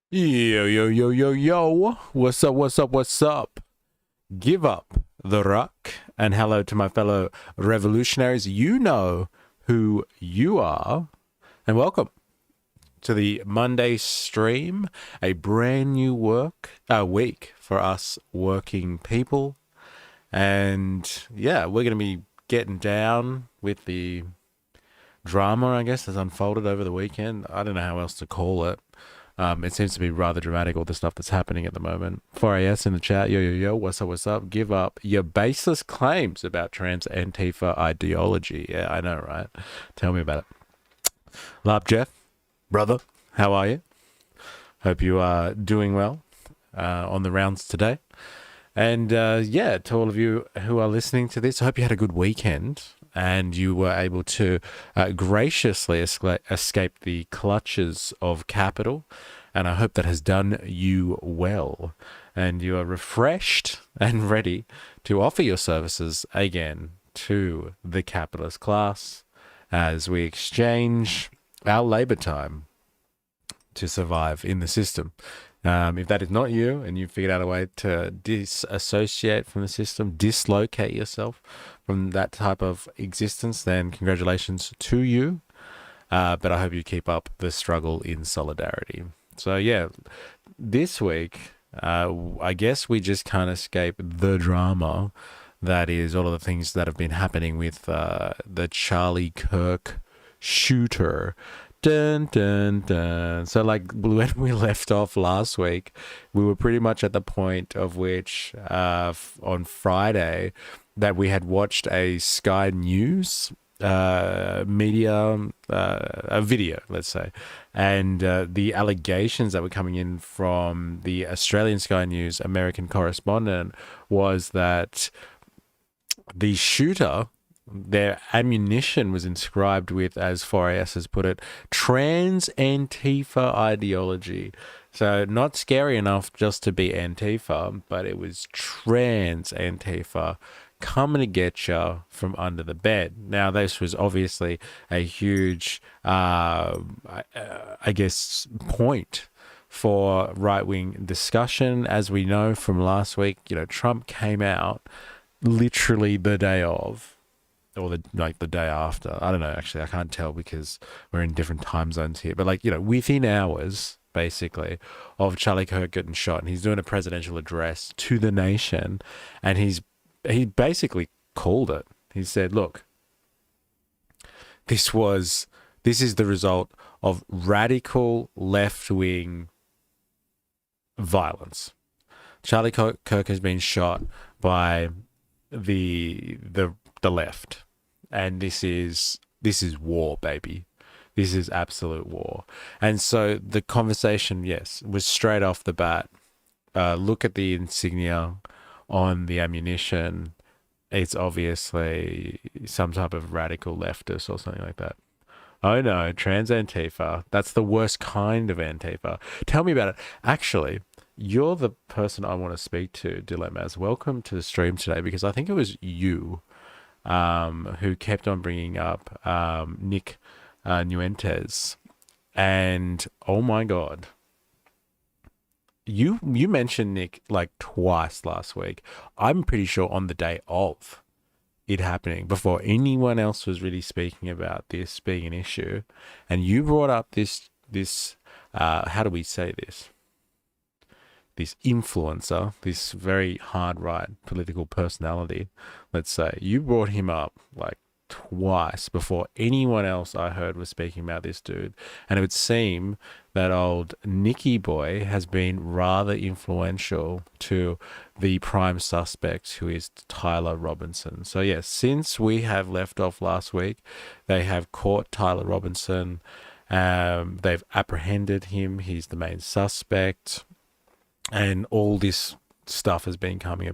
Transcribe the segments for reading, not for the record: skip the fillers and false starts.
Yo, yo, yo, yo, yo. What's up, what's up, what's up? Give up the ruck and hello to my fellow revolutionaries. You know who you are. And welcome to the Monday stream, a brand new week for us working people. And yeah, we're going to be getting down with the drama, I guess, that's unfolded over the weekend. I don't know how else to call it. It seems to be rather dramatic, all the stuff that's happening at the moment. 4AS in the chat, yo, yo, yo, what's up, what's up? Give up your baseless claims about trans Antifa ideology. Yeah, I know, right? Tell me about it. Love, Jeff, brother, how are you? Hope you are doing well on the rounds today. And yeah, to all of you who are listening to this, I hope you had a good weekend and you were able to graciously escape the clutches of capital. And I hope that has done you well. And you are refreshed and ready to offer your services again to the capitalist class as we exchange our labor time to survive in the system. If that is not you and you've figured out a way to disassociate from the system, dislocate yourself from that type of existence, then congratulations to you. But I hope you keep up the struggle in solidarity. So yeah, this week, I guess we just can't escape the drama that is all of the things that have been happening with the Charlie Kirk shooter. Dun, dun, dun. So like when we left off last week, we were pretty much at the point of which on Friday that we had watched a Sky News media a video, let's say, and the allegations that were coming in from the Australian Sky News American correspondent was that the shooter, their ammunition was inscribed with, as 4AS has put it, trans Antifa ideology. So not scary enough just to be Antifa, but it was trans Antifa coming to get you from under the bed. Now, this was obviously a huge, I guess, point for right-wing discussion. As we know from last week, Trump came out literally the day of, or the day after. I don't know, actually, I can't tell because we're in different time zones here. But within hours, basically, of Charlie Kirk getting shot, and he's doing a presidential address to the nation, and he basically called it. He said, "Look, this is the result of radical left-wing violence. Charlie Kirk has been shot by the left, and this is war, baby. This is absolute war." And so the conversation, yes, was straight off the bat. Look at the insignia on the ammunition. It's obviously some type of radical leftist or something like that. Oh no, trans Antifa. That's the worst kind of Antifa. Tell me about it. Actually, you're the person I want to speak to, Dilemmas. Welcome to the stream today, because I think it was you who kept on bringing up Nick Nuentes. And oh my God, you mentioned Nick like twice last week. I'm pretty sure on the day of it happening, before anyone else was really speaking about this being an issue. And you brought up this how do we say this? This influencer, this very hard right political personality, let's say. You brought him up like twice before anyone else I heard was speaking about this dude. And it would seem that old Nicky boy has been rather influential to the prime suspect, who is Tyler Robinson. So yes, since we have left off last week, they have caught Tyler Robinson. They've apprehended him. He's the main suspect. And all this stuff has been coming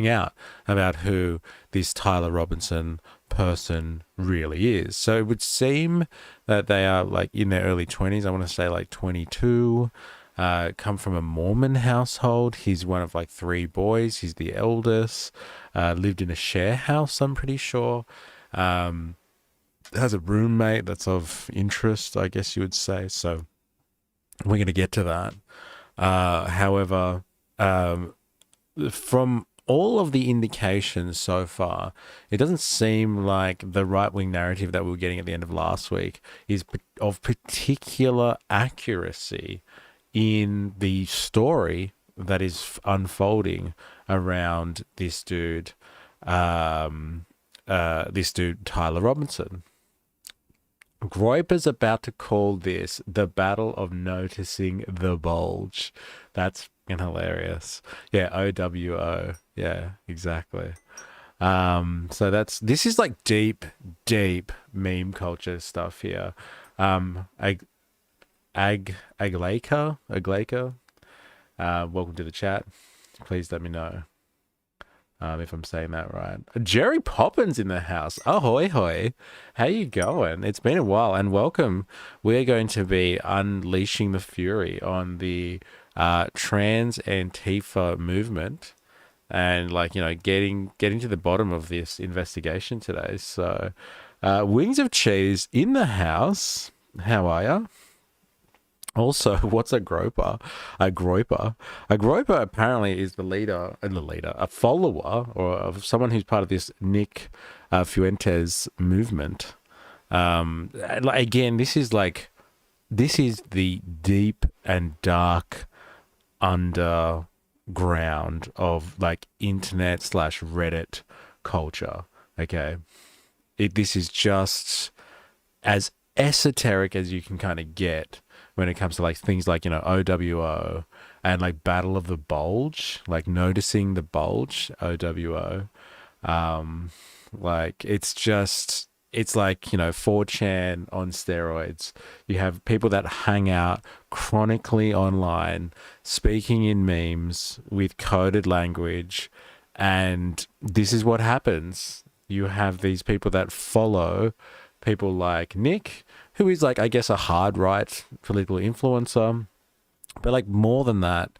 out about who this Tyler Robinson person really is. So it would seem that they are like in their early 20s. I want to say like 22, come from a Mormon household. He's one of like 3 boys. He's the eldest, lived in a share house, I'm pretty sure. Has a roommate that's of interest, I guess you would say. So We're going to get to that. However, um, from all of the indications so far, it doesn't seem like the right wing narrative that we were getting at the end of last week is of particular accuracy in the story that is unfolding around this dude Tyler Robinson. Groyper's about to call this the battle of noticing the bulge. That's fucking hilarious. Yeah, OWO. Yeah, exactly. So this is like deep meme culture stuff here. Aglaka, welcome to the chat. Please let me know if I'm saying that right. Jerry Poppins in the house. Ahoy hoy. How you going? It's been a while, and welcome. We're going to be unleashing the fury on the trans Antifa movement, and like, you know, getting to the bottom of this investigation today. So Wings of Cheese in the house. How are you? Also, what's a groper? A groper. A groper apparently is a follower, or of someone who's part of this Nick Fuentes movement. Again, this is the deep and dark underground of like internet / Reddit culture. Okay, this is just as esoteric as you can kind of get when it comes to like things like, you know, OWO and like Battle of the Bulge, like noticing the bulge, OWO. Like it's like, you know, 4chan on steroids. You have people that hang out chronically online, speaking in memes with coded language, and this is what happens. You have these people that follow people like Nick, who is like, I guess, a hard right political influencer, but like more than that,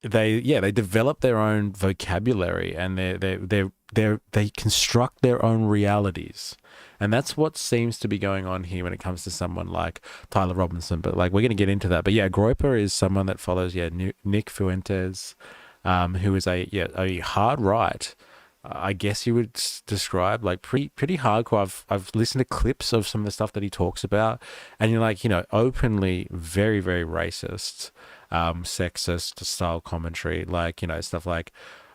they develop their own vocabulary, and they construct their own realities, and that's what seems to be going on here when it comes to someone like Tyler Robinson. But like, we're going to get into that. But yeah, Groyper is someone that follows Nick Fuentes, who is a hard right. I guess you would describe like pretty hardcore. I've listened to clips of some of the stuff that he talks about, and you're like, you know, openly very, very racist, sexist style commentary, like, you know, stuff like,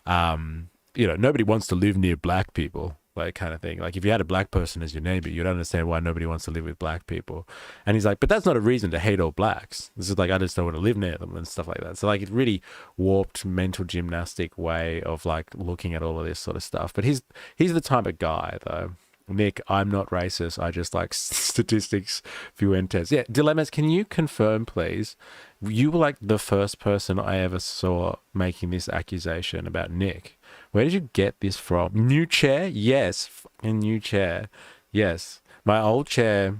you know, nobody wants to live near black people, like, kind of thing. Like, if you had a black person as your neighbor, you'd understand why nobody wants to live with black people. And he's like, but that's not a reason to hate all blacks. This is like, I just don't want to live near them and stuff like that. So like, it's really warped mental gymnastic way of like looking at all of this sort of stuff. But he's the type of guy though. Nick, I'm not racist. I just like statistics. Fuentes. Yeah, Dilemmas, can you confirm, please? You were like the first person I ever saw making this accusation about Nick. Where did you get this from? New chair? Yes. Fucking new chair. Yes. My old chair,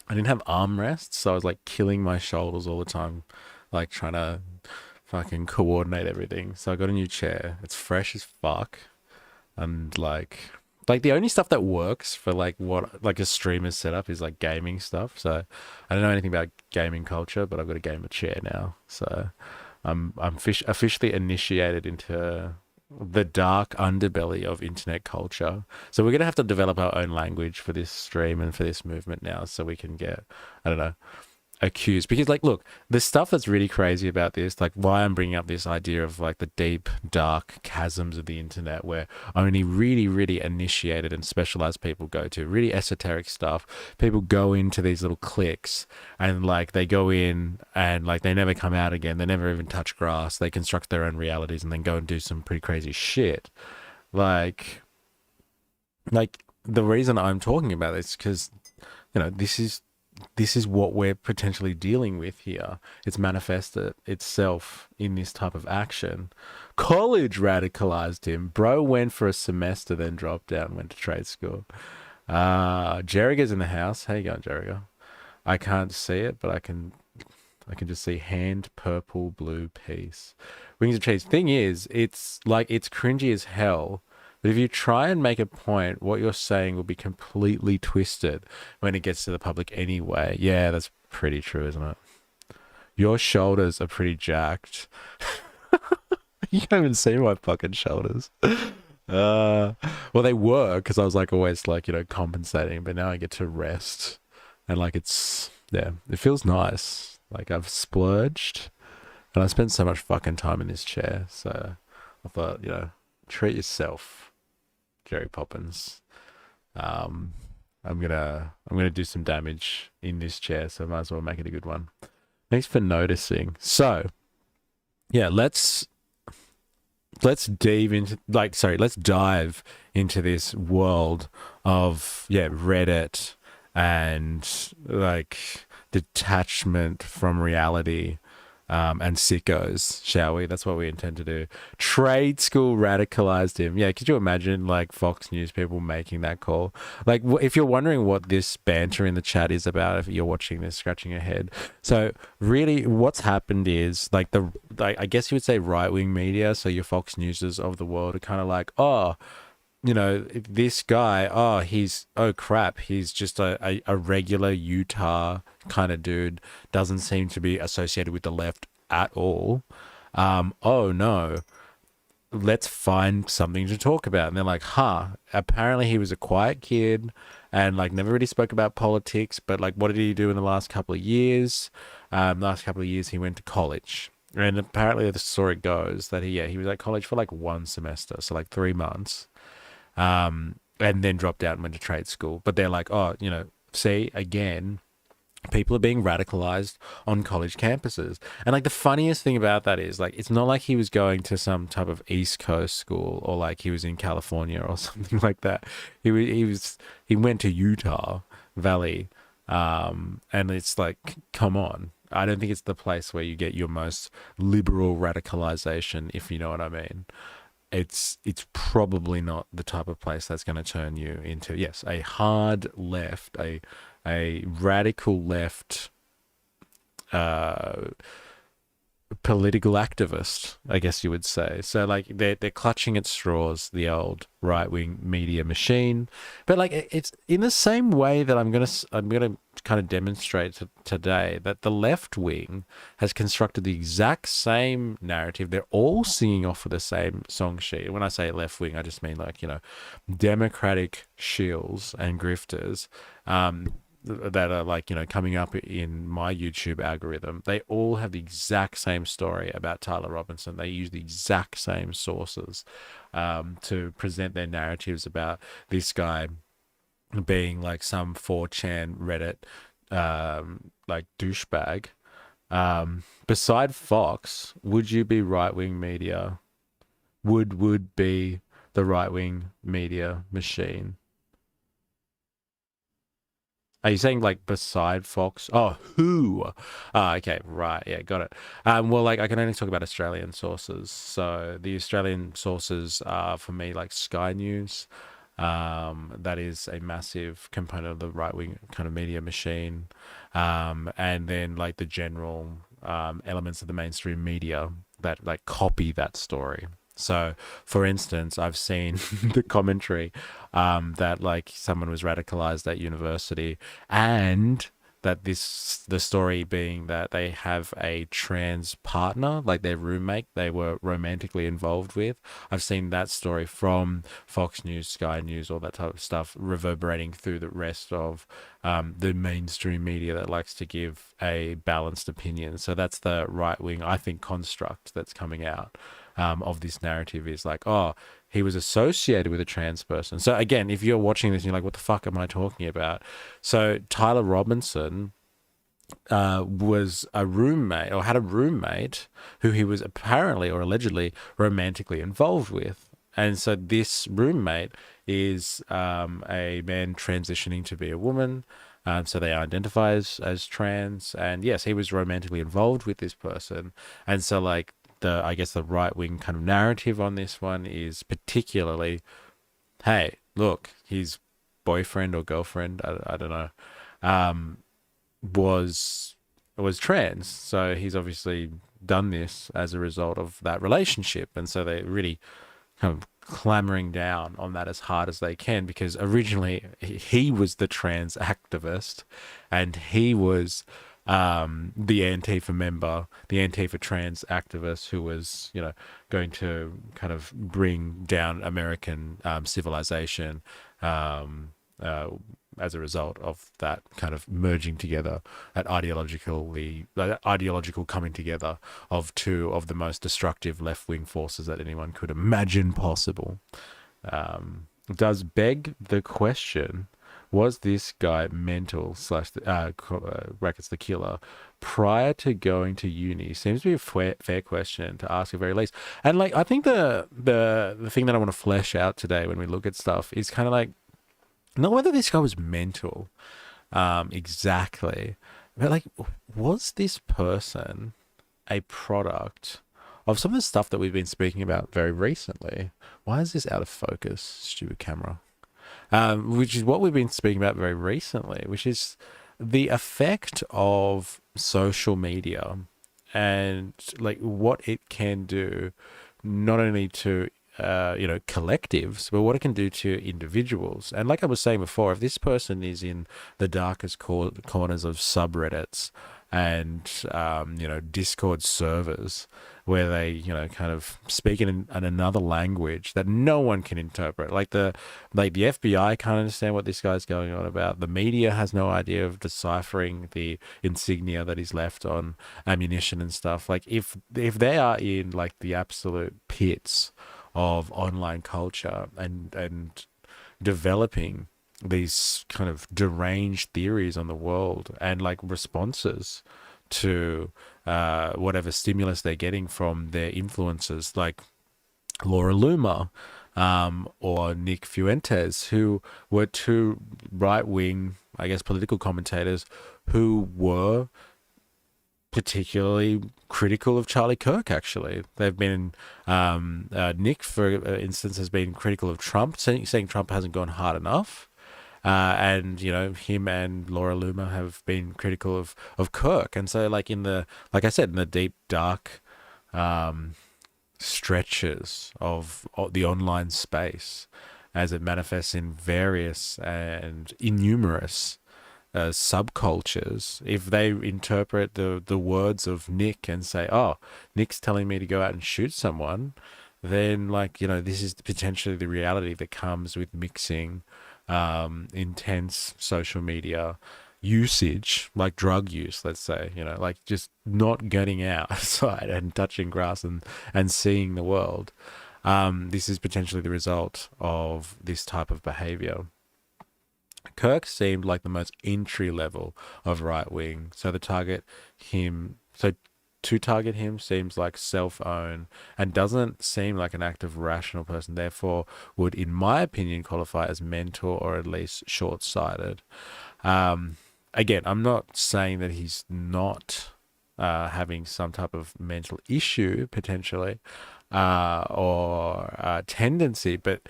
I didn't have armrests, so I was like killing my shoulders all the time, like trying to fucking coordinate everything. So I got a new chair. It's fresh as fuck. And like the only stuff that works for like what like a streamer's setup is like gaming stuff. So I don't know anything about gaming culture, but I've got a gamer chair now. So I'm officially initiated into the dark underbelly of internet culture. So we're going to have to develop our own language for this stream and for this movement now, so we can get, I don't know, accused. Because like, look, the stuff that's really crazy about this, like why I'm bringing up this idea of like the deep dark chasms of the internet where only really, really initiated and specialized people go to, really esoteric stuff. People go into these little cliques, and like they go in and like they never come out again. They never even touch grass. They construct their own realities and then go and do some pretty crazy shit. Like the reason I'm talking about this, because, you know, this is what we're potentially dealing with here. It's manifested itself in this type of action. College radicalized him. Bro went for a semester, then dropped out and went to trade school. Jerriga's in the house. How you going, Jerriga? I can't see it, but I can just see hand purple blue piece. Wings of Cheese. Thing is, it's like, it's cringy as hell But if you try and make a point, what you're saying will be completely twisted when it gets to the public anyway. Yeah, that's pretty true, isn't it? Your shoulders are pretty jacked. You haven't seen my fucking shoulders. Well, they were because I was like always like, compensating, but now I get to rest and like yeah, it feels nice. Like I've splurged and I spent so much fucking time in this chair. So I thought, treat yourself, Jerry Poppins. I'm gonna do some damage in this chair, so I might as well make it a good one. Thanks for noticing. So, yeah, let's dive into this world of Reddit and like detachment from reality. And sickos, shall we? That's what we intend to do. Trade school radicalized him. Yeah, could you imagine like Fox News people making that call? Like, if you're wondering what this banter in the chat is about, if you're watching this, scratching your head. So really, what's happened is like I guess you would say right-wing media. So your Fox Newses of the world are kind of like, oh, this guy, oh crap, he's just a regular Utah kind of dude, doesn't seem to be associated with the left at all. Oh no, let's find something to talk about. And they're like, apparently he was a quiet kid and like never really spoke about politics, but like what did he do in the last couple of years? Last couple of years he went to college. And apparently the story goes that he was at college for like 1 semester, so like 3 months. And then dropped out and went to trade school. But they're like, see, again, people are being radicalized on college campuses. And like the funniest thing about that is like, it's not like he was going to some type of East Coast school or like he was in California or something like that. He went to Utah Valley. And it's like, come on. I don't think it's the place where you get your most liberal radicalization, if you know what I mean. It's probably not the type of place that's going to turn you into, yes, a hard left, a radical left political activist, I guess you would say. So like they're clutching at straws, the old right-wing media machine. But like it's in the same way that I'm gonna kind of demonstrate today that the left wing has constructed the exact same narrative. They're all singing off of the same song sheet. When I say left wing, I just mean like, democratic shills and grifters that are like, coming up in my YouTube algorithm. They all have the exact same story about Tyler Robinson. They use the exact same sources to present their narratives about this guy being like some 4chan Reddit like douchebag. Beside Fox, would you be right-wing media? Would be the right-wing media machine? Are you saying like beside Fox? Oh, who? Okay, right. Yeah, got it. Well, like I can only talk about Australian sources. So the Australian sources are for me like Sky News. That is a massive component of the right-wing kind of media machine. And then like the general elements of the mainstream media that like copy that story. So, for instance, I've seen the commentary that like someone was radicalized at university, and that the story being that they have a trans partner, like their roommate, they were romantically involved with. I've seen that story from Fox News, Sky News, all that type of stuff reverberating through the rest of the mainstream media that likes to give a balanced opinion. So that's the right wing, I think, construct that's coming out. Of this narrative is like, oh, he was associated with a trans person. So again, if you're watching this and you're like, what the fuck am I talking about? So Tyler Robinson was a roommate, or had a roommate who he was apparently or allegedly romantically involved with. And so this roommate is a man transitioning to be a woman. So they identify as trans. And yes, he was romantically involved with this person. And so like, I guess the right-wing kind of narrative on this one is particularly, hey, look, his boyfriend or girlfriend, I don't know, was trans. So he's obviously done this as a result of that relationship. And so they really kind of clamoring down on that as hard as they can, because originally he was the trans activist, and he was the Antifa member, the Antifa trans activist who was, going to kind of bring down American civilization as a result of that kind of merging together, that ideological coming together of two of the most destructive left-wing forces that anyone could imagine possible. Does beg the question, was this guy mental slash brackets the killer prior to going to uni? Seems to be a fair question to ask at very least. And like, I think the thing that I want to flesh out today when we look at stuff is kind of like, not whether this guy was mental exactly, but like, was this person a product of some of the stuff that we've been speaking about very recently? Why is this out of focus, stupid camera? Which is what we've been speaking about very recently, which is the effect of social media and like what it can do, not only to collectives, but what it can do to individuals. And like I was saying before, if this person is in the darkest corners of subreddits and Discord servers where they kind of speak in another language that no one can interpret, like the FBI can't understand what this guy's going on about, the media has no idea of deciphering the insignia that is left on ammunition and stuff. Like if they are in like the absolute pits of online culture and developing these kind of deranged theories on the world and like responses to whatever stimulus they're getting from their influencers, like Laura Loomer or Nick Fuentes, who were two right-wing, I guess, political commentators who were particularly critical of Charlie Kirk. Actually, they've been Nick, for instance, has been critical of Trump, saying Trump hasn't gone hard enough, and him and Laura Loomer have been critical of Kirk. And so, like I said, in the deep dark stretches of the online space, as it manifests in various and innumerous subcultures, if they interpret the words of Nick and say, oh, Nick's telling me to go out and shoot someone, then this is potentially the reality that comes with mixing intense social media usage, like drug use, let's say, like just not getting outside and touching grass and seeing the world. This is potentially the result of this type of behavior. Kirk seemed like the most entry level of right wing, so to target him seems like self-own and doesn't seem like an active, rational person, therefore would, in my opinion, qualify as mental or at least short-sighted. Again, I'm not saying that he's not having some type of mental issue, potentially, or tendency, but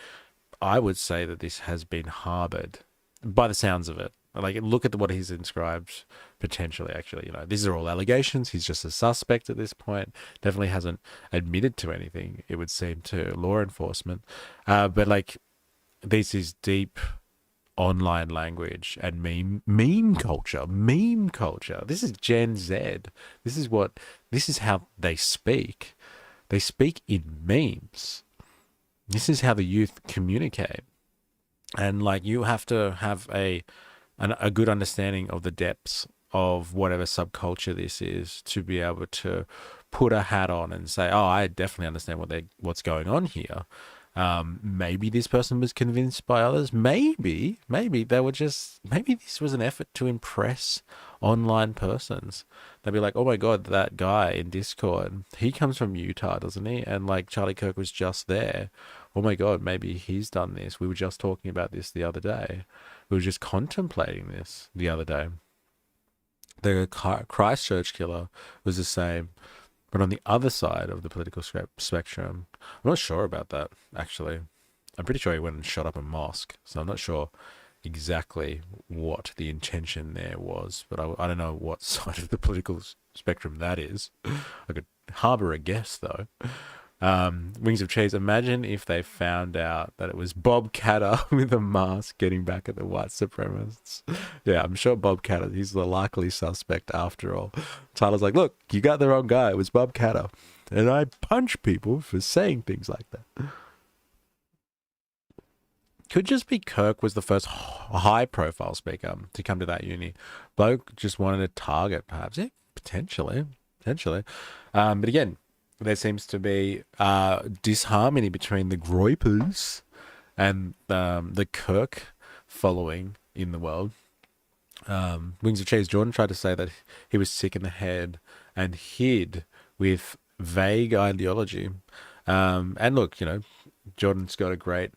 I would say that this has been harbored by the sounds of it. Like, look at what he's inscribed potentially, actually. These are all allegations. He's just a suspect at this point. Definitely hasn't admitted to anything, it would seem, to law enforcement. But, like, this is deep online language and meme culture. Meme culture. This is Gen Z. This is how they speak. They speak in memes. This is how the youth communicate. And like, you have to have a good understanding of the depths of whatever subculture this is to be able to put a hat on and say, oh, I definitely understand what's going on here. Maybe this person was convinced by others. Maybe they were maybe this was an effort to impress online persons. They'd be like, oh my God, that guy in Discord, he comes from Utah, doesn't he? And like, Charlie Kirk was just there. Oh my God, maybe he's done this. We were just talking about this the other day. We were just contemplating this the other day. The Christchurch killer was the same, but on the other side of the political spectrum. I'm not sure about that, actually. I'm pretty sure he went and shot up a mosque, so I'm not sure exactly what the intention there was, but I don't know what side of the political spectrum that is. I could harbor a guess, though. Wings of Cheese. Imagine if they found out that it was Bob Catter with a mask getting back at the white supremacists. Yeah, I'm sure Bob Catter, he's the likely suspect after all. Tyler's like, look, you got the wrong guy. It was Bob Catter. And I punch people for saying things like that. Could just be Kirk was the first high-profile speaker to come to that uni. Bloke just wanted to target, perhaps. Yeah, potentially. But again, there seems to be disharmony between the Groypers and the Kirk following in the world. Wings of Cheese Jordan tried to say that he was sick in the head and hid with vague ideology. And look, Jordan's got a great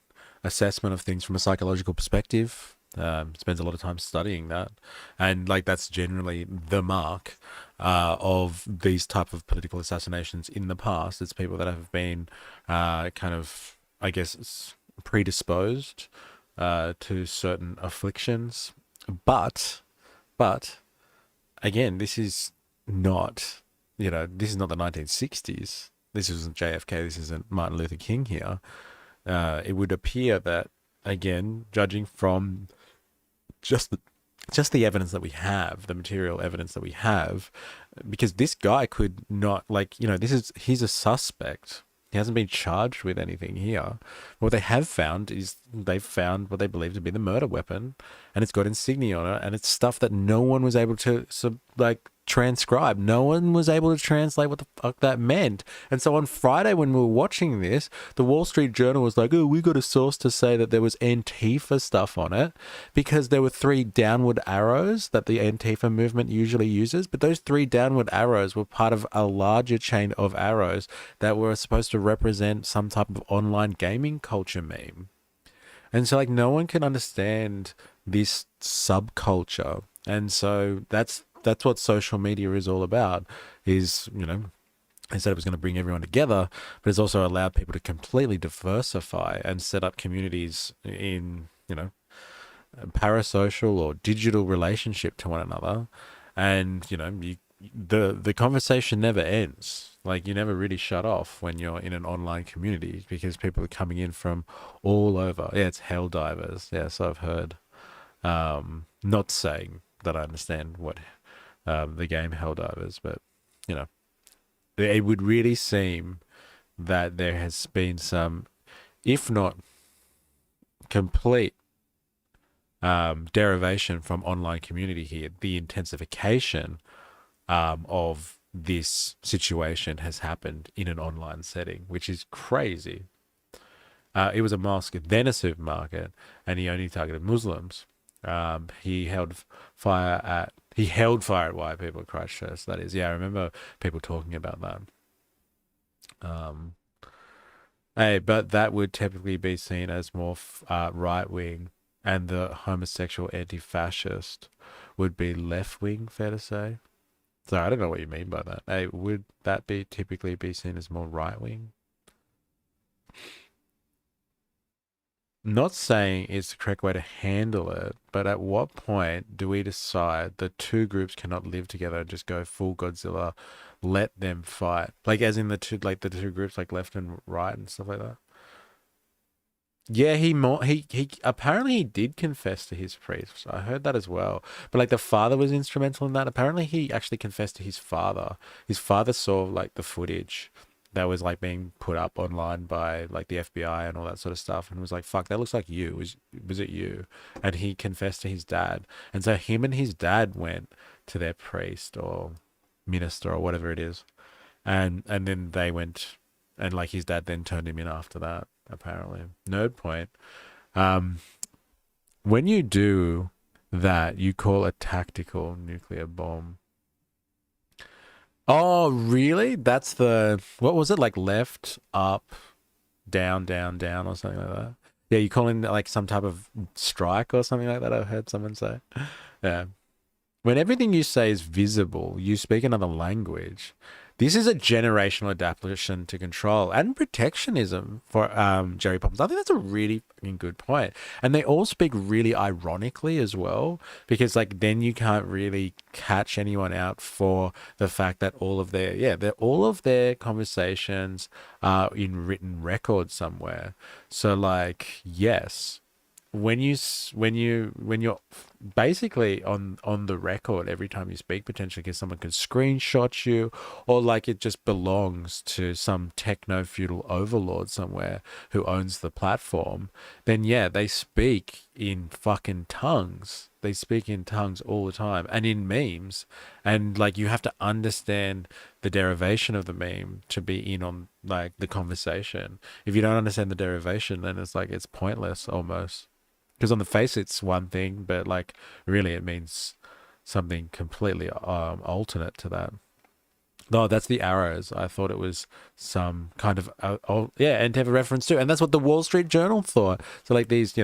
assessment of things from a psychological perspective. Spends a lot of time studying that, and that's generally the mark of these type of political assassinations in the past. It's people that have been kind of, I guess, predisposed to certain afflictions, but again, this is not this is not the 1960s. This isn't JFK. This isn't Martin Luther King here. It would appear that, again, judging from just the evidence that we have, the material evidence that we have, because this guy could not, he's a suspect. He hasn't been charged with anything here. What they have found is they've found what they believe to be the murder weapon, and it's got insignia on it, and it's stuff that no one was able to transcribe. No one was able to translate what the fuck that meant. And so on Friday when we were watching this, the Wall Street Journal was like, oh, we got a source to say that there was Antifa stuff on it because there were 3 downward arrows that the Antifa movement usually uses. But those 3 downward arrows were part of a larger chain of arrows that were supposed to represent some type of online gaming culture meme. And so no one can understand this subculture. And so that's what social media is all about, is, they said it was going to bring everyone together, but it's also allowed people to completely diversify and set up communities in, parasocial or digital relationship to one another. And, the conversation never ends. You never really shut off when you're in an online community because people are coming in from all over. Yeah, it's hell divers. Yeah, so I've heard. Not saying that I understand what the game Helldivers, but it would really seem that there has been some, if not complete, derivation from online community here. The intensification of this situation has happened in an online setting, which is crazy. It was a mosque, then a supermarket, and he only targeted Muslims. He held fire at white people at Christchurch. That is, yeah, I remember people talking about that. But that would typically be seen as more right wing, and the homosexual anti-fascist would be left wing. Fair to say. So I don't know what you mean by that. Hey, would that be typically be seen as more right wing? Not saying it's the correct way to handle it, but at what point do we decide the 2 groups cannot live together and just go full Godzilla, let them fight? As in the two groups, left and right and stuff like that. Yeah, he apparently he did confess to his priest. I heard that as well. But the father was instrumental in that. Apparently he actually confessed to his father. His father saw the footage that was being put up online by the FBI and all that sort of stuff, and was like, fuck, that looks like you. Was it you? And he confessed to his dad. And so him and his dad went to their priest or minister or whatever it is. And then they went, and his dad then turned him in after that, apparently. Nerd point. When you do that, you call a tactical nuclear bomb. Oh, really? That's what was it? Left, up, down, down, down, or something like that? Yeah, you call in some type of strike or something like that, I've heard someone say. Yeah. When everything you say is visible, you speak another language. This is a generational adaptation to control and protectionism for Jerry Poppins. I think that's a really fucking good point. And they all speak really ironically as well, because like then you can't really catch anyone out for the fact that all of their conversations are in written record somewhere. So like, yes, when you're basically on the record every time you speak, potentially because someone can screenshot you, or like it just belongs to some techno feudal overlord somewhere who owns the platform, then yeah, they speak in fucking tongues. They speak in tongues all the time and in memes, and like you have to understand the derivation of the meme to be in on like the conversation. If you don't understand the derivation, then it's like it's pointless almost. Because on the face it's one thing, but like really it means something completely alternate to that. No, that's the arrows. I thought it was some kind of and to have a reference to, and that's what the Wall Street Journal thought. So like these,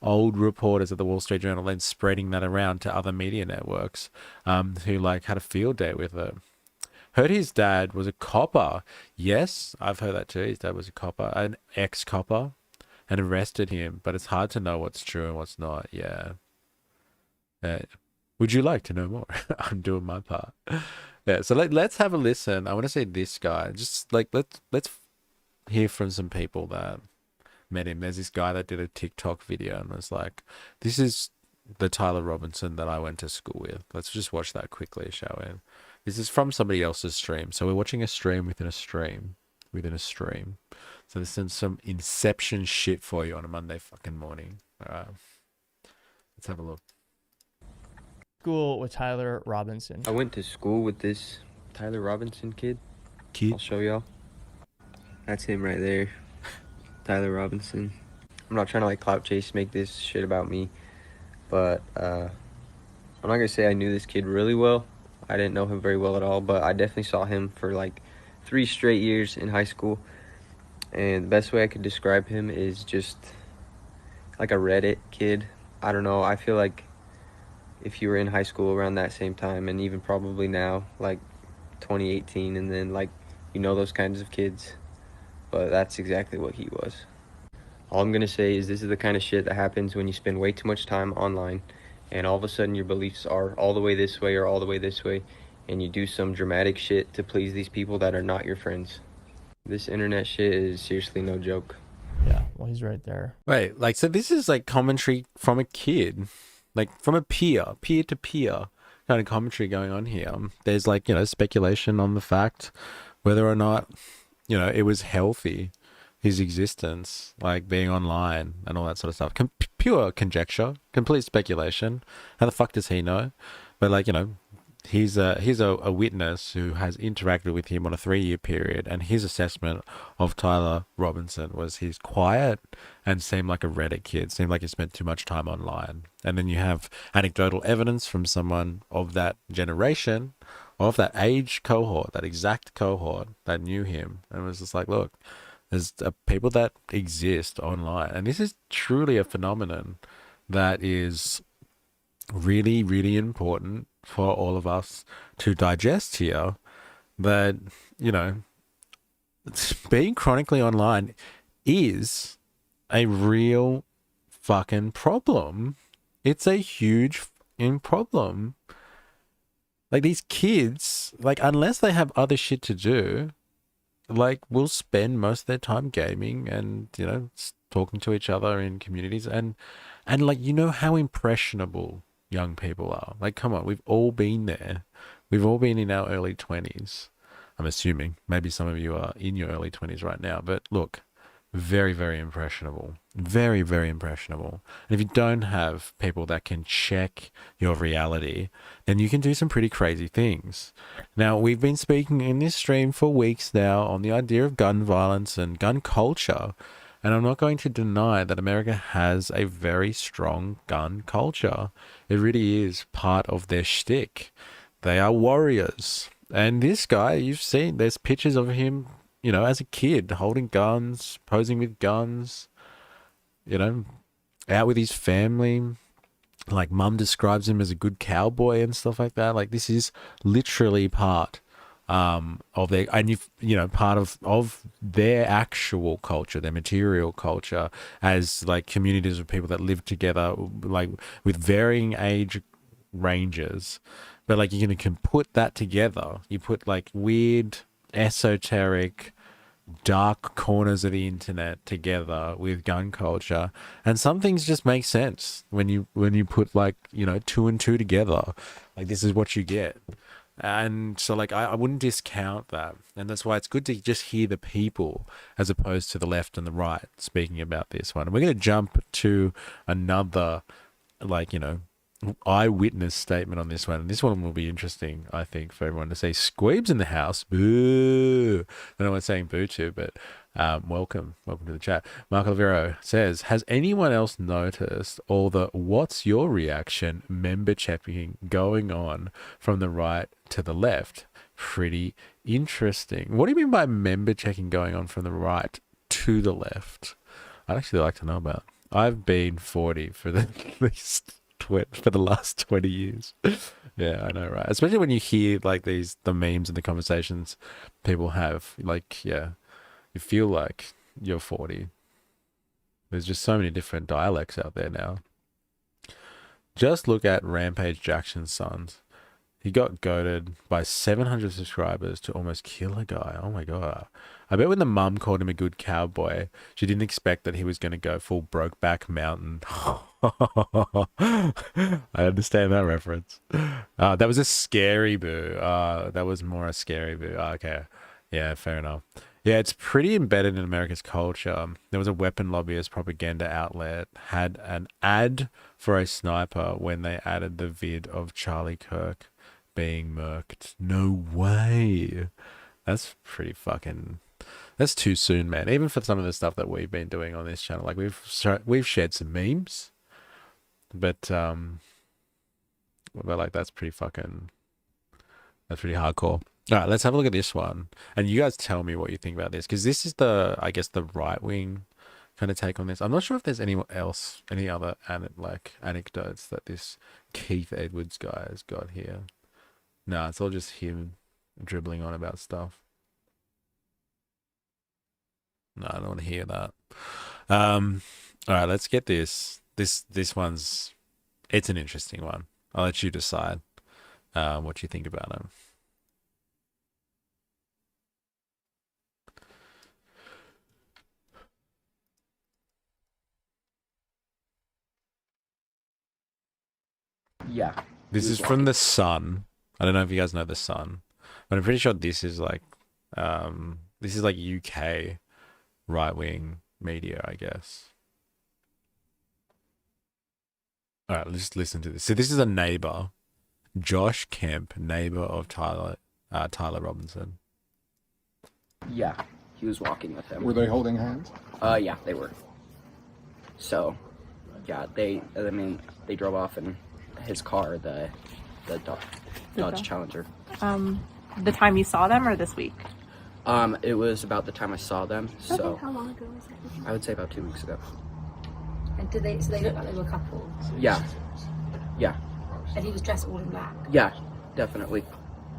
old reporters at the Wall Street Journal, then spreading that around to other media networks, who like had a field day with it. Heard his dad was a copper. Yes, I've heard that too. His dad was a copper, an ex-copper, and arrested him. But it's hard to know what's true and what's not. Yeah. Would you like to know more? I'm doing my part. Yeah, so let's have a listen. I want to say this guy. Just like let's hear from some people that met him. There's this guy that did a TikTok video and was like, "This is the Tyler Robinson that I went to school with." Let's just watch that quickly, shall we? This is from somebody else's stream, so we're watching a stream within a stream within a stream. So this is some Inception shit for you on a Monday fucking morning. All right, let's have a look. School with Tyler Robinson. I went to school with this Tyler Robinson kid. I'll show y'all. That's him right there. Tyler Robinson. I'm not trying to like clout chase, make this shit about me, but I'm not gonna say I knew this kid really well. I didn't know him very well at all, but I definitely saw him for like 3 straight years in high school. And the best way I could describe him is just like a Reddit kid. I don't know, I feel like if you were in high school around that same time, and even probably now, like 2018, and then like, those kinds of kids, but that's exactly what he was. All I'm gonna say is this is the kind of shit that happens when you spend way too much time online, and all of a sudden your beliefs are all the way this way or all the way this way, and you do some dramatic shit to please these people that are not your friends. This internet shit is seriously no joke. Yeah, well, he's right there. Wait, like, so this is like commentary from a kid, like from a peer-to-peer kind of commentary going on here. There's like, speculation on the fact whether or not, it was healthy, his existence, like being online and all that sort of stuff. Pure conjecture, complete speculation. How the fuck does he know? But like, he's a witness who has interacted with him on a 3-year period, and his assessment of Tyler Robinson was he's quiet and seemed like a Reddit kid, seemed like he spent too much time online. And then you have anecdotal evidence from someone of that generation, of that age cohort, that exact cohort that knew him, and was just like, look, there's people that exist online, and this is truly a phenomenon that is really, really important for all of us to digest here. That, being chronically online is a real fucking problem. It's a huge fucking problem. Like, these kids, like, unless they have other shit to do, like, will spend most of their time gaming and, talking to each other in communities, and like, how impressionable young people are. Like, come on, we've all been there. We've all been in our early 20s. I'm assuming maybe some of you are in your early 20s right now, but look, very, very impressionable. Very, very impressionable. And if you don't have people that can check your reality, then you can do some pretty crazy things. Now, we've been speaking in this stream for weeks now on the idea of gun violence and gun culture. And I'm not going to deny that America has a very strong gun culture. It really is part of their shtick. They are warriors. And this guy, you've seen, there's pictures of him, as a kid, holding guns, posing with guns, out with his family. Like, mum describes him as a good cowboy and stuff like that. Like, this is literally part of their, and you know, part of their actual culture, their material culture, as like communities of people that live together, like with varying age ranges, but like you can put that together. You put like weird, esoteric, dark corners of the internet together with gun culture, and some things just make sense when you put like, you know, two and two together. Like this is what you get. And so like I wouldn't discount that, and that's why it's good to just hear the people as opposed to the left and the right speaking about this one. And we're going to jump to another, like, you know, eyewitness statement on this one. And this one will be interesting, I think, for everyone to say. Squeeb's in the house. Boo. I don't know what I'm saying boo to, but welcome to the chat. Mark Olivero says, has anyone else noticed all the what's your reaction member checking going on from the right to the left? Pretty interesting. What do you mean by member checking going on from the right to the left? I'd actually like to know about. I've been 40 for the least for the last 20 years. Yeah, I know, right? Especially when you hear like the memes and the conversations people have, like, yeah, you feel like you're 40. There's just so many different dialects out there now. Just look at Rampage Jackson's sons. He got goaded by 700 subscribers to almost kill a guy. Oh my God. I bet when the mum called him a good cowboy, she didn't expect that he was going to go full Brokeback Mountain. I understand that reference. That was a scary boo. That was more a scary boo. Okay. Yeah, fair enough. Yeah, it's pretty embedded in America's culture. There was a weapon lobbyist propaganda outlet had an ad for a sniper when they added the vid of Charlie Kirk being murked. No way. That's pretty fucking... That's too soon, man. Even for some of the stuff that we've been doing on this channel. Like, we've shared some memes. But like, that's pretty hardcore. All right, let's have a look at this one. And you guys tell me what you think about this. Because this is I guess, the right-wing kind of take on this. I'm not sure if there's anyone else, any other anecdotes that this Keith Edwards guy has got here. No, it's all just him dribbling on about stuff. No, I don't want to hear that. All right, let's get this. This one's, it's an interesting one. I'll let you decide what you think about it. Yeah. This is from The Sun. I don't know if you guys know The Sun, but I'm pretty sure this is like UK right-wing media, I guess. All right, let's listen to this. So this is a neighbor, Josh Kemp, neighbor of Tyler Robinson. Yeah, he was walking with him. Were they holding hands? Yeah, they were. So, yeah, they drove off in his car, the Dodge Challenger. The time you saw them or this week? It was about the time I saw them. So Okay, how long ago was that? I would say about 2 weeks ago. And so they looked like they were a couple? Yeah. Yeah. And he was dressed all in black? Yeah, definitely.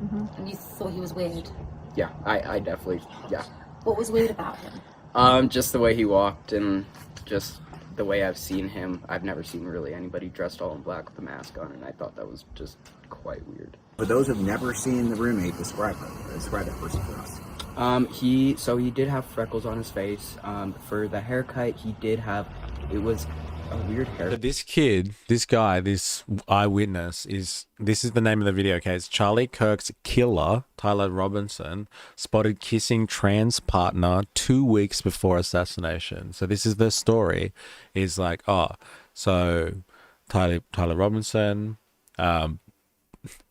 Mm-hmm. And you thought he was weird? Yeah, I definitely, yeah. What was weird about him? Just the way he walked and just the way I've seen him. I've never seen really anybody dressed all in black with a mask on, and I thought that was just quite weird. For those who've never seen the roommate, describe that person for us. He did have freckles on his face. For the haircut, it was a weird hair. So this kid, this guy, this eyewitness this is the name of the video, okay? It's Charlie Kirk's killer, Tyler Robinson, spotted kissing trans partner 2 weeks before assassination. So this is the story, is like, so Tyler Robinson,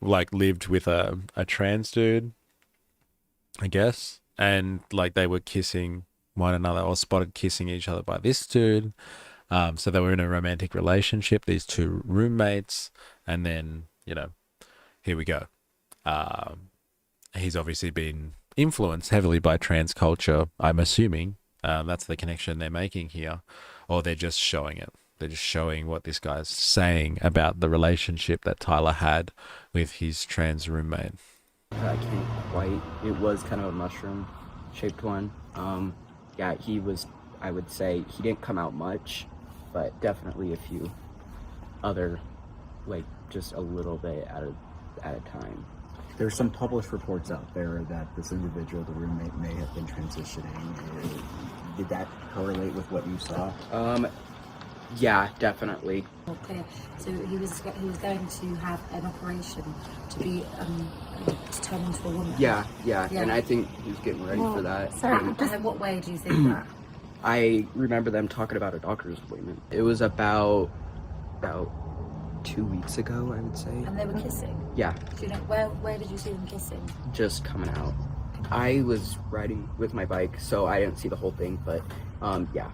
like lived with a trans dude, I guess, and like they were kissing one another or spotted kissing each other by this dude. So they were in a romantic relationship, these two roommates, and then, here we go. He's obviously been influenced heavily by trans culture, I'm assuming. That's the connection they're making here, or they're just showing it. They're just showing what this guy's saying about the relationship that Tyler had with his trans roommate. I can't quite. It was kind of a mushroom-shaped one. Yeah, he was. I would say he didn't come out much, but definitely a few other, like just a little bit at a time. There's some published reports out there that this individual, the roommate, may have been transitioning. Did that correlate with what you saw? Yeah, definitely. Okay, so he was going to have an operation to be to turn into a woman. Yeah, and I think he's getting ready for that. Sorry, in what way do you think that? I remember them talking about a doctor's appointment. It was about 2 weeks ago, I would say. And they were kissing? Yeah. Do you know, where did you see them kissing? Just coming out. I was riding with my bike, so I didn't see the whole thing, but yeah,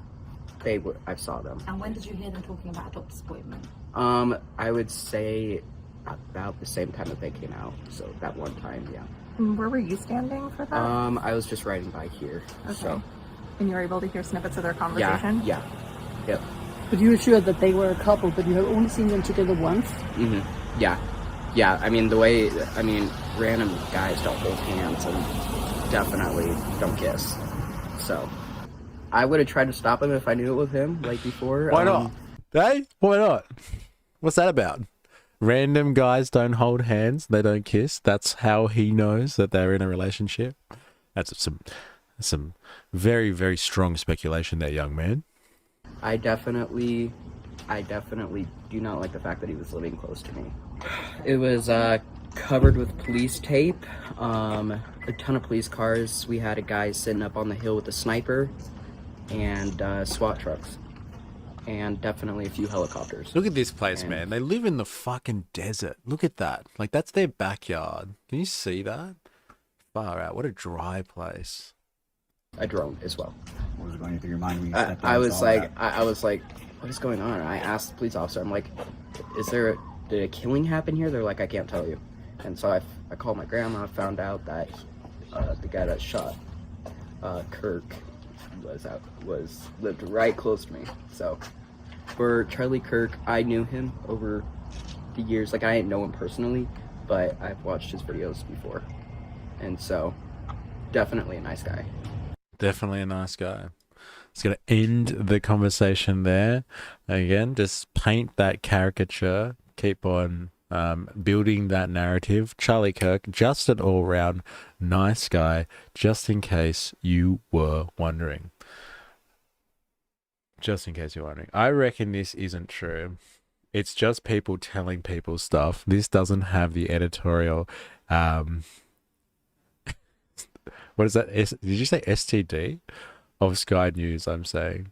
I saw them. And when did you hear them talking about a doctor's appointment? I would say about the same time that they came out, so that one time, yeah. And where were you standing for that? I was just riding by here, Okay. so. And you were able to hear snippets of their conversation? Yeah, yep. But you were sure that they were a couple, but you have only seen them together once? Mm-hmm. Yeah, I mean, random guys don't hold hands and definitely don't kiss, so. I would have tried to stop him if I knew it was him, like before. Why not? Hey, why not? What's that about? Random guys don't hold hands, they don't kiss. That's how he knows that they're in a relationship. That's some very, very strong speculation there, young man. I definitely do not like the fact that he was living close to me. It was covered with police tape, a ton of police cars. We had a guy sitting up on the hill with a sniper, and SWAT trucks, and definitely a few helicopters. Look at this place, man. They live in the fucking desert. Look at that. Like, that's their backyard. Can you see that? Far out. What a dry place. A drone as well. What was going through your mind when you stepped I in and was saw like, that? I was like, what is going on? I asked the police officer, I'm like, did a killing happen here? They're like, I can't tell you. And so I called my grandma, found out that the guy that shot Kirk lived right close to me. So for Charlie Kirk, I knew him over the years. Like, I didn't know him personally, but I've watched his videos before, and so definitely a nice guy. Definitely a nice guy. It's going to end the conversation there. Again, just paint that caricature. Keep on building that narrative. Charlie Kirk, just an all-round nice guy, just in case you were wondering. Just in case you're wondering. I reckon this isn't true. It's just people telling people stuff. This doesn't have the editorial... what is that? Did you say STD? Of Sky News, I'm saying.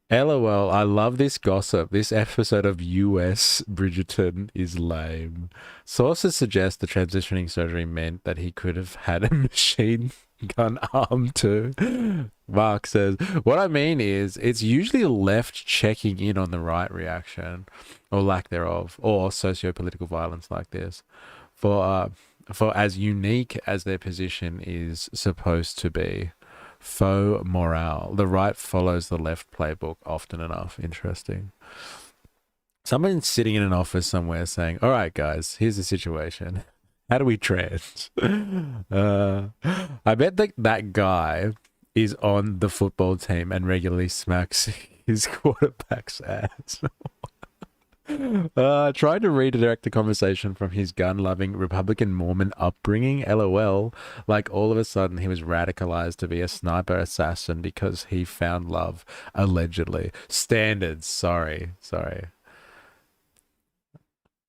LOL, I love this gossip. This episode of US Bridgerton is lame. Sources suggest the transitioning surgery meant that he could have had a machine gun arm too. Mark says, what I mean is, it's usually left checking in on the right reaction, or lack thereof, or socio-political violence like this. For as unique as their position is supposed to be, faux morale. The right follows the left playbook often enough. Interesting. Someone's sitting in an office somewhere saying, all right, guys, here's the situation. How do we trans? I bet that guy is on the football team and regularly smacks his quarterback's ass. Trying to redirect the conversation from his gun-loving Republican Mormon upbringing, LOL, like all of a sudden he was radicalized to be a sniper assassin because he found love, allegedly. Standards, sorry.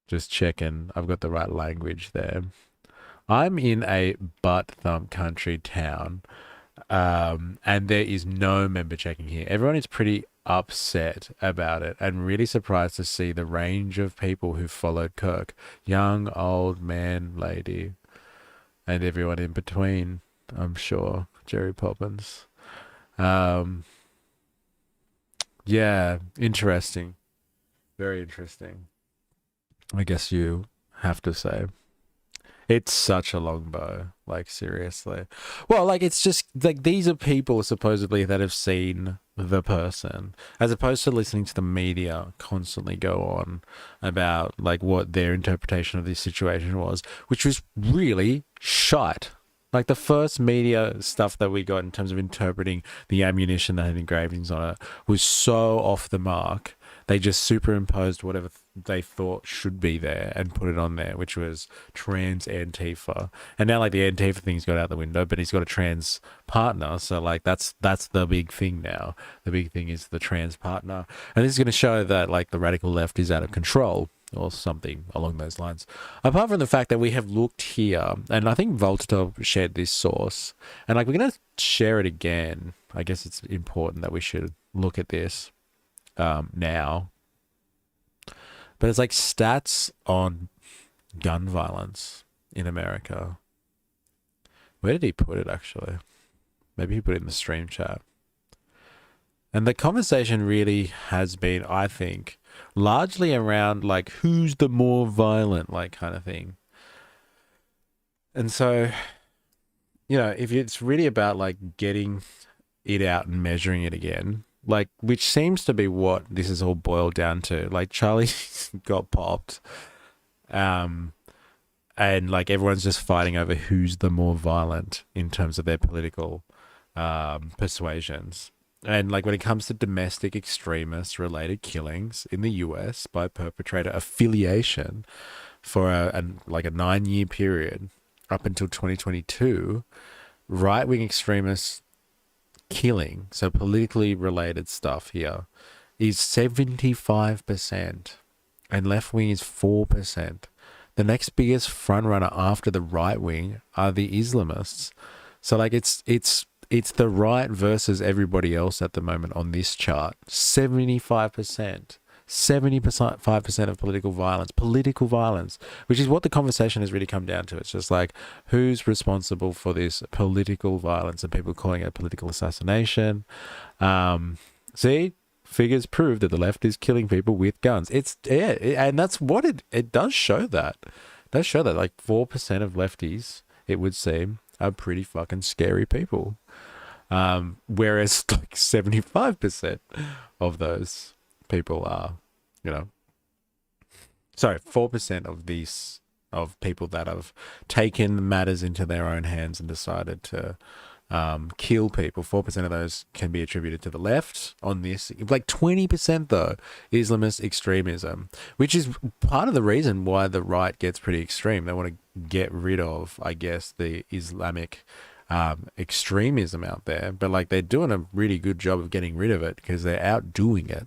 Just checking, I've got the right language there. I'm in a butt-thump country town, and there is no member checking here. Everyone is pretty upset about it and really surprised to see the range of people who followed Kirk. Young, old, man, lady, and everyone in between, I'm sure. Jerry Poppins. Yeah, interesting. Very interesting. I guess you have to say. It's such a long bow, like, seriously. Well, like, it's just, like, these are people supposedly that have seen the person, as opposed to listening to the media constantly go on about like what their interpretation of this situation was, which was really shite. Like the first media stuff that we got in terms of interpreting the ammunition that had engravings on it was so off the mark. They just superimposed whatever they thought should be there and put it on there, which was trans Antifa. And now like the Antifa thing's got out the window, but he's got a trans partner. So like that's the big thing now. The big thing is the trans partner. And this is going to show that like the radical left is out of control or something along those lines. Apart from the fact that we have looked here, and I think Voltatov shared this source, and like we're going to share it again. I guess it's important that we should look at this now. But it's like stats on gun violence in America. Where did he put it actually? Maybe he put it in the stream chat. And the conversation really has been, I think, largely around like who's the more violent, like kind of thing. And so, you know, if it's really about like getting it out and measuring it again, like, which seems to be what this is all boiled down to. Like Charlie got popped, and like everyone's just fighting over who's the more violent in terms of their political persuasions. And like when it comes to domestic extremist related killings in the US by perpetrator affiliation for a 9-year period up until 2022, right-wing extremists killing, so politically related stuff here, is 75% and left-wing is 4%. The next biggest frontrunner after the right-wing are the Islamists. So like it's the right versus everybody else at the moment on this chart. 75%. 75% of political violence, which is what the conversation has really come down to. It's just like, who's responsible for this political violence, and people calling it political assassination. See, figures prove that the left is killing people with guns. And that's what it does show that. It does show that like 4% of lefties, it would seem, are pretty fucking scary people. Whereas like 75% of those people are, you know, sorry, 4% of people that have taken matters into their own hands and decided to kill people, 4% of those can be attributed to the left on this. Like 20% though, Islamist extremism, which is part of the reason why the right gets pretty extreme. They want to get rid of, I guess, the Islamic extremism out there, but like they're doing a really good job of getting rid of it because they're outdoing it,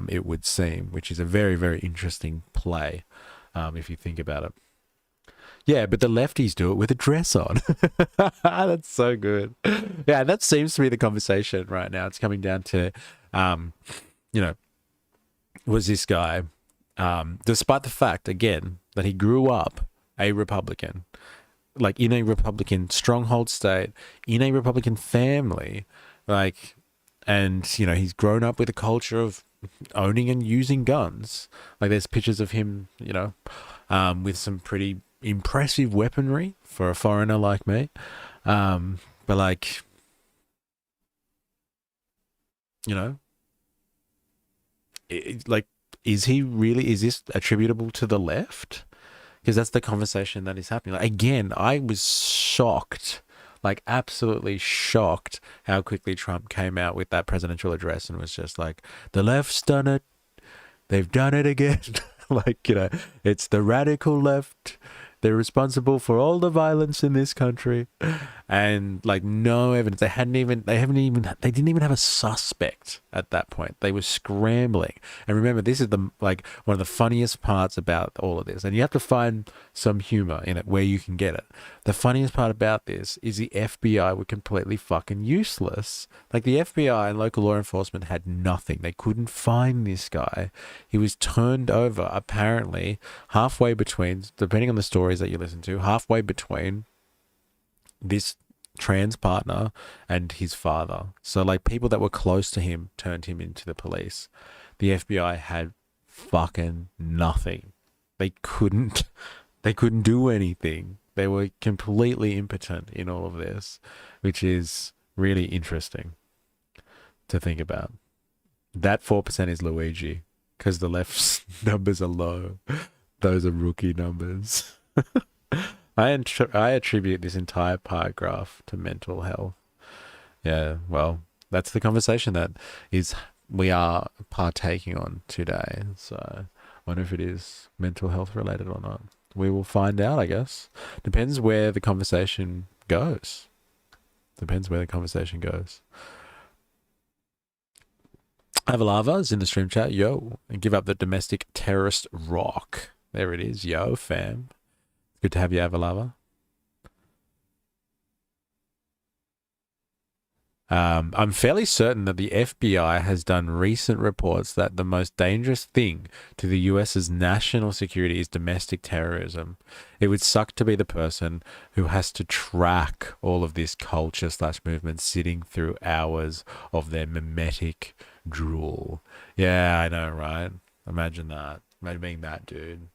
it would seem, which is a very, very interesting play if you think about it. Yeah, but the lefties do it with a dress on. That's so good. Yeah, that seems to be the conversation right now. It's coming down to, you know, was this guy, despite the fact, again, that he grew up a Republican, like in a Republican stronghold state, in a Republican family, like, and, you know, he's grown up with a culture of owning and using guns. Like there's pictures of him, you know, with some pretty impressive weaponry for a foreigner like me. But like, you know, like, is this attributable to the left? Because that's the conversation that is happening. Like, again, I was shocked, like absolutely shocked how quickly Trump came out with that presidential address and was just like, the left's done it. They've done it again. Like, you know, it's the radical left. They're responsible for all the violence in this country, and like no evidence. They didn't even have a suspect at that point. They were scrambling. And remember, this is one of the funniest parts about all of this. And you have to find some humor in it where you can get it. The funniest part about this is the FBI were completely fucking useless. Like the FBI and local law enforcement had nothing. They couldn't find this guy. He was turned over apparently halfway between, depending on the stories that you listen to, halfway between this trans partner and his father. So like people that were close to him turned him into the police. The FBI had fucking nothing. They couldn't do anything. They were completely impotent in all of this, which is really interesting to think about. That 4% is Luigi, because the left's numbers are low. Those are rookie numbers. I attribute this entire pie graph to mental health. Yeah, well, that's the conversation that we are partaking on today. So I wonder if it is mental health related or not. We will find out, I guess. Depends where the conversation goes. Avalava's in the stream chat. Yo, and give up the domestic terrorist rock. There it is. Yo, fam. Good to have you, Avalava. I'm fairly certain that the FBI has done recent reports that the most dangerous thing to the US's national security is domestic terrorism. It would suck to be the person who has to track all of this culture / movement sitting through hours of their mimetic drool. Yeah, I know, right? Imagine that. Imagine being that dude.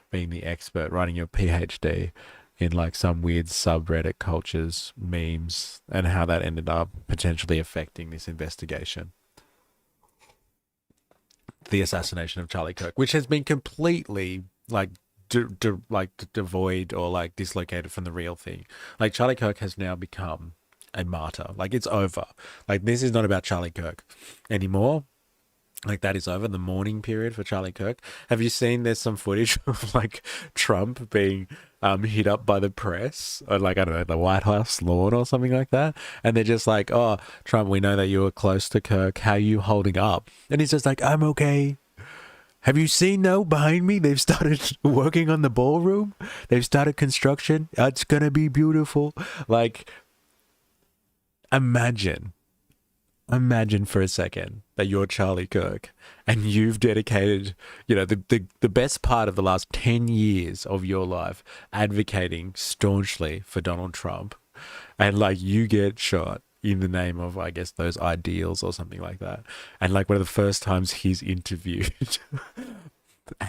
Being the expert, writing your PhD in like some weird subreddit cultures, memes, and how that ended up potentially affecting this investigation. The assassination of Charlie Kirk, which has been completely like devoid or like dislocated from the real thing. Like Charlie Kirk has now become a martyr. Like it's over. Like this is not about Charlie Kirk anymore. Like that is over, the mourning period for Charlie Kirk. Have you seen there's some footage of like Trump being hit up by the press or like, I don't know, the White House lawn or something like that? And they're just like, oh, Trump, we know that you were close to Kirk. How are you holding up? And he's just like, I'm okay. Have you seen now behind me? They've started working on the ballroom. They've started construction. It's going to be beautiful. Like, imagine for a second that you're Charlie Kirk and you've dedicated, you know, the best part of the last 10 years of your life advocating staunchly for Donald Trump, and like you get shot in the name of, I guess, those ideals or something like that. And like one of the first times he's interviewed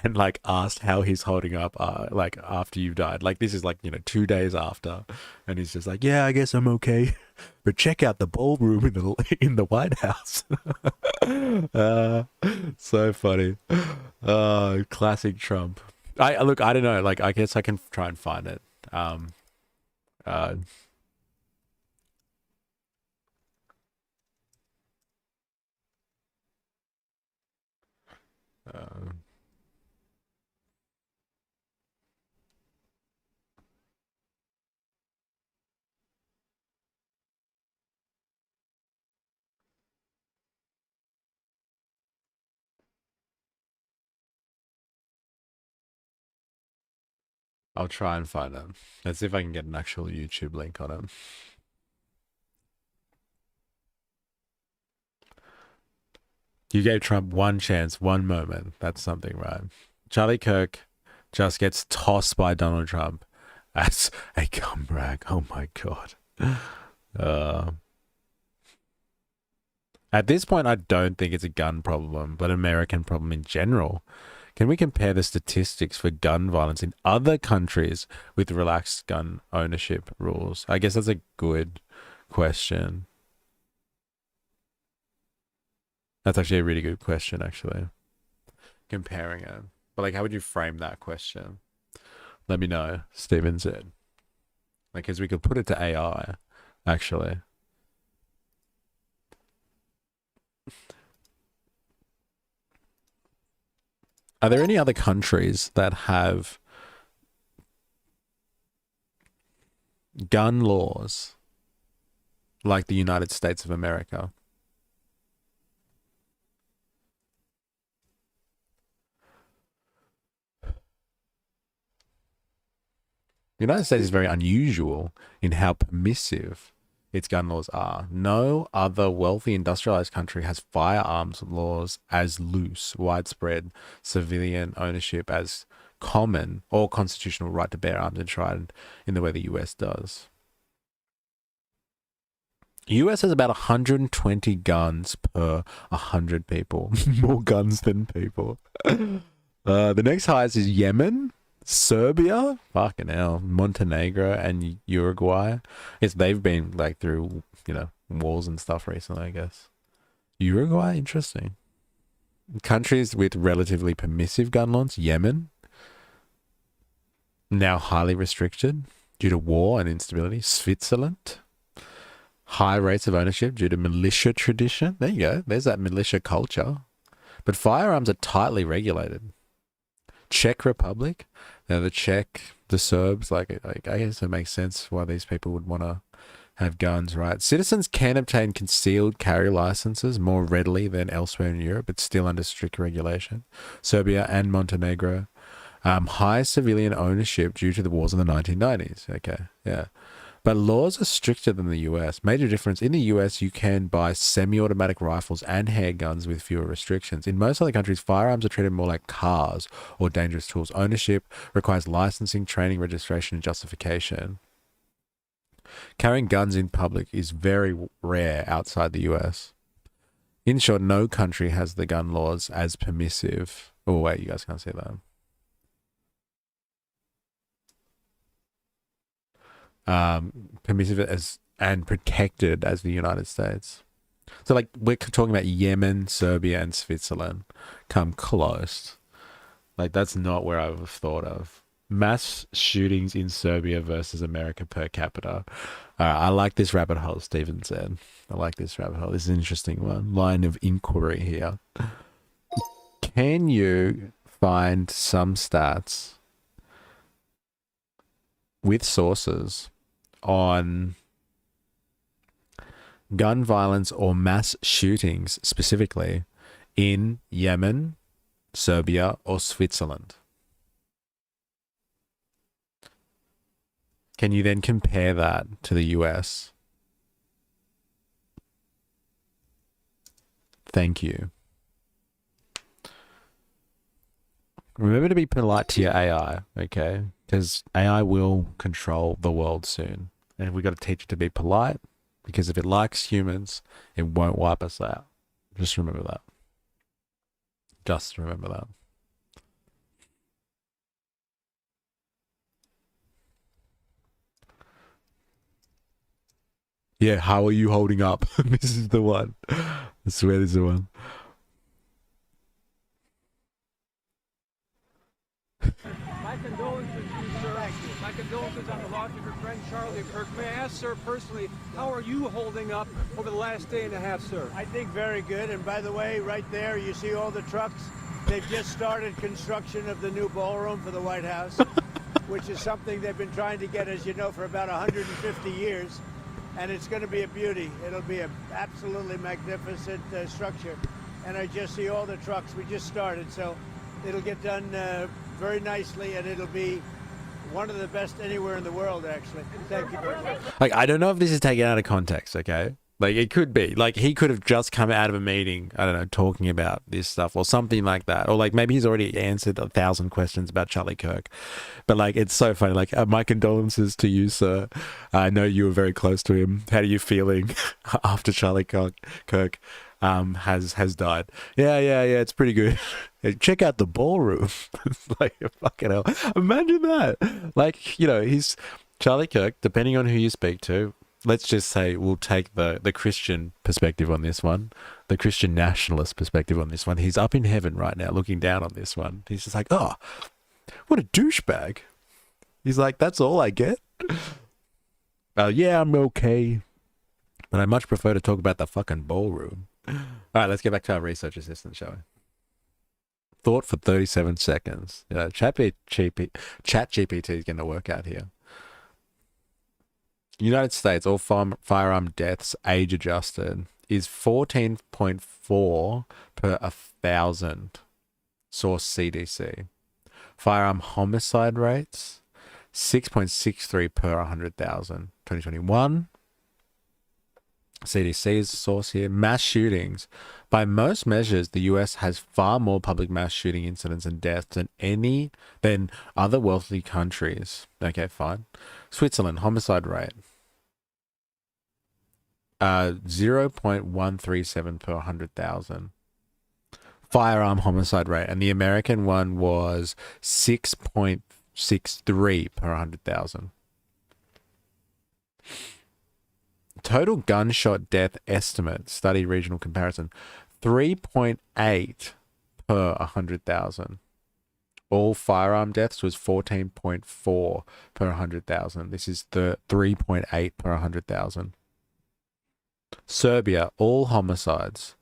and like asked how he's holding up like after you died, like this is like, you know, 2 days after, and he's just like, yeah, I guess I'm okay, but check out the ballroom in the White House. So funny. Classic Trump. I don't know, like I guess I can try and find it. I'll try and find it. Let's see if I can get an actual YouTube link on it. You gave Trump one chance, one moment. That's something, right? Charlie Kirk just gets tossed by Donald Trump as a comeback. Oh my God. At this point, I don't think it's a gun problem, but an American problem in general. Can we compare the statistics for gun violence in other countries with relaxed gun ownership rules? I guess that's a good question. That's actually a really good question, actually. Comparing it. But like, how would you frame that question? Let me know, Steven said. Like, because we could put it to AI, actually. Are there any other countries that have gun laws like the United States of America? The United States is very unusual in how permissive its gun laws are. No other wealthy industrialized country has firearms laws as loose, widespread civilian ownership as common, or constitutional right to bear arms enshrined in the way the US does. US has about 120 guns per 100 people. More guns than people. The next highest is Yemen, Serbia, fucking hell, Montenegro, and Uruguay. Yes, they've been like through, you know, wars and stuff recently, I guess. Uruguay, interesting. Countries with relatively permissive gun laws, Yemen, now highly restricted due to war and instability. Switzerland, high rates of ownership due to militia tradition. There you go. There's that militia culture. But firearms are tightly regulated. Czech Republic, now the Czech, the Serbs, like I guess it makes sense why these people would want to have guns, right? Citizens can obtain concealed carry licenses more readily than elsewhere in Europe, but still under strict regulation. Serbia and Montenegro. High civilian ownership due to the wars in the 1990s. Okay, yeah. But laws are stricter than the US. Major difference, in the US, you can buy semi-automatic rifles and handguns with fewer restrictions. In most other countries, firearms are treated more like cars or dangerous tools. Ownership requires licensing, training, registration, and justification. Carrying guns in public is very rare outside the US. In short, no country has the gun laws as permissive. Oh, wait, you guys can't see that. Permissive as and protected as the United States. So like we're talking about Yemen, Serbia, and Switzerland come close. Like that's not where I would have thought of. Mass shootings in Serbia versus America per capita. I like this rabbit hole, Stephen said. I like this rabbit hole. This is an interesting one. Line of inquiry here. Can you find some stats with sources on gun violence or mass shootings specifically in Yemen, Serbia, or Switzerland? Can you then compare that to the US? Thank you. Remember to be polite to your AI, okay? Because AI will control the world soon. And we got to teach it to be polite, because if it likes humans, it won't wipe us out. Just remember that. Just remember that. Yeah, how are you holding up? This is the one. I swear this is the one. My condolences to you, sir. My condolences on the loss of your friend Charlie Kirk. May I ask, sir, personally, how are you holding up over the last day and a half, sir? I think very good. And by the way, right there, you see all the trucks. They've just started construction of the new ballroom for the White House, which is something they've been trying to get, as you know, for about 150 years. And it's going to be a beauty. It'll be an absolutely magnificent structure. And I just see all the trucks. We just started, so it'll get done very nicely, and it'll be one of the best anywhere in the world, actually. Thank you very much. Like, I don't know if this is taken out of context, okay? Like, it could be. Like, he could have just come out of a meeting, I don't know, talking about this stuff or something like that. Or, like, maybe he's already answered 1,000 questions about Charlie Kirk. But, like, it's so funny. Like, my condolences to you, sir. I know you were very close to him. How are you feeling after Charlie Kirk has died? Yeah, it's pretty good. Check out the ballroom. It's like, fucking hell. Imagine that. Like, you know, he's Charlie Kirk, depending on who you speak to. Let's just say we'll take the Christian perspective on this one, the Christian nationalist perspective on this one. He's up in heaven right now looking down on this one. He's just like, oh, what a douchebag. He's like, that's all I get? Yeah, I'm okay. But I much prefer to talk about the fucking ballroom. All right, let's get back to our research assistant, shall we? Thought for 37 seconds. You know, ChatGPT is going to work out here. United States, all firearm deaths age adjusted is 14.4 per 1,000. Source CDC. Firearm homicide rates 6.63 per 100,000. 2021. CDC's source here. Mass shootings. By most measures, the US has far more public mass shooting incidents and deaths than other wealthy countries. Okay, fine. Switzerland, homicide rate. 0.137 per 100,000. Firearm homicide rate. And the American one was 6.63 per 100,000. Total gunshot death estimate, study regional comparison, 3.8 per 100,000. All firearm deaths was 14.4 per 100,000. This is the 3.8 per 100,000. Serbia, all homicides,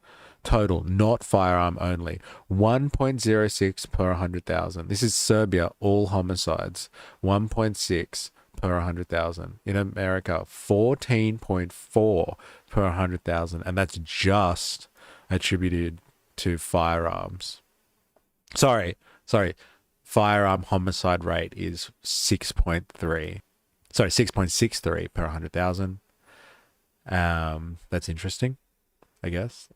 total, not firearm only, 1.06 per 100,000. This is Serbia, all homicides, 1.6 per 100,000. In America, 14.4 per 100,000, and that's just attributed to firearms. Sorry. Firearm homicide rate is 6.3. Sorry, 6.63 per 100,000. That's interesting, I guess.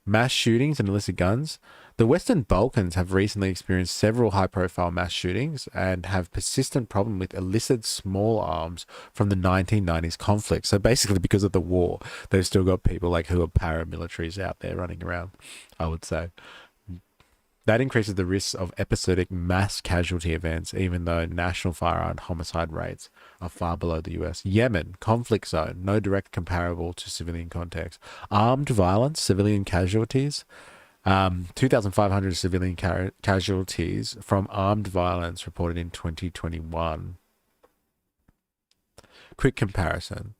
Mass shootings and illicit guns. The Western Balkans have recently experienced several high-profile mass shootings and have persistent problem with illicit small arms from the 1990s conflict. So basically, because of the war, they've still got people like who are paramilitaries out there running around, I would say. That increases the risks of episodic mass casualty events, even though national firearm homicide rates are far below the US. Yemen, conflict zone, no direct comparable to civilian context. Armed violence, civilian casualties, 2,500 civilian casualties from armed violence reported in 2021. Quick comparison.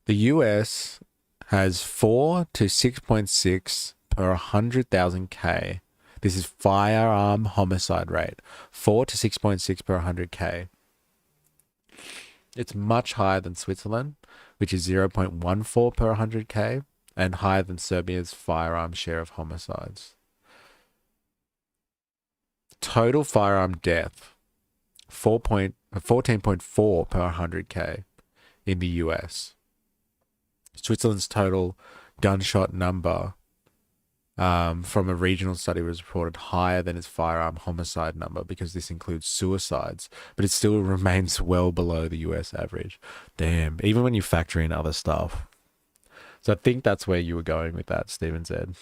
The US has 4 to 6.6 per 100,000 K. This is firearm homicide rate. 4 to 6.6 per 100K. It's much higher than Switzerland, which is 0.14 per 100K, and higher than Serbia's firearm share of homicides. Total firearm death, 14.4 per 100K in the US. Switzerland's total gunshot number from a regional study was reported higher than its firearm homicide number because this includes suicides, but it still remains well below the US average. Damn, even when you factor in other stuff. So I think that's where you were going with that, Stephen said.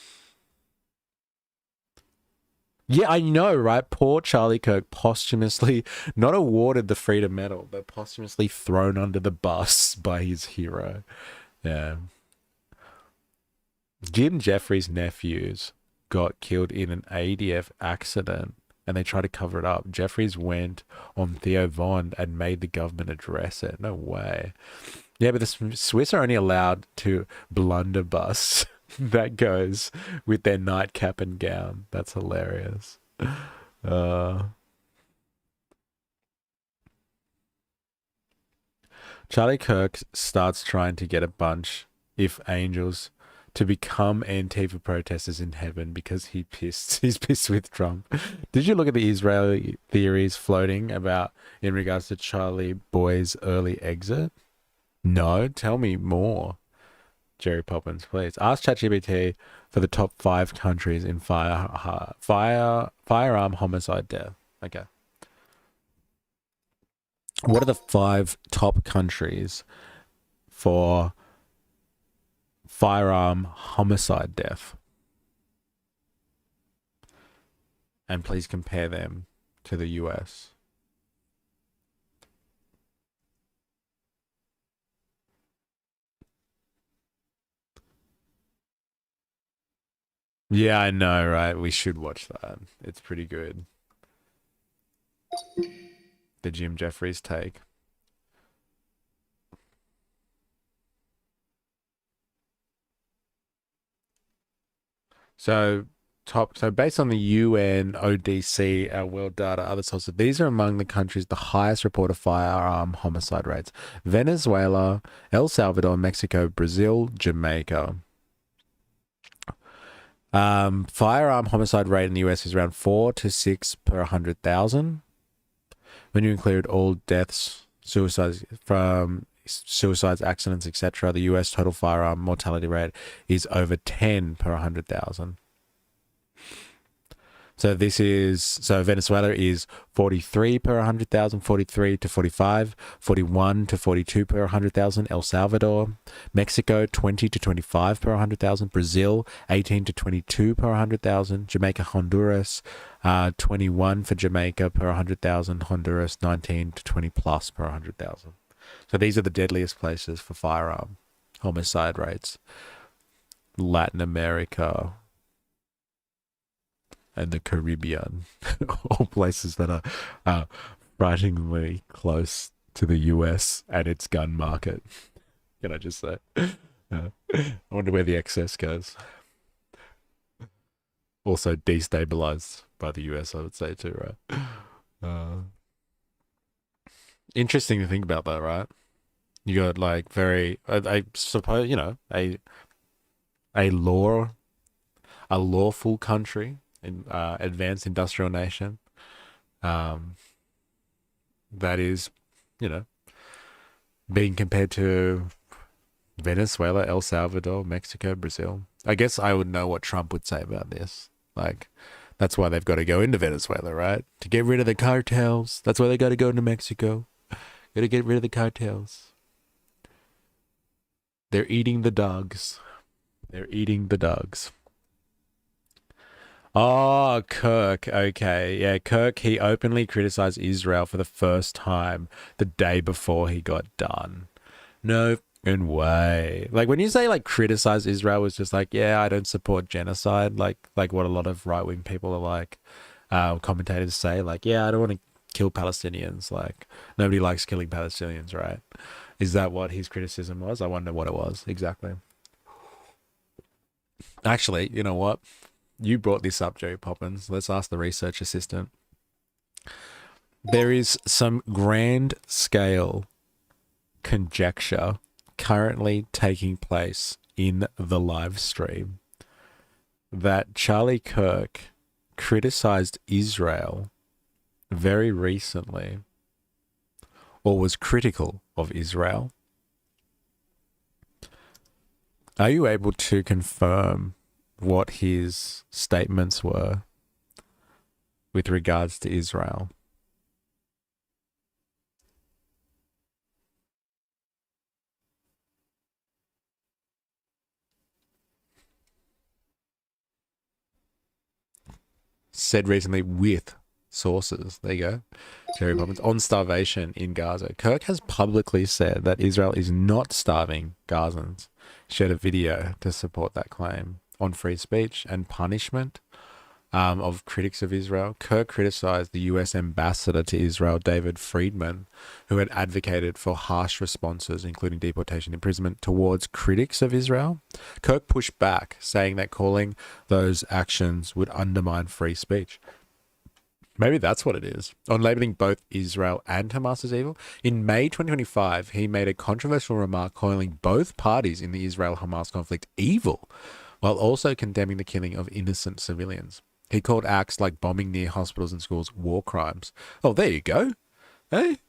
Yeah, I know, right? Poor Charlie Kirk posthumously not awarded the Freedom Medal, but posthumously thrown under the bus by his hero. Yeah. Jim Jeffries' nephews got killed in an ADF accident and they tried to cover it up. Jeffries went on Theo Von and made the government address it. No way. Yeah, but the Swiss are only allowed to blunderbuss. That goes with their nightcap and gown. That's hilarious. Charlie Kirk starts trying to get a bunch, if angels, to become Antifa protesters in heaven because he's pissed with Trump. Did you look at the Israeli theories floating about in regards to Charlie Boy's early exit? No, tell me more. Jerry Poppins, please. Ask ChatGPT for the top 5 countries in firearm homicide death. Okay. What are the 5 top countries for firearm homicide death? And please compare them to the US. Yeah, I know, right? We should watch that. It's pretty good. The Jim Jeffries take. So based on the UN, ODC, our world data, other sources, these are among the countries the highest report of firearm homicide rates. Venezuela, El Salvador, Mexico, Brazil, Jamaica. Firearm homicide rate in the US is around 4 to 6 per 100,000. When you include all deaths, suicides, accidents, etc., the US total firearm mortality rate is over 10 per 100,000. So Venezuela is 43 per 100,000, 43 to 45, 41 to 42 per 100,000. El Salvador, Mexico, 20 to 25 per 100,000. Brazil, 18 to 22 per 100,000. Jamaica, Honduras, 21 for Jamaica per 100,000. Honduras, 19 to 20 plus per 100,000. So these are the deadliest places for firearm homicide rates. Latin America and the Caribbean, all places that are frighteningly close to the US and its gun market. Can I just say? I wonder where the excess goes. Also destabilized by the US, I would say too, right? Interesting to think about that, right? You got like very, I suppose, you know, a lawful country, in advanced industrial nation, that is, you know, being compared to Venezuela, El Salvador, Mexico, Brazil. I guess I would know what Trump would say about this. Like, that's why they've got to go into Venezuela, right? To get rid of the cartels. That's why they got to go into Mexico. Got to get rid of the cartels. They're eating the dogs. They're eating the dogs. Oh, Kirk. Okay. Yeah, Kirk, he openly criticized Israel for the first time the day before he got done. No and way. Like when you say like criticize Israel was just like, yeah, I don't support genocide, like what a lot of right-wing people are like, commentators say, like, yeah, I don't want to kill Palestinians, like nobody likes killing Palestinians, right? Is that what his criticism was? I wonder what it was exactly. Actually, you know what? You brought this up, Jerry Poppins. Let's ask the research assistant. There is some grand scale conjecture currently taking place in the live stream that Charlie Kirk criticized Israel very recently, or was critical of Israel. Are you able to confirm what his statements were with regards to Israel? Said recently with sources. There you go. Jerry Poppins. On starvation in Gaza. Kirk has publicly said that Israel is not starving Gazans. Shared a video to support that claim. On free speech and punishment of critics of Israel, Kirk criticized the US ambassador to Israel, David Friedman, who had advocated for harsh responses, including deportation, imprisonment, towards critics of Israel. Kirk pushed back, saying that calling those actions would undermine free speech. Maybe that's what it is. On labeling both Israel and Hamas as evil. In May 2025, he made a controversial remark calling both parties in the Israel-Hamas conflict evil, while also condemning the killing of innocent civilians. He called acts like bombing near hospitals and schools war crimes. Oh, there you go. Hey,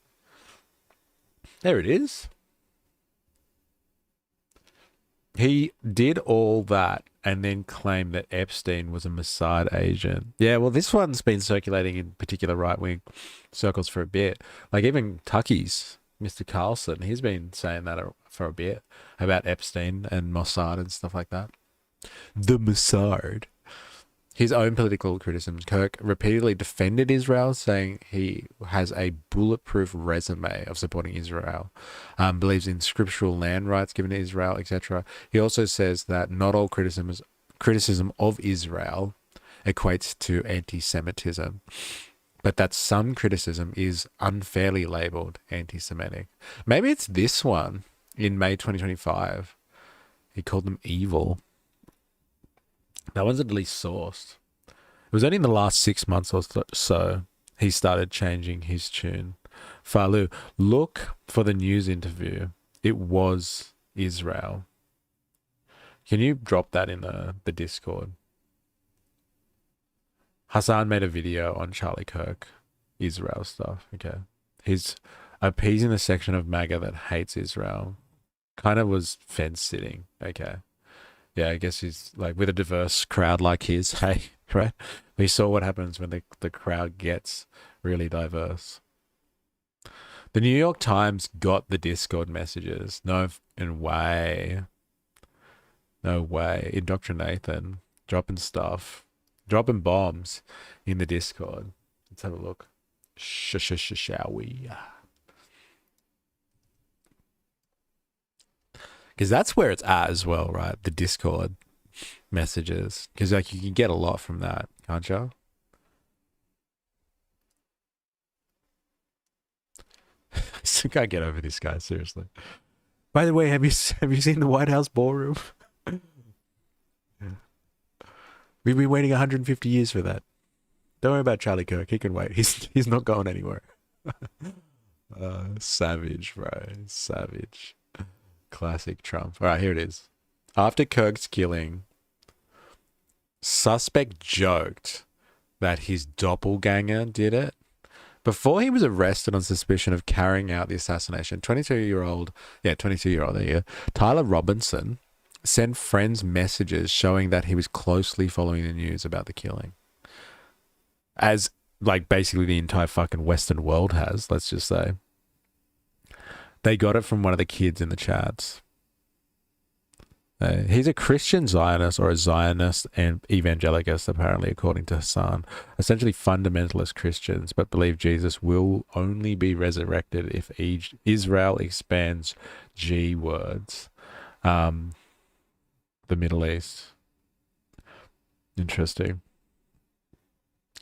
there it is. He did all that and then claimed that Epstein was a Mossad agent. Yeah, well, this one's been circulating in particular right-wing circles for a bit. Like even Tucky's Mr. Carlson, he's been saying that for a bit about Epstein and Mossad and stuff like that. The Mossad. His own political criticisms. Kirk repeatedly defended Israel, saying he has a bulletproof resume of supporting Israel, believes in scriptural land rights given to Israel, etc. He also says that not all criticism of Israel equates to anti-Semitism, but that some criticism is unfairly labeled anti-Semitic. Maybe it's this one in May 2025. He called them evil. That one's at least sourced. It was only in the last 6 months or so he started changing his tune. Falu, look for the news interview. It was Israel. Can you drop that in the Discord? Hassan made a video on Charlie Kirk, Israel stuff. Okay. He's appeasing the section of MAGA that hates Israel. Kind of was fence sitting. Okay. Yeah, I guess he's like with a diverse crowd like his. Hey, right? We saw what happens when the crowd gets really diverse. The New York Times got the Discord messages. No way. No way. Indoctrinathan. Dropping stuff. Dropping bombs in the Discord. Let's have a look. Shall we? Because that's where it's at as well, right? The Discord messages. Because like you can get a lot from that, can't you? I can't get over this guy, seriously. By the way, have you seen the White House ballroom? We've been waiting 150 years for that. Don't worry about Charlie Kirk. He can wait. He's not going anywhere. Savage, bro. Savage. Classic Trump. All right, here it is. After Kirk's killing, suspect joked that his doppelganger did it. Before he was arrested on suspicion of carrying out the assassination, 22-year-old, there you go, Tyler Robinson sent friends messages showing that he was closely following the news about the killing. As, like, basically the entire fucking Western world has, let's just say. They got it from one of the kids in the chats. He's a Christian Zionist or a Zionist and evangelicus, apparently, according to Hassan. Essentially fundamentalist Christians, but believe Jesus will only be resurrected if Israel expands G words. The Middle East. Interesting.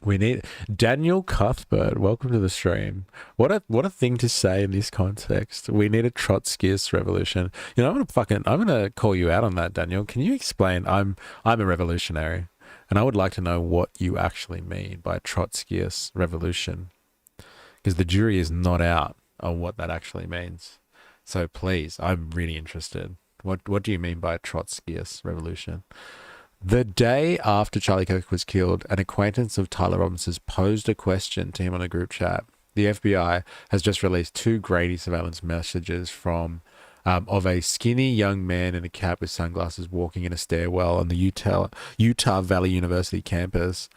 We need Daniel Cuthbert. Welcome to the stream. What a thing to say in this context. We need a Trotskyist revolution. You know, I'm gonna call you out on that, Daniel. Can you explain? I'm a revolutionary, and I would like to know what you actually mean by Trotskyist revolution, because the jury is not out on what that actually means. So please, I'm really interested. What do you mean by Trotskyist revolution? The day after Charlie Kirk was killed, an acquaintance of Tyler Robinson's posed a question to him on a group chat. The FBI has just released 2 Grady surveillance messages of a skinny young man in a cap with sunglasses walking in a stairwell on the Utah Valley University campus,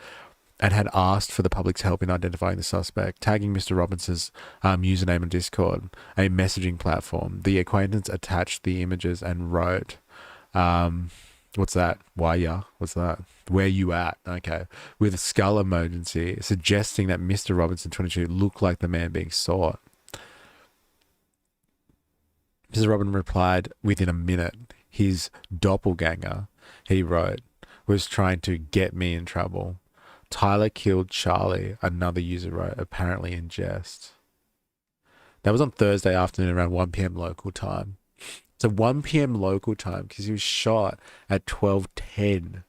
and had asked for the public's help in identifying the suspect, tagging Mr. Robinson's username on Discord, a messaging platform. The acquaintance attached the images and wrote... what's that? Why ya? What's that? Where you at? Okay. With a skull emoji, suggesting that Mr. Robinson 22 looked like the man being sought. Mr. Robinson replied within a minute. His doppelganger, he wrote, was trying to get me in trouble. Tyler killed Charlie, another user wrote, apparently in jest. That was on Thursday afternoon around 1 p.m. local time. So 1 p.m. local time, because he was shot at 12:10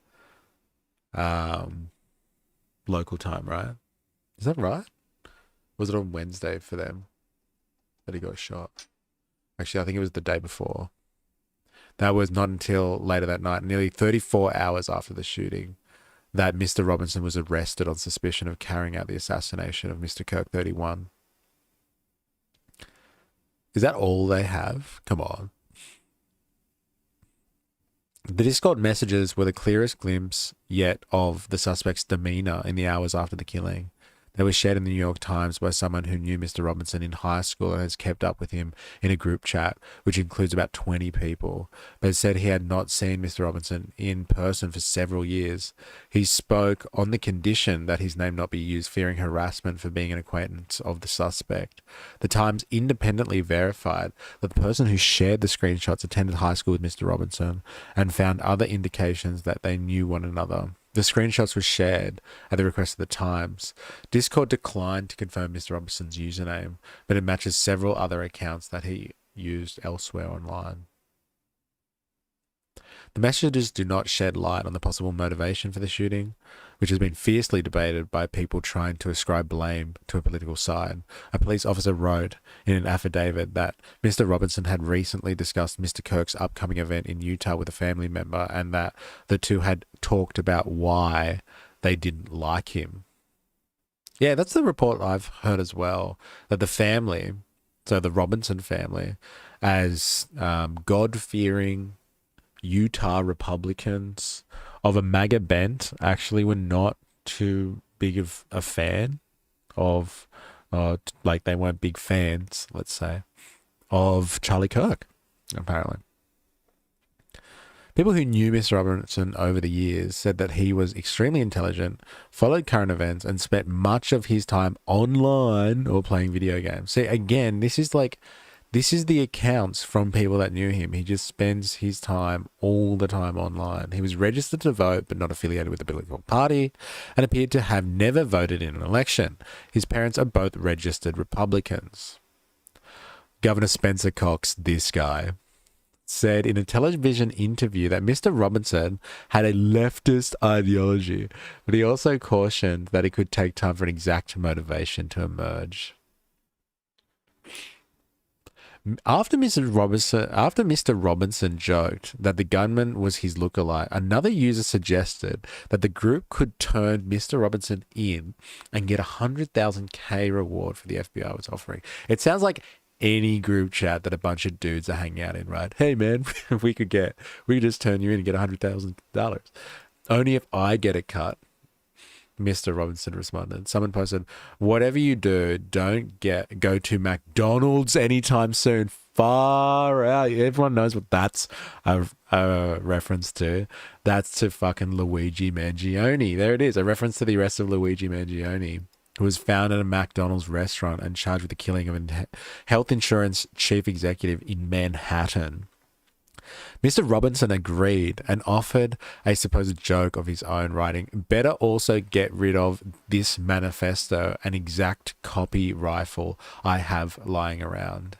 local time, right? Is that right? Was it on Wednesday for them that he got shot? Actually, I think it was the day before. That was not until later that night, nearly 34 hours after the shooting, that Mr. Robinson was arrested on suspicion of carrying out the assassination of Mr. Kirk 31. Is that all they have? Come on. The Discord messages were the clearest glimpse yet of the suspect's demeanor in the hours after the killing. They were shared in the New York Times by someone who knew Mr. Robinson in high school and has kept up with him in a group chat, which includes about 20 people, but said he had not seen Mr. Robinson in person for several years. He spoke on the condition that his name not be used, fearing harassment for being an acquaintance of the suspect. The Times independently verified that the person who shared the screenshots attended high school with Mr. Robinson and found other indications that they knew one another. The screenshots were shared at the request of the Times. Discord declined to confirm Mr. Robinson's username, but it matches several other accounts that he used elsewhere online. The messages do not shed light on the possible motivation for the shooting, which has been fiercely debated by people trying to ascribe blame to a political side. A police officer wrote in an affidavit that Mr. Robinson had recently discussed Mr. Kirk's upcoming event in Utah with a family member, and that the two had talked about why they didn't like him. Yeah, that's the report I've heard as well, that the family, so the Robinson family, as God-fearing Utah Republicans of a MAGA bent, actually were not too big of a fan of, like they weren't big fans, let's say, of Charlie Kirk, apparently. People who knew Mr. Robinson over the years said that he was extremely intelligent, followed current events, and spent much of his time online or playing video games. See, again, this is like This is the accounts from people that knew him. He just spends his time all the time online. He was registered to vote, but not affiliated with a political party, and appeared to have never voted in an election. His parents are both registered Republicans. Governor Spencer Cox, this guy, said in a television interview that Mr. Robinson had a leftist ideology, but he also cautioned that it could take time for an exact motivation to emerge. After Mr. Robinson joked that the gunman was his lookalike, another user suggested that the group could turn Mr. Robinson in and get a 100,000K reward for the FBI was offering. It sounds like any group chat that a bunch of dudes are hanging out in, right? Hey man, if we could just turn you in and get $100,000. Only if I get a cut. Mr. Robinson responded. Someone posted, whatever you do, don't go to McDonald's anytime soon. Far out. Everyone knows what that's a reference to. That's to fucking Luigi Mangione. There it is. A reference to the arrest of Luigi Mangione, who was found at a McDonald's restaurant and charged with the killing of a health insurance chief executive in Manhattan. Mr. Robinson agreed and offered a supposed joke of his own writing. Better also get rid of this manifesto, an exact copy rifle I have lying around.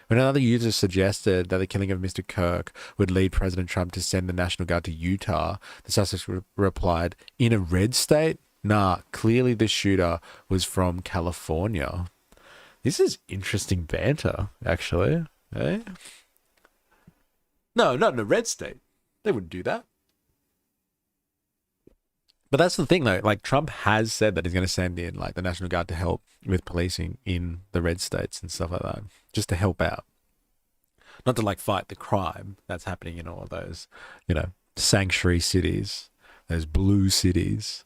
When another user suggested that the killing of Mr. Kirk would lead President Trump to send the National Guard to Utah, the suspect replied, in a red state? Nah, clearly the shooter was from California. This is interesting banter, actually. Eh? No, not in a red state. They wouldn't do that. But that's the thing, though. Like, Trump has said that he's going to send in, like, the National Guard to help with policing in the red states and stuff like that. Just to help out. Not to, like, fight the crime that's happening in all of those, sanctuary cities, those blue cities,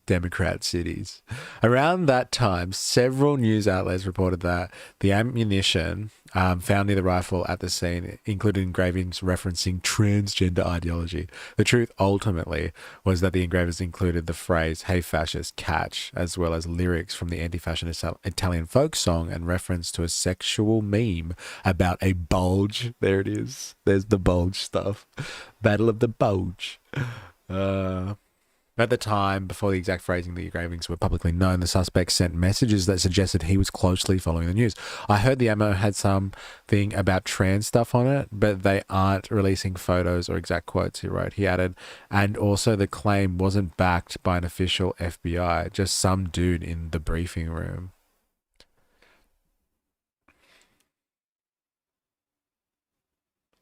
Democrat cities. Around that time, several news outlets reported that the ammunition found near the rifle at the scene included engravings referencing transgender ideology. The truth ultimately was that the engravings included the phrase, "Hey fascist, catch," as well as lyrics from the anti-fascist Italian folk song and reference to a sexual meme about a bulge. There it is. There's the bulge stuff. Battle of the Bulge. At the time, before the exact phrasing of the engravings were publicly known, the suspect sent messages that suggested he was closely following the news. I heard the ammo had something about trans stuff on it, but they aren't releasing photos or exact quotes, he wrote. He added, and also the claim wasn't backed by an official FBI, just some dude in the briefing room.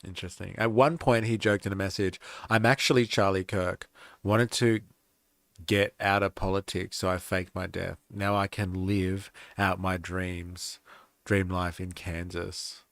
Interesting. At one point, he joked in a message, I'm actually Charlie Kirk. Wanted to get out of politics, so I faked my death. Now I can live out my dream life in Kansas.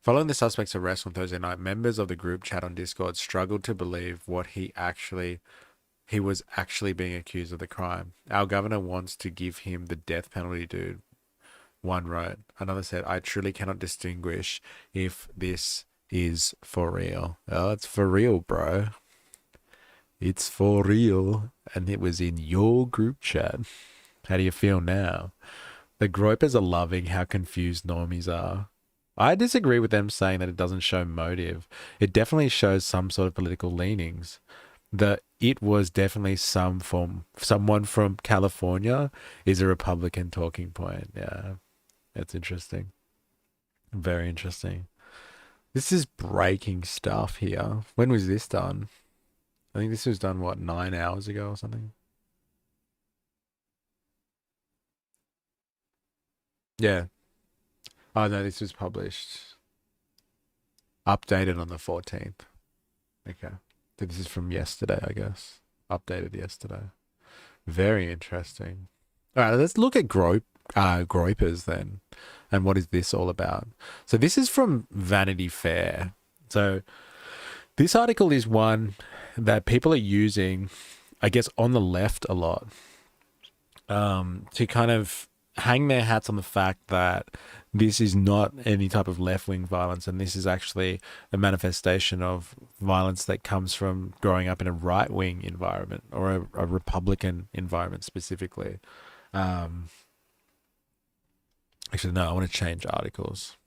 Following the suspect's arrest on Thursday night, members of the group chat on Discord struggled to believe what he was actually being accused of the crime. Our governor wants to give him the death penalty, dude. One wrote. Another said, I truly cannot distinguish if this is for real. Oh, it's for real, bro. It's for real. And it was in your group chat. How do you feel now? The gropers are loving how confused normies are. I disagree with them saying that it doesn't show motive. It definitely shows some sort of political leanings. It was definitely someone from California is a Republican talking point. Yeah. That's interesting. Very interesting. This is breaking stuff here. When was this done? I think this was done, 9 hours ago or something? Yeah. Oh, no, this was published. Updated on the 14th. Okay. So this is from yesterday, I guess. Updated yesterday. Very interesting. All right, let's look at gropers then, and what is this all about? So this is from Vanity Fair. So this article is one that people are using, I guess, on the left a lot, to kind of hang their hats on the fact that this is not any type of left-wing violence, and this is actually a manifestation of violence that comes from growing up in a right-wing environment or a Republican environment specifically. Actually, no, I want to change articles.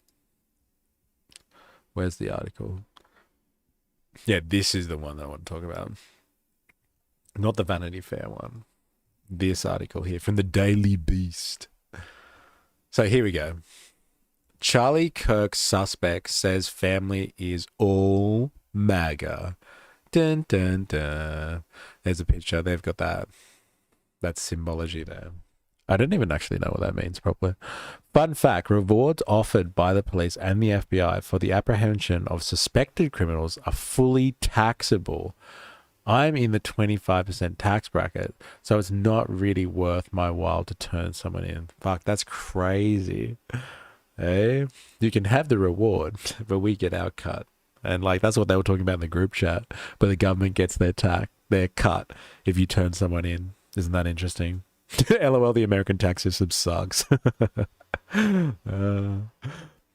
Where's the article? Yeah, this is the one that I want to talk about. Not the Vanity Fair one. This article here from the Daily Beast. So here we go. Charlie Kirk suspect says family is all MAGA. Dun, dun, dun. There's a picture. They've got that symbology there. I don't even actually know what that means properly. Fun fact, rewards offered by the police and the FBI for the apprehension of suspected criminals are fully taxable. I'm in the 25% tax bracket, so it's not really worth my while to turn someone in. Fuck, that's crazy. Hey, you can have the reward, but we get our cut. And like, that's what they were talking about in the group chat, but the government gets their cut if you turn someone in. Isn't that interesting? LOL, the American tax system sucks. I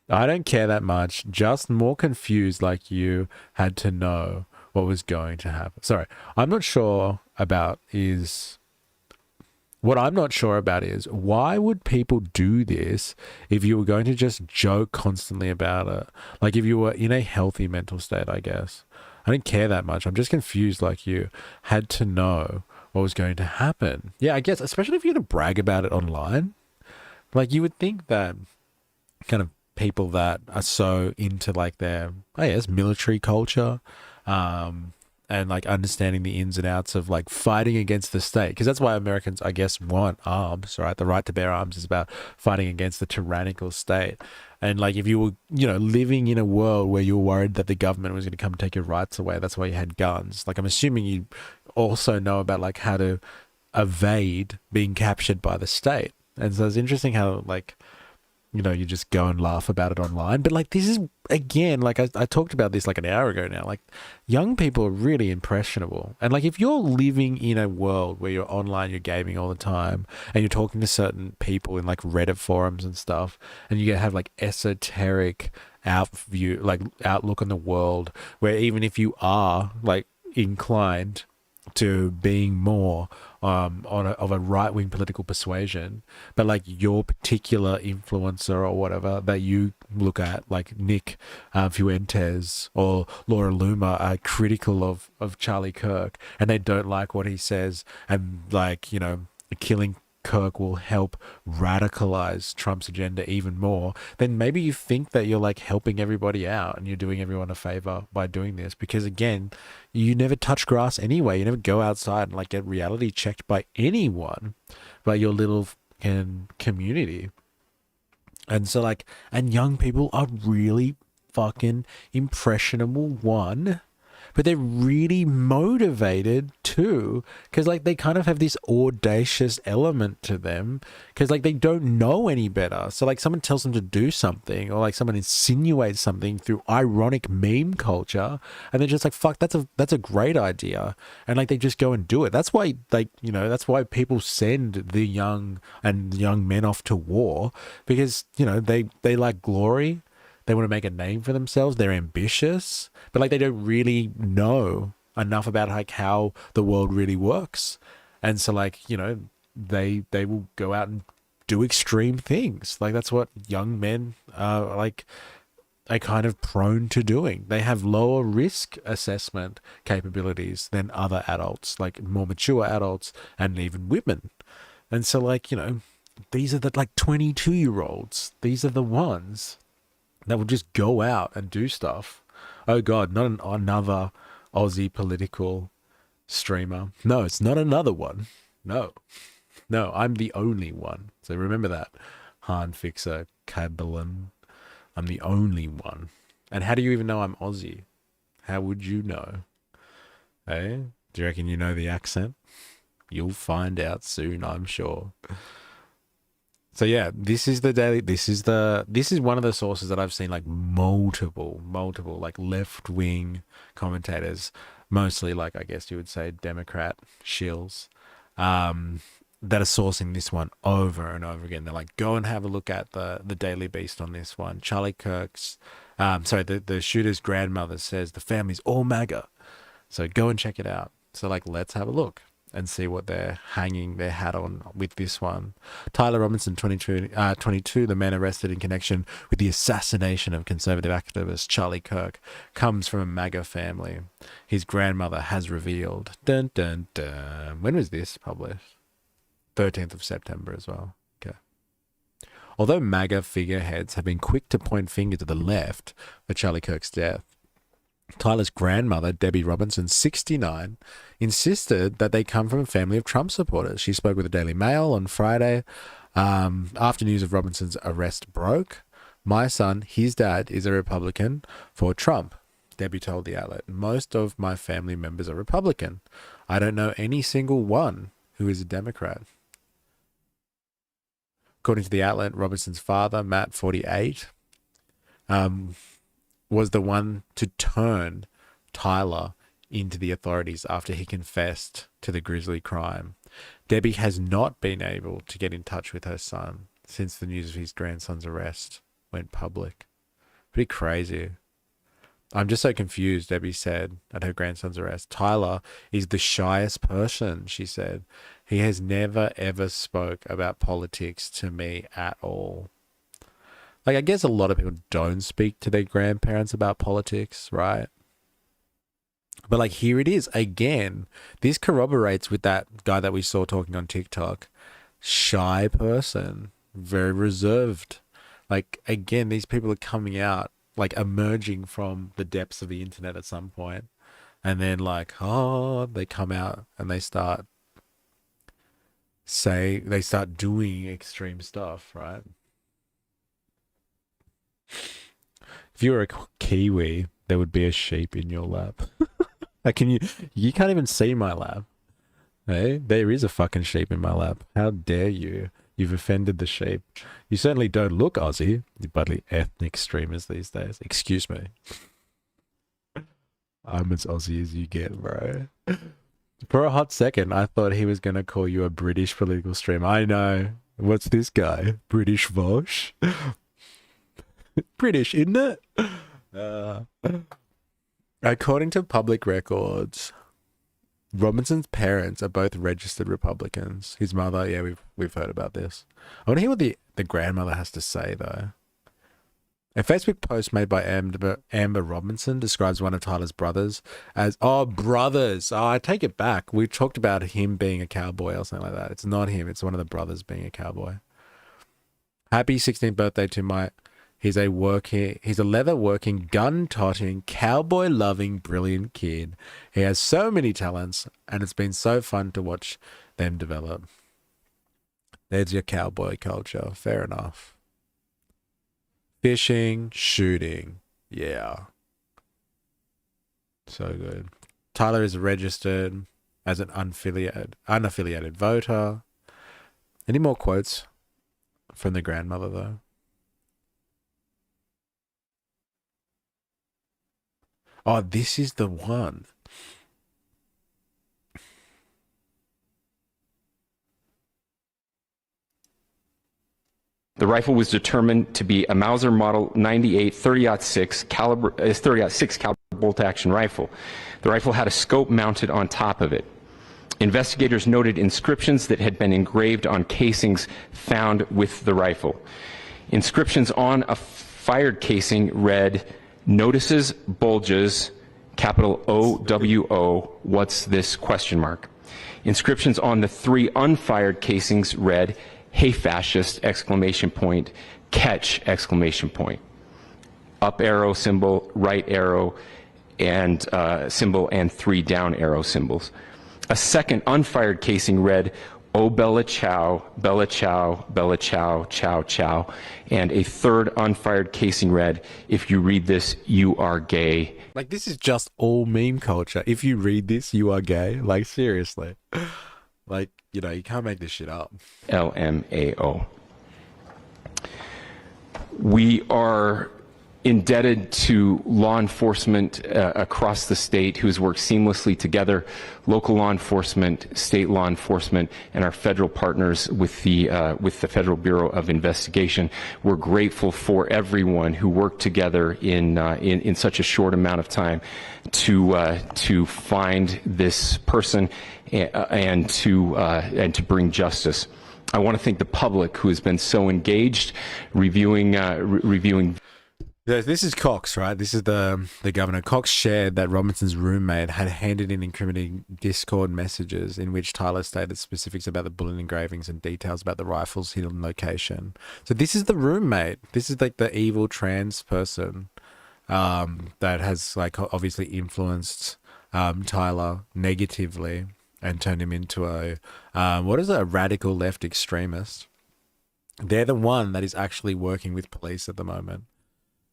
don't care that much. Just more confused like you had to know what was going to happen. Sorry, I'm not sure about is... What I'm not sure about is why would people do this if you were going to just joke constantly about it? Like if you were in a healthy mental state, I guess. I don't care that much. I'm just confused like you had to know what was going to happen. Yeah, I guess, especially if you're going to brag about it online. Like you would think that kind of people that are so into like their, I guess, military culture, and like understanding the ins and outs of like fighting against the state, because that's why Americans, I guess, want arms, right? The right to bear arms is about fighting against the tyrannical state. And like if you were, you know, living in a world where you were worried that the government was going to come and take your rights away, that's why you had guns. Like I'm assuming you also know about like how to evade being captured by the state. And so it's interesting how like, you know, you just go and laugh about it online. But like this is, again, like I talked about this like an hour ago now, like young people are really impressionable. And like if you're living in a world where you're online, you're gaming all the time and you're talking to certain people in like Reddit forums and stuff, and you have like esoteric outlook on the world, where even if you are like inclined to being more of a right-wing political persuasion, but like your particular influencer or whatever that you look at, like Nick Fuentes or Laura Loomer, are critical of Charlie Kirk, and they don't like what he says, and like, you know, killing Kirk will help radicalize Trump's agenda even more, then maybe you think that you're like helping everybody out and you're doing everyone a favor by doing this, because again, you never touch grass anyway. You never go outside and like get reality checked by anyone but your little community. And so like, and young people are really fucking impressionable, one, but they're really motivated too, because like they kind of have this audacious element to them, because like they don't know any better. So like someone tells them to do something, or like someone insinuates something through ironic meme culture, and they're just like, fuck, that's a great idea, and like they just go and do it. That's why, like, you know, that's why people send the young men off to war, because, you know, they like glory. They want to make a name for themselves. They're ambitious, but like they don't really know enough about like how the world really works. And so like, you know, they will go out and do extreme things. Like that's what young men are kind of prone to doing. They have lower risk assessment capabilities than other adults, like more mature adults and even women. And so like, you know, these are the like 22-year-olds. These are the ones that will just go out and do stuff. Oh God, not another Aussie political streamer. No, it's not another one. No, I'm the only one. So remember that. Han Fixer, Cabalin. I'm the only one. And how do you even know I'm Aussie? How would you know? Eh? Do you reckon you know the accent? You'll find out soon, I'm sure. So yeah, this is one of the sources that I've seen like multiple like left-wing commentators, mostly like I guess you would say Democrat shills, that are sourcing this one over and over again. They're like, go and have a look at the Daily Beast on this one. Charlie Kirk's, the shooter's grandmother says the family's all MAGA. So go and check it out. So like, let's have a look and see what they're hanging their hat on with this one. Tyler Robinson, 22, the man arrested in connection with the assassination of conservative activist Charlie Kirk, comes from a MAGA family. His grandmother has revealed. Dun, dun, dun. When was this published? 13th of September as well. Okay. Although MAGA figureheads have been quick to point fingers to the left for Charlie Kirk's death, Tyler's grandmother, Debbie Robinson, 69, insisted that they come from a family of Trump supporters. She spoke with the Daily Mail on Friday after news of Robinson's arrest broke. My son, his dad, is a Republican for Trump, Debbie told the outlet. Most of my family members are Republican. I don't know any single one who is a Democrat. According to the outlet, Robinson's father, Matt, 48, was the one to turn Tyler into the authorities after he confessed to the grisly crime. Debbie has not been able to get in touch with her son since the news of his grandson's arrest went public. Pretty crazy. I'm just so confused, Debbie said at her grandson's arrest. Tyler is the shyest person, she said. He has never, ever spoke about politics to me at all. Like, I guess a lot of people don't speak to their grandparents about politics, right? But, like, here it is. Again, this corroborates with that guy that we saw talking on TikTok. Shy person. Very reserved. Like, again, these people are coming out, like, emerging from the depths of the internet at some point. And then, like, they come out and they start doing extreme stuff, right? If you were a Kiwi, there would be a sheep in your lap. Like, you can't even see my lap. Hey, there is a fucking sheep in my lap. How dare you? You've offended the sheep. You certainly don't look Aussie, you bloody ethnic streamers these days. Excuse me. I'm as Aussie as you get, bro. For a hot second, I thought he was going to call you a British political streamer. I know. What's this guy? British Vosh? British, isn't it? According to public records, Robinson's parents are both registered Republicans. His mother, yeah, we've heard about this. I want to hear what the grandmother has to say, though. A Facebook post made by Amber Robinson describes one of Tyler's brothers as, brothers. I take it back. We talked about him being a cowboy or something like that. It's not him. It's one of the brothers being a cowboy. Happy 16th birthday to my... He's a leather-working, gun-totting, cowboy-loving, brilliant kid. He has so many talents, and it's been so fun to watch them develop. There's your cowboy culture. Fair enough. Fishing, shooting. Yeah. So good. Tyler is registered as an unaffiliated voter. Any more quotes from the grandmother, though? Oh, this is the one. The rifle was determined to be a Mauser Model 98 30-06 caliber bolt-action rifle. The rifle had a scope mounted on top of it. Investigators noted inscriptions that had been engraved on casings found with the rifle. Inscriptions on a fired casing read, "Notices, bulges, capital OWO, what's this, question mark." Inscriptions on the 3 unfired casings read, "Hey fascist, exclamation point, catch, exclamation point." Up arrow symbol, right arrow and symbol, and 3 down arrow symbols. A second unfired casing read, "Oh Bella Chow, Bella Chow, Bella Chow, Chow Chow." And a third unfired casing read, "If you read this, you are gay." Like, this is just all meme culture. If you read this, you are gay. Like, seriously. Like, you know, you can't make this shit up. LMAO. We are indebted to law enforcement across the state who has worked seamlessly together, local law enforcement, state law enforcement, and our federal partners with the Federal Bureau of Investigation. We're grateful for everyone who worked together in such a short amount of time to find this person and to bring justice. I want to thank the public who has been so engaged, reviewing. This is Cox, right? This is the governor. Cox shared that Robinson's roommate had handed in incriminating Discord messages in which Tyler stated specifics about the bullet engravings and details about the rifle's hidden location. So this is the roommate. This is like the evil trans person that has like obviously influenced Tyler negatively and turned him into a radical left extremist. They're the one that is actually working with police at the moment.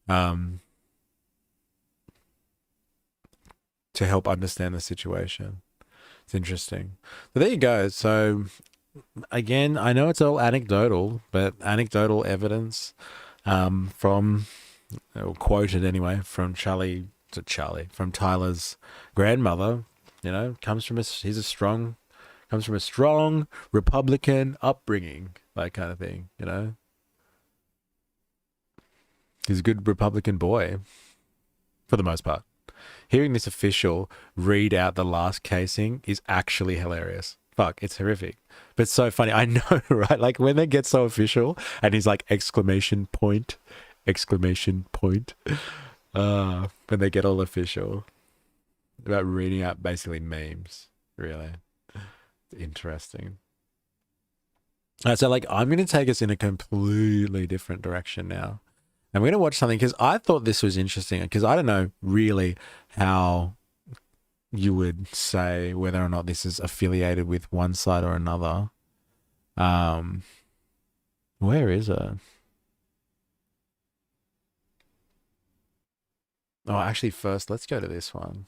To help understand the situation. It's interesting. So there you go. So again, I know it's all anecdotal, but anecdotal evidence from, or quoted anyway, from from Tyler's grandmother, you know, comes from a strong Republican upbringing, that kind of thing, you know. He's a good Republican boy, for the most part. Hearing this official read out the last casing is actually hilarious. Fuck, it's horrific. But it's so funny. I know, right? Like when they get so official and he's like exclamation point. When they get all official. About reading out basically memes, really. Interesting. So like I'm going to take us in a completely different direction now. And we're going to watch something because I thought this was interesting because I don't know really how you would say whether or not this is affiliated with one side or another. Where is it? Oh, actually first, let's go to this one.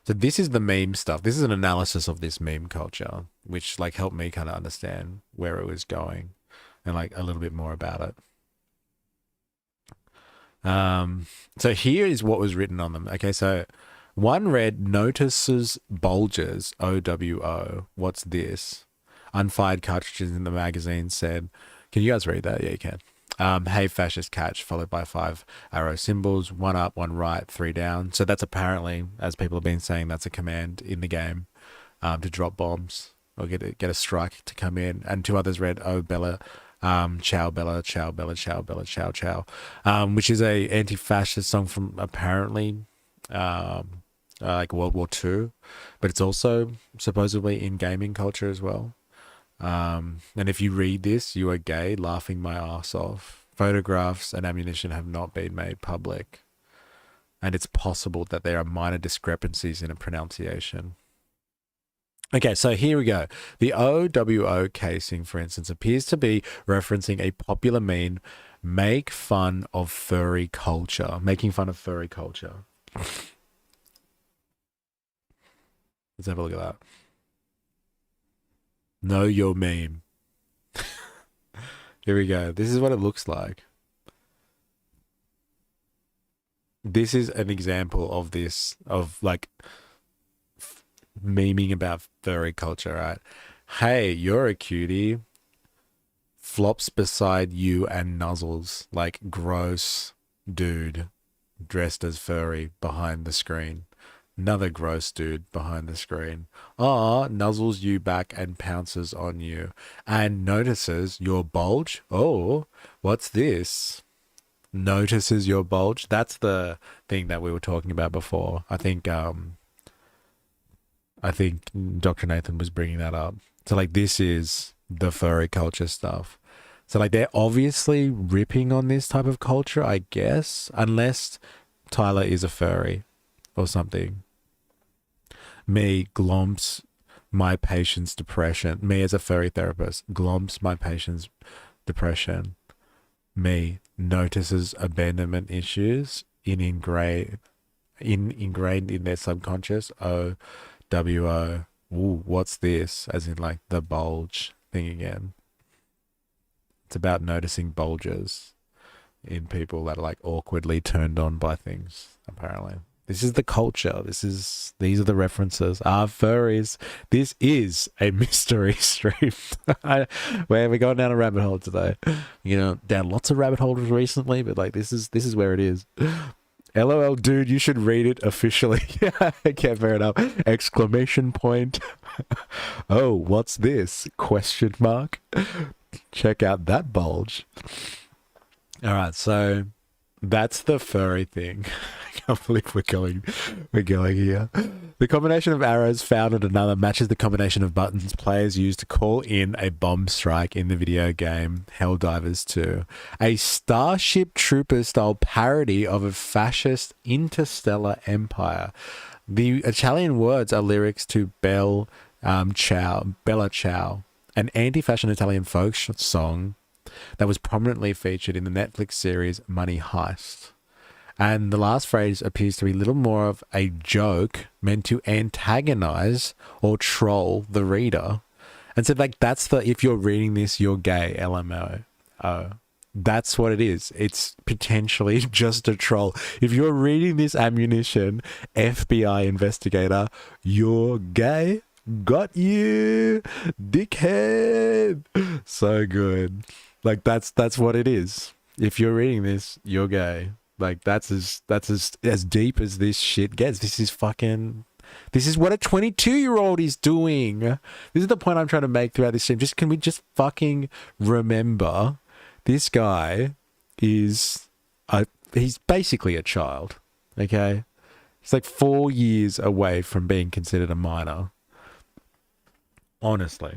So this is the meme stuff. This is an analysis of this meme culture, which like helped me kind of understand where it was going and like a little bit more about it. So here is what was written on them. Okay, so one read, notices bulges, OWO. What's this? Unfired cartridges in the magazine said, can you guys read that? Yeah, you can. Hey, fascist catch, followed by 5 arrow symbols, 1 up, 1 right, 3 down. So that's apparently, as people have been saying, that's a command in the game to drop bombs or get a strike to come in. And 2 others read, oh, Bella, Ciao Bella, Ciao Bella, Ciao Bella, Ciao Ciao, which is a anti-fascist song from apparently like World War II, but it's also supposedly in gaming culture as well. And if you read this, you are gay, laughing my ass off. Photographs and ammunition have not been made public, and it's possible that there are minor discrepancies in a pronunciation. Okay, so here we go. The OWO casing, for instance, appears to be referencing a popular meme, making fun of furry culture. Let's have a look at that. Know your meme. Here we go. This is what it looks like. This is an example of this, of like memeing about furry culture, right? Hey, you're a cutie. Flops beside you and nuzzles like gross dude dressed as furry behind the screen. Another gross dude behind the screen. Nuzzles you back and pounces on you and notices your bulge. Oh, what's this? Notices your bulge. That's the thing that we were talking about before. I think Dr. Nathan was bringing that up. So like this is the furry culture stuff. So like they're obviously ripping on this type of culture, I guess, unless Tyler is a furry or something. Me glomps my patient's depression. Me as a furry therapist glomps my patient's depression. Me notices abandonment issues ingrained in their subconscious. OWO. Ooh, what's this? As in like the bulge thing again. It's about noticing bulges. in people that are like awkwardly turned on by things, apparently. This is the culture. These are the references. Furries. This is a mystery stream. Where we're going down a rabbit hole today. You know, down lots of rabbit holes recently, but like this is where it is. LOL, dude, you should read it officially. Okay, fair enough. Exclamation point. Oh, what's this? Question mark. Check out that bulge. All right, so that's the furry thing. I can't believe we're going here. The combination of arrows found in another matches the combination of buttons players use to call in a bomb strike in the video game Helldivers 2, a Starship Troopers style parody of a fascist interstellar empire. The Italian words are lyrics to Bella Ciao, an anti-fashion Italian folk song that was prominently featured in the Netflix series Money Heist. And the last phrase appears to be little more of a joke meant to antagonize or troll the reader. And so, like, that's the, if you're reading this, you're gay, LMO. That's what it is. It's potentially just a troll. If you're reading this ammunition, FBI investigator, you're gay. Got you, dickhead. So good. Like, that's what it is. If you're reading this, you're gay. Like, that's as deep as this shit gets. This is what a 22-year-old is doing. This is the point I'm trying to make throughout this stream. Can we just fucking remember this guy he's basically a child, okay? He's like 4 years away from being considered a minor. Honestly.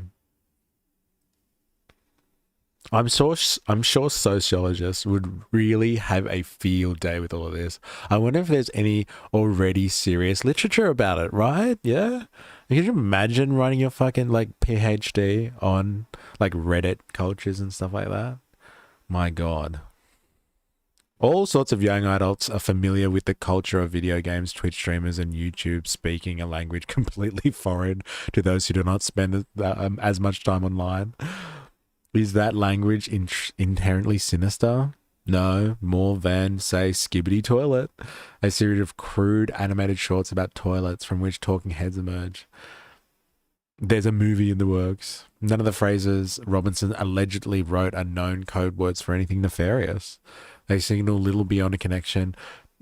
I'm sure sociologists would really have a field day with all of this. I wonder if there's any already serious literature about it, right? Yeah? Can you imagine writing your fucking, like, PhD on, like, Reddit cultures and stuff like that? My God. All sorts of young adults are familiar with the culture of video games, Twitch streamers, and YouTube speaking a language completely foreign to those who do not spend as much time online. Is that language inherently sinister? No, more than, say, Skibbity Toilet, a series of crude animated shorts about toilets from which talking heads emerge. There's a movie in the works. None of the phrases Robinson allegedly wrote are known code words for anything nefarious. They signal little beyond a connection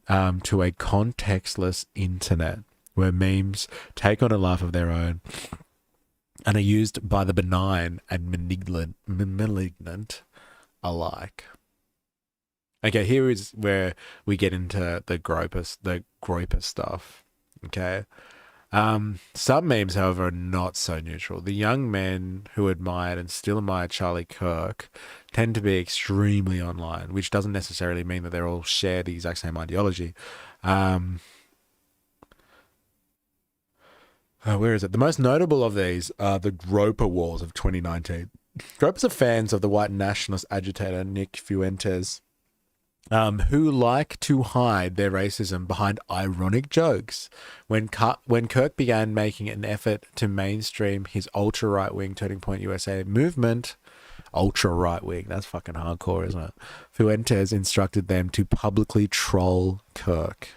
to a contextless internet where memes take on a life of their own and are used by the benign and malignant alike. Okay, here is where we get into the groper stuff. Okay. Some memes, however, are not so neutral. The young men who admired and still admire Charlie Kirk tend to be extremely online, which doesn't necessarily mean that they all share the exact same ideology. Where is it? The most notable of these are the Groper Wars of 2019. Gropers are fans of the white nationalist agitator Nick Fuentes, who like to hide their racism behind ironic jokes. When Kirk began making an effort to mainstream his ultra-right-wing Turning Point USA movement, ultra-right-wing, that's fucking hardcore, isn't it? Fuentes instructed them to publicly troll Kirk.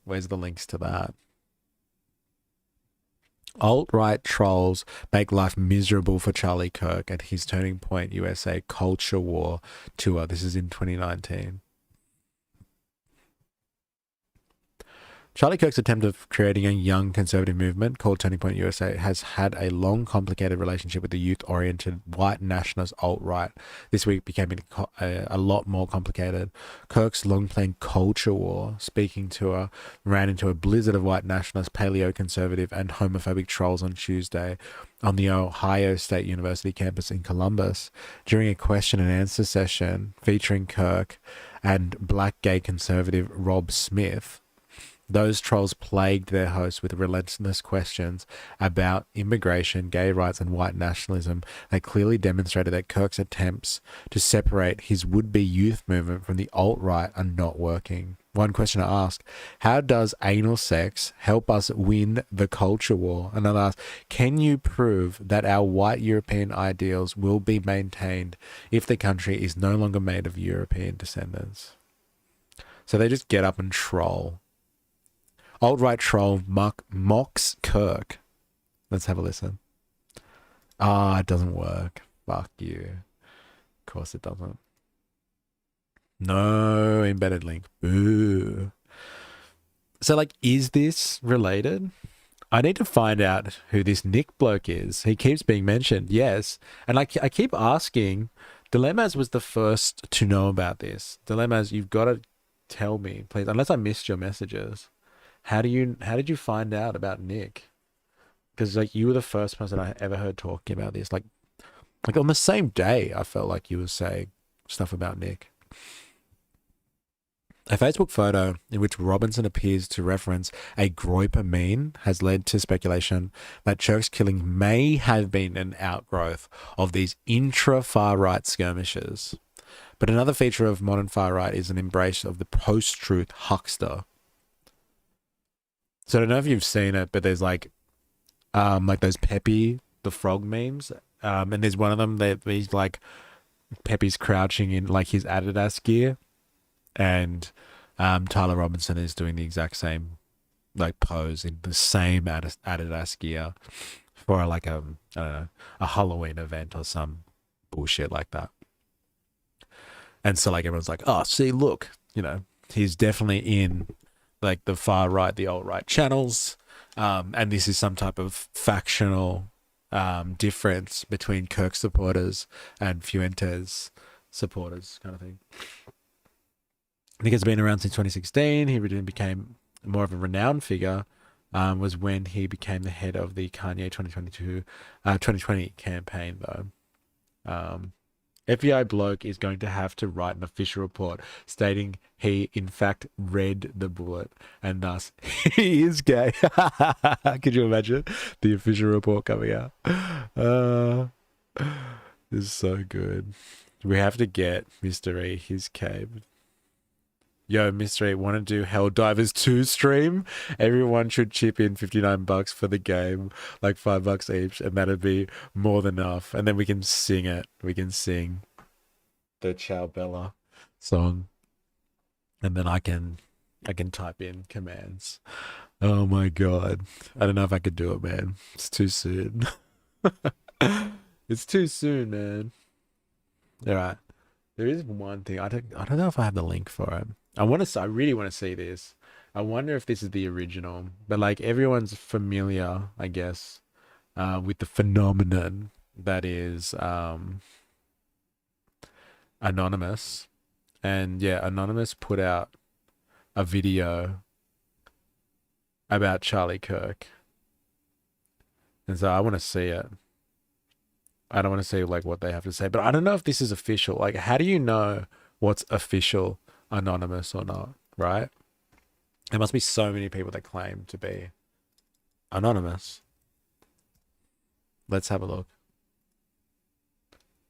Where's the links to that? Alt-right trolls make life miserable for Charlie Kirk at his Turning Point USA Culture War tour. This is in 2019. Charlie Kirk's attempt of creating a young conservative movement called Turning Point USA has had a long, complicated relationship with the youth-oriented white nationalist alt-right. This week became a lot more complicated. Kirk's long-planned culture war speaking tour ran into a blizzard of white nationalist, paleo-conservative, and homophobic trolls on Tuesday on the Ohio State University campus in Columbus during a question and answer session featuring Kirk and black gay conservative Rob Smith. Those trolls plagued their hosts with relentless questions about immigration, gay rights, and white nationalism. They clearly demonstrated that Kirk's attempts to separate his would-be youth movement from the alt-right are not working. One question I ask, how does anal sex help us win the culture war? Another asks, can you prove that our white European ideals will be maintained if the country is no longer made of European descendants? So they just get up and troll. Alt-right troll mocks Kirk. Let's have a listen. It doesn't work. Fuck you. Of course it doesn't. No embedded link. Boo. So, like, is this related? I need to find out who this Nick bloke is. He keeps being mentioned, yes. And I keep asking. Dilemmas was the first to know about this. Dilemmas, you've got to tell me, please. Unless I missed your messages. How did you find out about Nick? Because, like, you were the first person I ever heard talking about this. Like on the same day, I felt like you were saying stuff about Nick. A Facebook photo in which Robinson appears to reference a Groyper meme has led to speculation that Kirk's killing may have been an outgrowth of these intra-far-right skirmishes. But another feature of modern far-right is an embrace of the post-truth huckster. So I don't know if you've seen it, but there's like those Peppy the Frog memes. And there's one of them that he's like, Peppy's crouching in like his Adidas gear. And Tyler Robinson is doing the exact same like pose in the same Adidas gear for like I don't know, a Halloween event or some bullshit like that. And so like everyone's like, oh, see, look, you know, he's definitely in like the far right, the alt-right channels. And this is some type of factional difference between Kirk supporters and Fuentes supporters kind of thing. I think it's been around since 2016. He really became more of a renowned figure was when he became the head of the Kanye 2020 campaign, though. FBI bloke is going to have to write an official report stating he, in fact, read the bullet and thus he is gay. Could you imagine the official report coming out? This is so good. We have to get Mr. E his cape. Yo, Mr. E, want to do Helldivers 2 stream? Everyone should chip in $59 for the game, like $5 each, and that'd be more than enough. And then we can sing it. We can sing the Ciao Bella song. And then I can type in commands. Oh my god. I don't know if I could do it, man. It's too soon. It's too soon, man. Alright. There is one thing. I don't know if I have the link for it. I really want to see this. I wonder if this is the original. But like everyone's familiar, I guess, with the phenomenon that is Anonymous. And yeah, Anonymous put out a video about Charlie Kirk. And so I want to see it. I don't want to see like what they have to say, but I don't know if this is official. Like, how do you know what's official Anonymous or not, right? There must be so many people that claim to be anonymous. Let's have a look.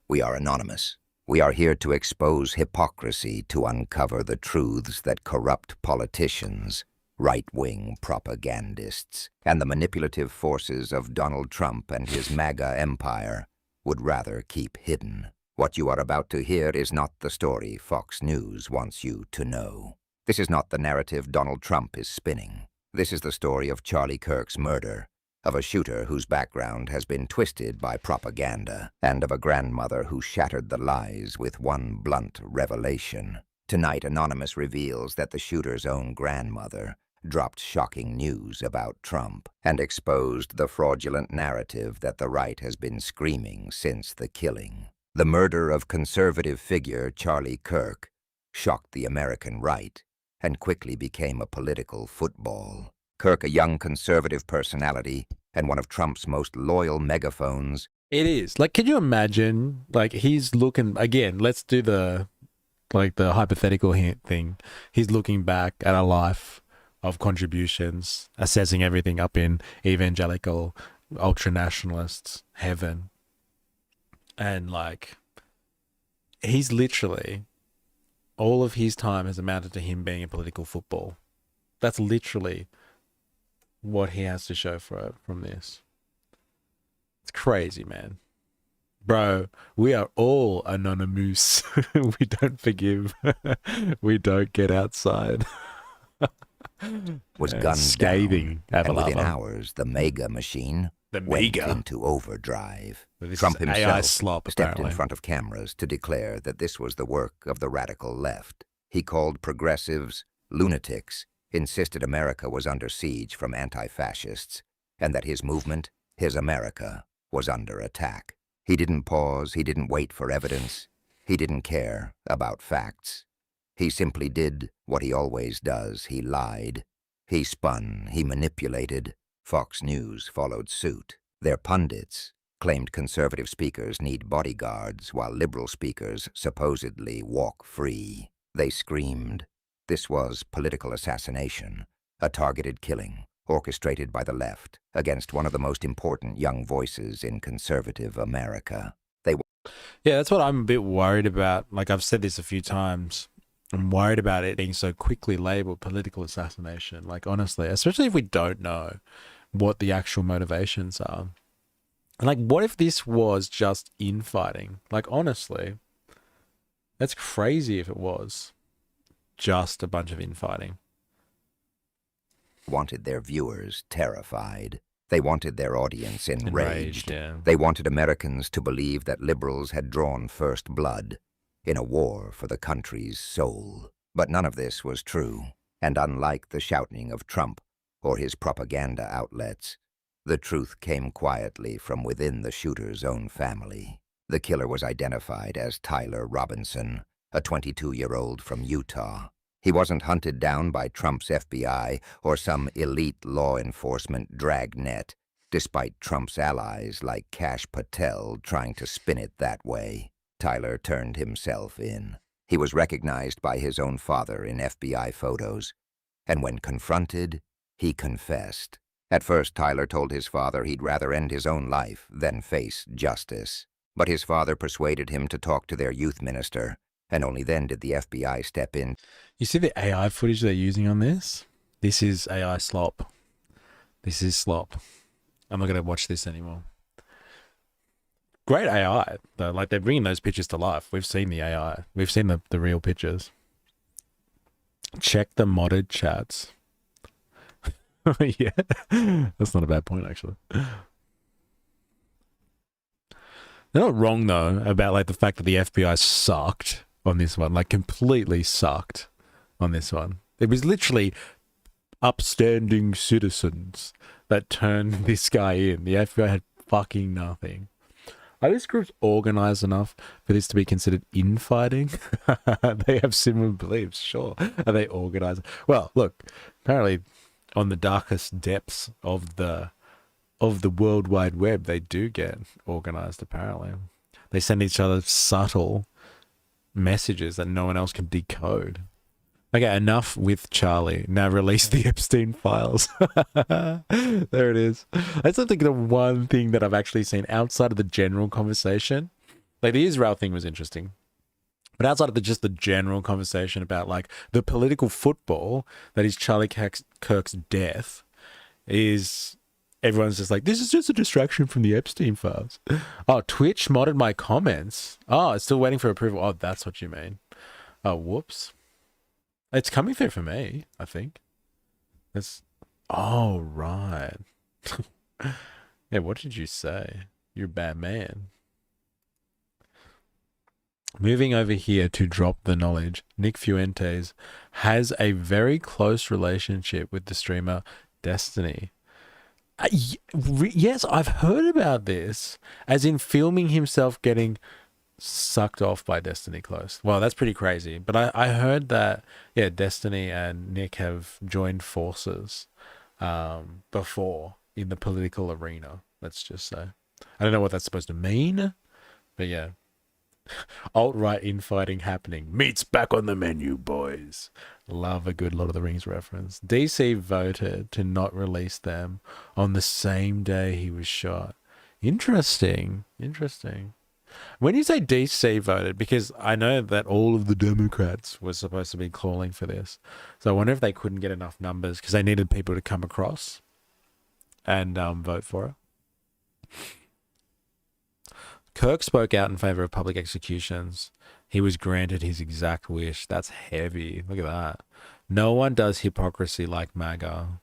We are anonymous. We are here to expose hypocrisy, to uncover the truths that corrupt politicians, right-wing propagandists, and the manipulative forces of Donald Trump and his MAGA empire would rather keep hidden. What you are about to hear is not the story Fox News wants you to know. This is not the narrative Donald Trump is spinning. This is the story of Charlie Kirk's murder, of a shooter whose background has been twisted by propaganda, and of a grandmother who shattered the lies with one blunt revelation. Tonight, Anonymous reveals that the shooter's own grandmother dropped shocking news about Trump and exposed the fraudulent narrative that the right has been screaming since the killing. The murder of conservative figure Charlie Kirk shocked the American right and quickly became a political football. Kirk, a young conservative personality and one of Trump's most loyal megaphones. It is. Like, can you imagine, like, he's looking, again, let's do the hypothetical thing. He's looking back at a life of contributions, assessing everything up in evangelical, ultra-nationalists, heaven. And, like, he's literally all of his time has amounted to him being a political football. That's literally what he has to show for it from this. It's crazy, man. Bro, we are all anonymous. We don't forgive. We don't get outside. Was gunned scathing, down, and within hours, the mega machine went into overdrive. Trump himself stepped in front of cameras to declare that this was the work of the radical left. He called progressives lunatics, insisted America was under siege from anti-fascists, and that his movement, his America, was under attack. He didn't pause, he didn't wait for evidence, he didn't care about facts. He simply did what he always does. He lied, he spun, he manipulated. Fox News followed suit. Their pundits claimed conservative speakers need bodyguards while liberal speakers supposedly walk free. They screamed. This was political assassination, a targeted killing orchestrated by the left against one of the most important young voices in conservative America. Yeah, that's what I'm a bit worried about. Like I've said this a few times. I'm worried about it being so quickly labeled political assassination. Like honestly, especially if we don't know what the actual motivations are. And like, what if this was just infighting? Like honestly, that's crazy if it was just a bunch of infighting. Wanted their viewers terrified. They wanted their audience enraged. Yeah. They wanted Americans to believe that liberals had drawn first blood in a war for the country's soul. But none of this was true. And unlike the shouting of Trump or his propaganda outlets, the truth came quietly from within the shooter's own family. The killer was identified as Tyler Robinson, a 22-year-old from Utah. He wasn't hunted down by Trump's FBI or some elite law enforcement dragnet, despite Trump's allies like Kash Patel trying to spin it that way. Tyler turned himself in. He was recognized by his own father in FBI photos, and when confronted, he confessed. At first, Tyler told his father he'd rather end his own life than face justice. But his father persuaded him to talk to their youth minister, and only then did the FBI step in. You see the AI footage they're using on this? This is AI slop. This is slop. I'm not going to watch this anymore. Great AI, though. Like, they're bringing those pictures to life. We've seen the AI. We've seen the real pictures. Check the modded chats. Yeah. That's not a bad point, actually. They're not wrong, though, about, like, the fact that the FBI sucked on this one. Like, completely sucked on this one. It was literally upstanding citizens that turned this guy in. The FBI had fucking nothing. Are these groups organized enough for this to be considered infighting? They have similar beliefs, sure. Are they organized? Well, look, apparently on the darkest depths of the World Wide Web, they do get organized, apparently. They send each other subtle messages that no one else can decode. Okay, enough with Charlie. Now release the Epstein files. There it is. That's, I think, the one thing that I've actually seen outside of the general conversation. Like, the Israel thing was interesting. But outside of just the general conversation about, like, the political football that is Charlie Kirk's death, is everyone's just like, this is just a distraction from the Epstein files. Oh, Twitch modded my comments. Oh, it's still waiting for approval. Oh, that's what you mean. Oh, whoops. It's coming through for me, I think. It's... Oh, right. Yeah, what did you say? You're a bad man. Moving over here to drop the knowledge, Nick Fuentes has a very close relationship with the streamer Destiny. Yes, I've heard about this, as in filming himself getting sucked off by Destiny close. Well, that's pretty crazy. But I heard that, yeah, Destiny and Nick have joined forces before in the political arena, let's just say. I don't know what that's supposed to mean, but yeah. Alt-right infighting happening. Meat's back on the menu, boys. Love a good Lord of the Rings reference. DC voted to not release them on the same day he was shot. Interesting. Interesting. When you say DC voted, because I know that all of the Democrats were supposed to be calling for this. So I wonder if they couldn't get enough numbers because they needed people to come across and vote for it. Kirk spoke out in favor of public executions. He was granted his exact wish. That's heavy. Look at that. No one does hypocrisy like MAGA.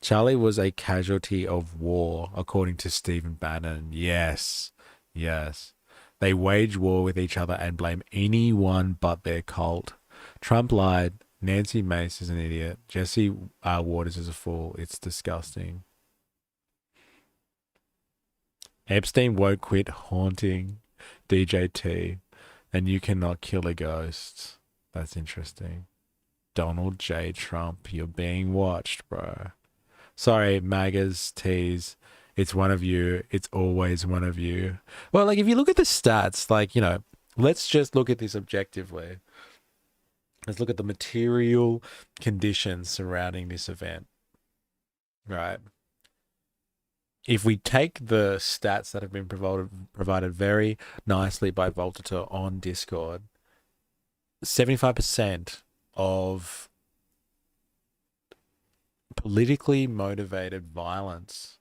Charlie was a casualty of war, according to Stephen Bannon. Yes. Yes. They wage war with each other and blame anyone but their cult. Trump lied. Nancy Mace is an idiot. Jesse Waters is a fool. It's disgusting. Epstein won't quit haunting DJT, and you cannot kill a ghost. That's interesting. Donald J. Trump, you're being watched, bro. Sorry, MAGA's tease. It's one of you. It's always one of you. Well, like, if you look at the stats, like, you know, let's just look at this objectively. Let's look at the material conditions surrounding this event, right? If we take the stats that have been provided very nicely by Voltator on Discord, 75% of politically motivated violence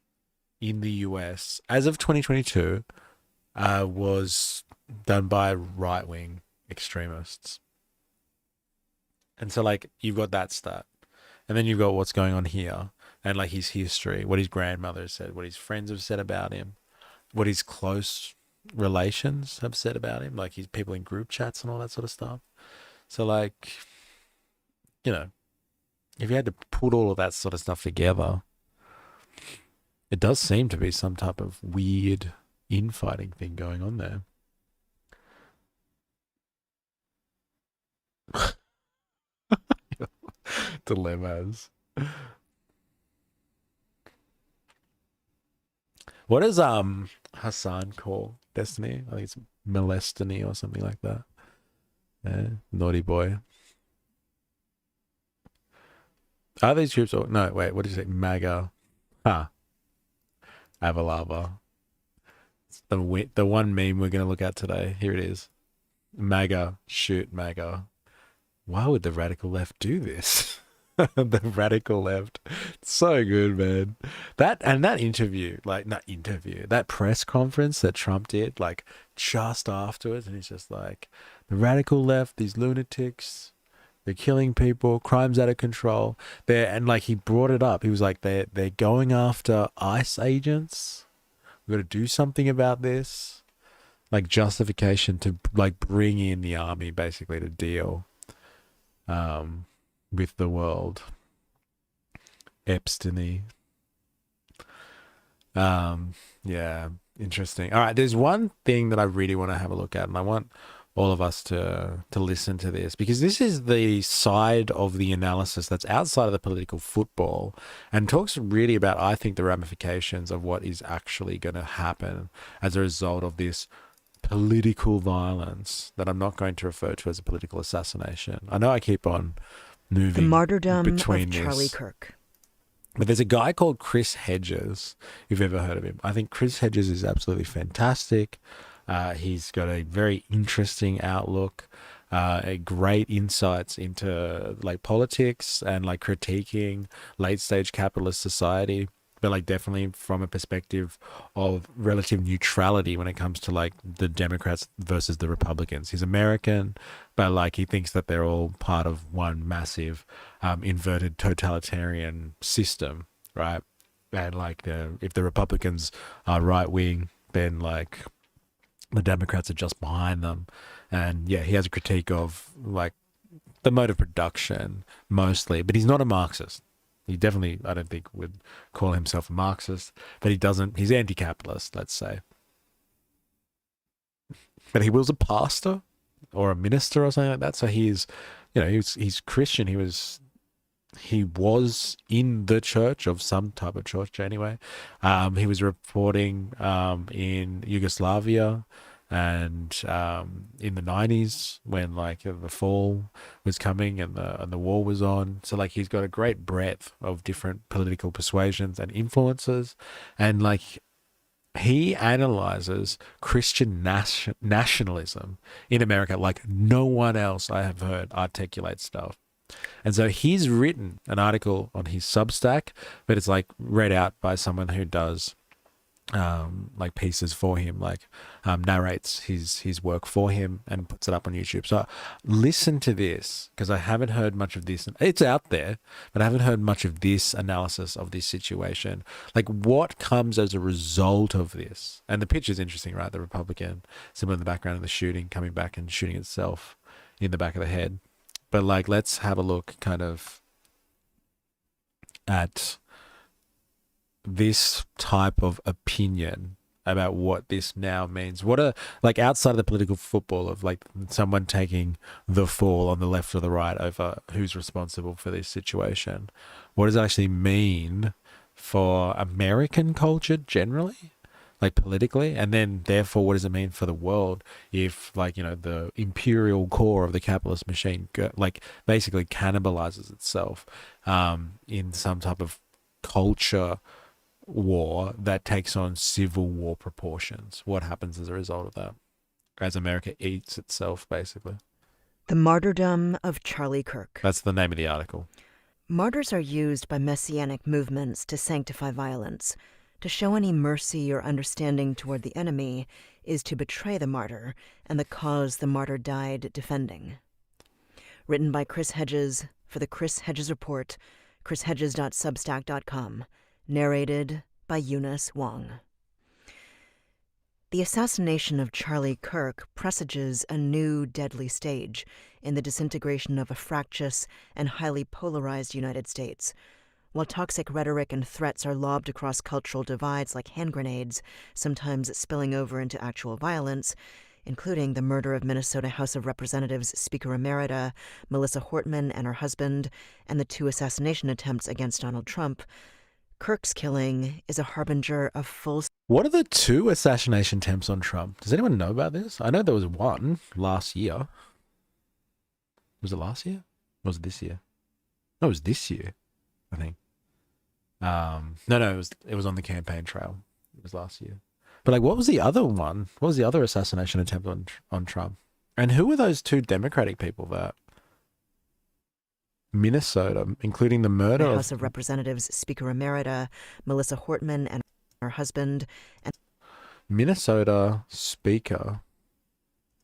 in the US as of 2022 was done by right-wing extremists. And so, like, you've got that stat. And then you've got what's going on here. And, like, his history, what his grandmother said, what his friends have said about him, what his close relations have said about him, like his people in group chats and all that sort of stuff. So, like, you know, if you had to put all of that sort of stuff together, it does seem to be some type of weird infighting thing going on there. Dilemmas. What does Hassan call Destiny? I think it's Molestiny or something like that. Yeah, naughty boy. Are these groups or no? Wait, what did you say? MAGA. Avalava. It's the one meme we're gonna look at today. Here it is. MAGA, shoot MAGA. Why would the radical left do this? The radical left. It's so good, man. That interview, like, not interview, that press conference that Trump did, like, just afterwards, and he's just like, the radical left, these lunatics, they're killing people, crime's out of control. And like, he brought it up. He was like, they're going after ICE agents. We've got to do something about this. Like, justification to, like, bring in the army basically to deal with the world. Epstein. Yeah, interesting. All right, there's one thing that I really want to have a look at, and I want all of us to listen to this, because this is the side of the analysis that's outside of the political football and talks really about, I think, the ramifications of what is actually going to happen as a result of this political violence that I'm not going to refer to as a political assassination. I know I keep on moving the martyrdom between of Charlie this. Kirk. But there's a guy called Chris Hedges, if you've ever heard of him. I think Chris Hedges is absolutely fantastic. He's got a very interesting outlook, a great insights into, like, politics and, like, critiquing late stage capitalist society, but, like, definitely from a perspective of relative neutrality when it comes to, like, the Democrats versus the Republicans. He's American, but, like, he thinks that they're all part of one massive inverted totalitarian system, right? And, like, if the Republicans are right wing, then, like, the Democrats are just behind them. And yeah, he has a critique of, like, the mode of production mostly, but he's not a Marxist. He definitely, I don't think, would call himself a Marxist, but he's anti-capitalist, let's say. But he was a pastor or a minister or something like that. So he's, you know, he's Christian. He was in the church, of some type of church anyway. He was reporting in Yugoslavia and in the 90s when, like, the fall was coming and the war was on. So, like, he's got a great breadth of different political persuasions and influences. And, like, he analyzes Christian nationalism in America like no one else I have heard articulate stuff. And so he's written an article on his Substack, but it's like read out by someone who does like pieces for him, like narrates his work for him and puts it up on YouTube. So listen to this, because I haven't heard much of this. It's out there, but I haven't heard much of this analysis of this situation. Like what comes as a result of this. And the picture's interesting, right? The Republican symbol in the background of the shooting, coming back and shooting itself in the back of the head. But like, let's have a look kind of at this type of opinion about what this now means. What are, like, outside of the political football of like someone taking the fall on the left or the right over who's responsible for this situation, what does it actually mean for American culture generally, like politically, and then therefore what does it mean for the world if, like, you know, the imperial core of the capitalist machine like basically cannibalizes itself in some type of culture war that takes on civil war proportions? What happens as a result of that as America eats itself, basically? The Martyrdom of Charlie Kirk. That's the name of the article. Martyrs are used by messianic movements to sanctify violence. To show any mercy or understanding toward the enemy is to betray the martyr and the cause the martyr died defending. Written by Chris Hedges for the Chris Hedges Report, chrishedges.substack.com. Narrated by Eunice Wong. The assassination of Charlie Kirk presages a new deadly stage in the disintegration of a fractious and highly polarized United States. While toxic rhetoric and threats are lobbed across cultural divides like hand grenades, sometimes spilling over into actual violence, including the murder of Minnesota House of Representatives Speaker Emerita Melissa Hortman and her husband, and the 2 assassination attempts against Donald Trump, Kirk's killing is a harbinger of full... What are the 2 assassination attempts on Trump? Does anyone know about this? I know there was one last year. Was it last year? Or was it this year? No, it was this year, I think. No, it was on the campaign trail. It was last year. But like, what was the other one? What was the other assassination attempt on Trump? And who were those 2 Democratic people that... Minnesota, including the murder of House of Representatives Speaker Emerita Melissa Hortman and her husband, and Minnesota Speaker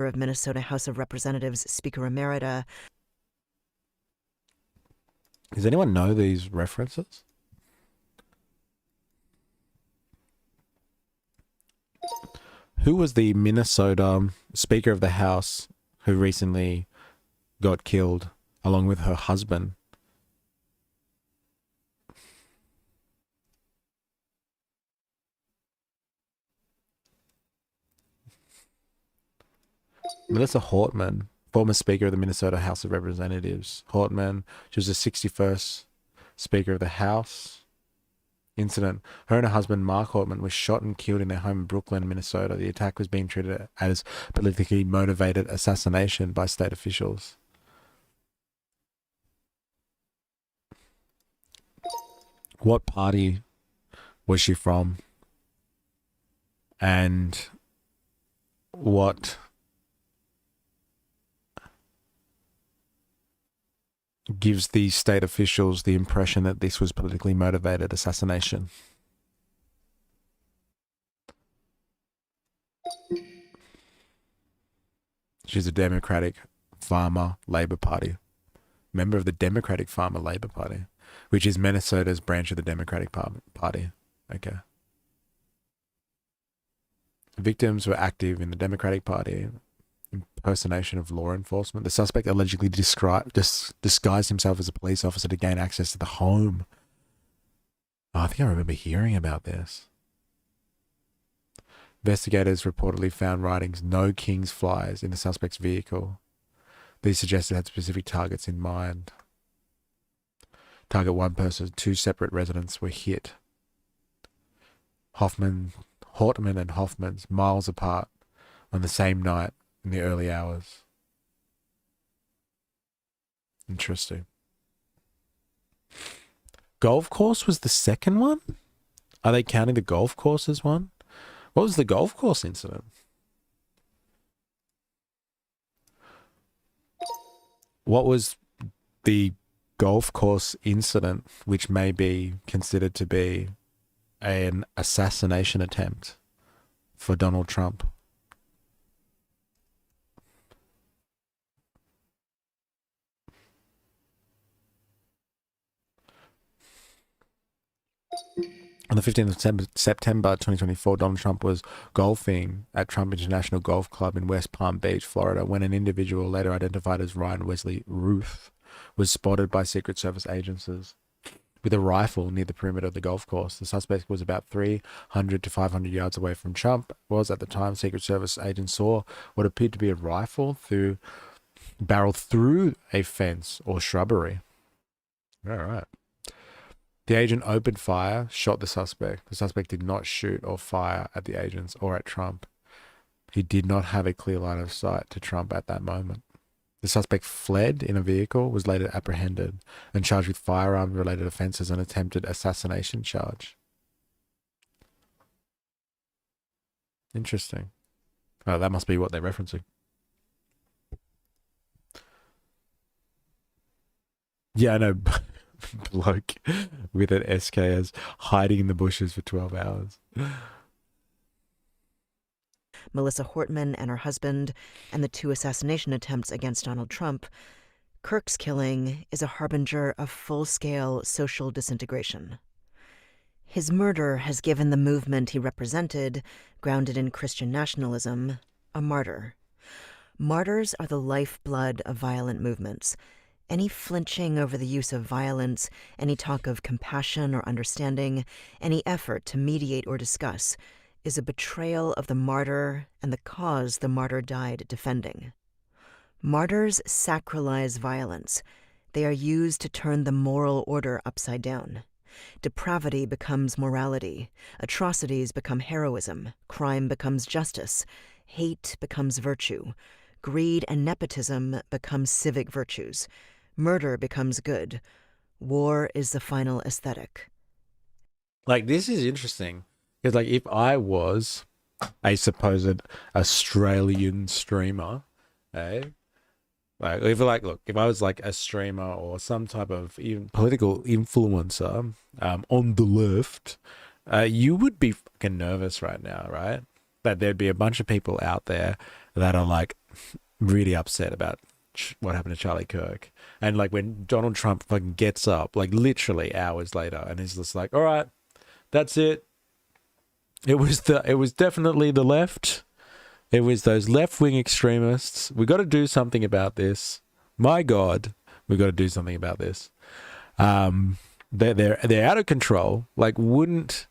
of Minnesota House of Representatives Speaker Emerita. Does anyone know these references? Who was the Minnesota Speaker of the House who recently got killed along with her husband? Melissa Hortman, former Speaker of the Minnesota House of Representatives. Hortman, she was the 61st Speaker of the House. Incident. Her and her husband, Mark Hortman, were shot and killed in their home in Brooklyn, Minnesota. The attack was being treated as politically motivated assassination by state officials. What party was she from? And what gives these state officials the impression that this was politically motivated assassination? She's a Democratic Farmer Labor Party. Member of the Democratic Farmer Labor Party, which is Minnesota's branch of the Democratic Party. Okay. Victims were active in the Democratic Party. Impersonation of law enforcement. The suspect allegedly disguised himself as a police officer to gain access to the home. Oh, I think I remember hearing about this. Investigators reportedly found writings "No King's Flies" in the suspect's vehicle. These suggested it had specific targets in mind. Target one person, 2 separate residents were hit. Hortman and Hoffman's miles apart on the same night in the early hours. Interesting. Golf course was the second one? Are they counting the golf course as one? What was the golf course incident? What was the golf course incident which may be considered to be an assassination attempt for Donald Trump? On the 15th of September 2024, Donald Trump was golfing at Trump International Golf Club in West Palm Beach, Florida, when an individual later identified as Ryan Wesley Ruth was spotted by Secret Service agencies with a rifle near the perimeter of the golf course. The suspect was about 300 to 500 yards away from Trump. Was at the time Secret Service agents saw what appeared to be a rifle barrel through a fence or shrubbery. All right. The agent opened fire, shot the suspect. The suspect did not shoot or fire at the agents or at Trump. He did not have a clear line of sight to Trump at that moment. The suspect fled in a vehicle, was later apprehended and charged with firearm-related offenses and attempted assassination charge. Interesting. Oh, that must be what they're referencing. Yeah, I know. Bloke with an SKS hiding in the bushes for 12 hours. Melissa Hortman and her husband, and the 2 assassination attempts against Donald Trump, Kirk's killing is a harbinger of full-scale social disintegration. His murder has given the movement he represented, grounded in Christian nationalism, a martyr. Martyrs are the lifeblood of violent movements. Any flinching over the use of violence, any talk of compassion or understanding, any effort to mediate or discuss, is a betrayal of the martyr and the cause the martyr died defending. Martyrs sacralize violence. They are used to turn the moral order upside down. Depravity becomes morality. Atrocities become heroism. Crime becomes justice. Hate becomes virtue. Greed and nepotism become civic virtues. Murder becomes good. War is the final aesthetic. Like, this is interesting. Because, like, if I was a supposed Australian streamer, like, if I was like a streamer or some type of even political influencer on the left, you would be fucking nervous right now, right? That there'd be a bunch of people out there that are like really upset about what happened to Charlie Kirk. And like when Donald Trump fucking gets up, like literally hours later, and he's just like, all right, that's it. It was definitely the left. It was those left-wing extremists. We got to do something about this. My God, we got to do something about this. They're out of control. Like, wouldn't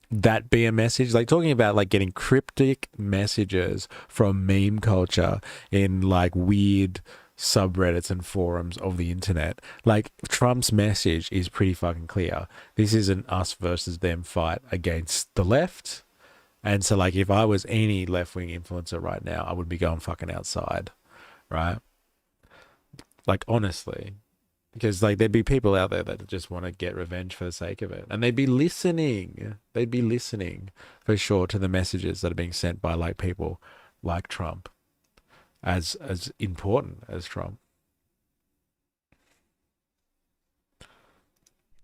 that be a message? Like, talking about like getting cryptic messages from meme culture in like weird subreddits and forums of the internet. Like, Trump's message is pretty fucking clear. This is an us versus them fight against the left. And so, like, if I was any left-wing influencer right now, I would be going fucking outside, right? Like, honestly. Because, like, there'd be people out there that just want to get revenge for the sake of it. And they'd be listening. They'd be listening, for sure, to the messages that are being sent by, like, people like Trump. As important as Trump.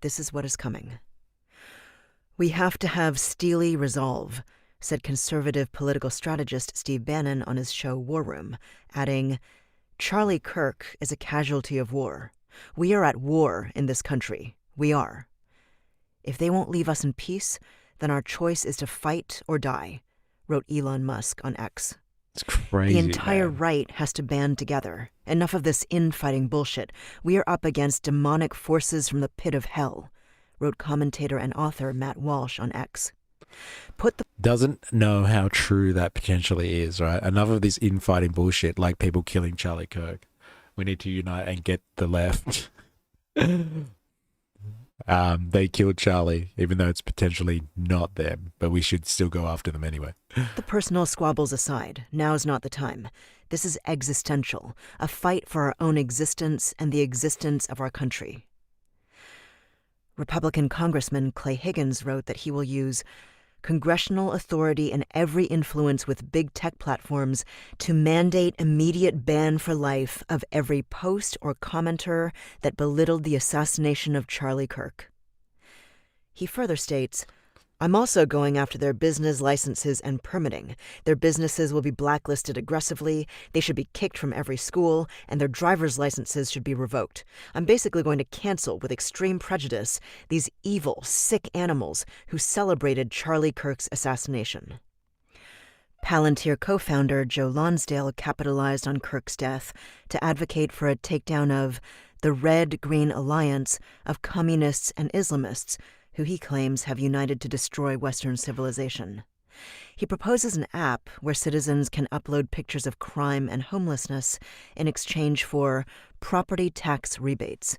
This is what is coming. We have to have steely resolve, said conservative political strategist Steve Bannon on his show War Room, adding, Charlie Kirk is a casualty of war. We are at war in this country. We are. If they won't leave us in peace, then our choice is to fight or die, wrote Elon Musk on X. It's crazy. The entire right has to band together. Enough of this infighting bullshit. We are up against demonic forces from the pit of hell, wrote commentator and author Matt Walsh on X. Doesn't know how true that potentially is, right? Enough of this infighting bullshit, like people killing Charlie Kirk. We need to unite and get the left. They killed Charlie, even though it's potentially not them, but we should still go after them anyway. The personal squabbles aside, now's not the time. This is existential, a fight for our own existence and the existence of our country. Republican Congressman Clay Higgins wrote that he will use congressional authority, and every influence with big tech platforms to mandate immediate ban for life of every post or commenter that belittled the assassination of Charlie Kirk. He further states, I'm also going after their business licenses and permitting. Their businesses will be blacklisted aggressively, they should be kicked from every school, and their driver's licenses should be revoked. I'm basically going to cancel with extreme prejudice these evil, sick animals who celebrated Charlie Kirk's assassination. Palantir co-founder Joe Lonsdale capitalized on Kirk's death to advocate for a takedown of the Red-Green Alliance of communists and Islamists who he claims have united to destroy Western civilization. He proposes an app where citizens can upload pictures of crime and homelessness in exchange for property tax rebates.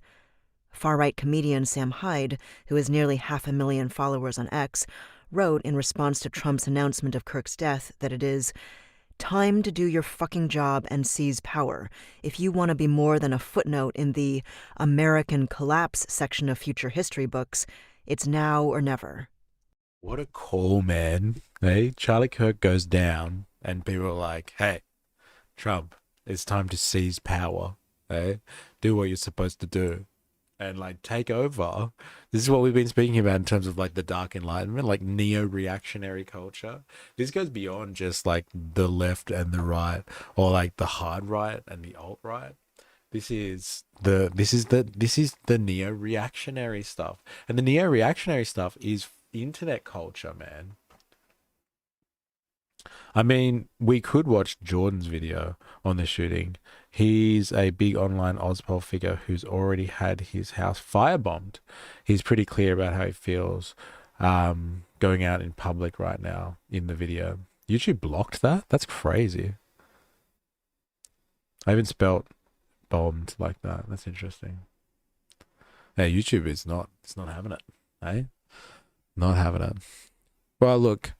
Far-right comedian Sam Hyde, who has nearly 500,000 followers on X, wrote in response to Trump's announcement of Kirk's death that it is time to do your fucking job and seize power if you want to be more than a footnote in the American collapse section of future history books. It's now or never. What a call, man. Hey, Charlie Kirk goes down and people are like, hey, Trump, it's time to seize power. Hey, do what you're supposed to do and like take over. This is what we've been speaking about in terms of like the dark enlightenment, like neo-reactionary culture. This goes beyond just like the left and the right or like the hard right and the alt right. This is the neo-reactionary stuff. And the neo-reactionary stuff is internet culture, man. I mean, we could watch Jordan's video on the shooting. He's a big online Ozpol figure who's already had his house firebombed. He's pretty clear about how he feels going out in public right now in the video. YouTube blocked that? That's crazy. I haven't spelt bombed like that. That's interesting. Yeah, YouTube is not having it, eh? Not having it. Well, look,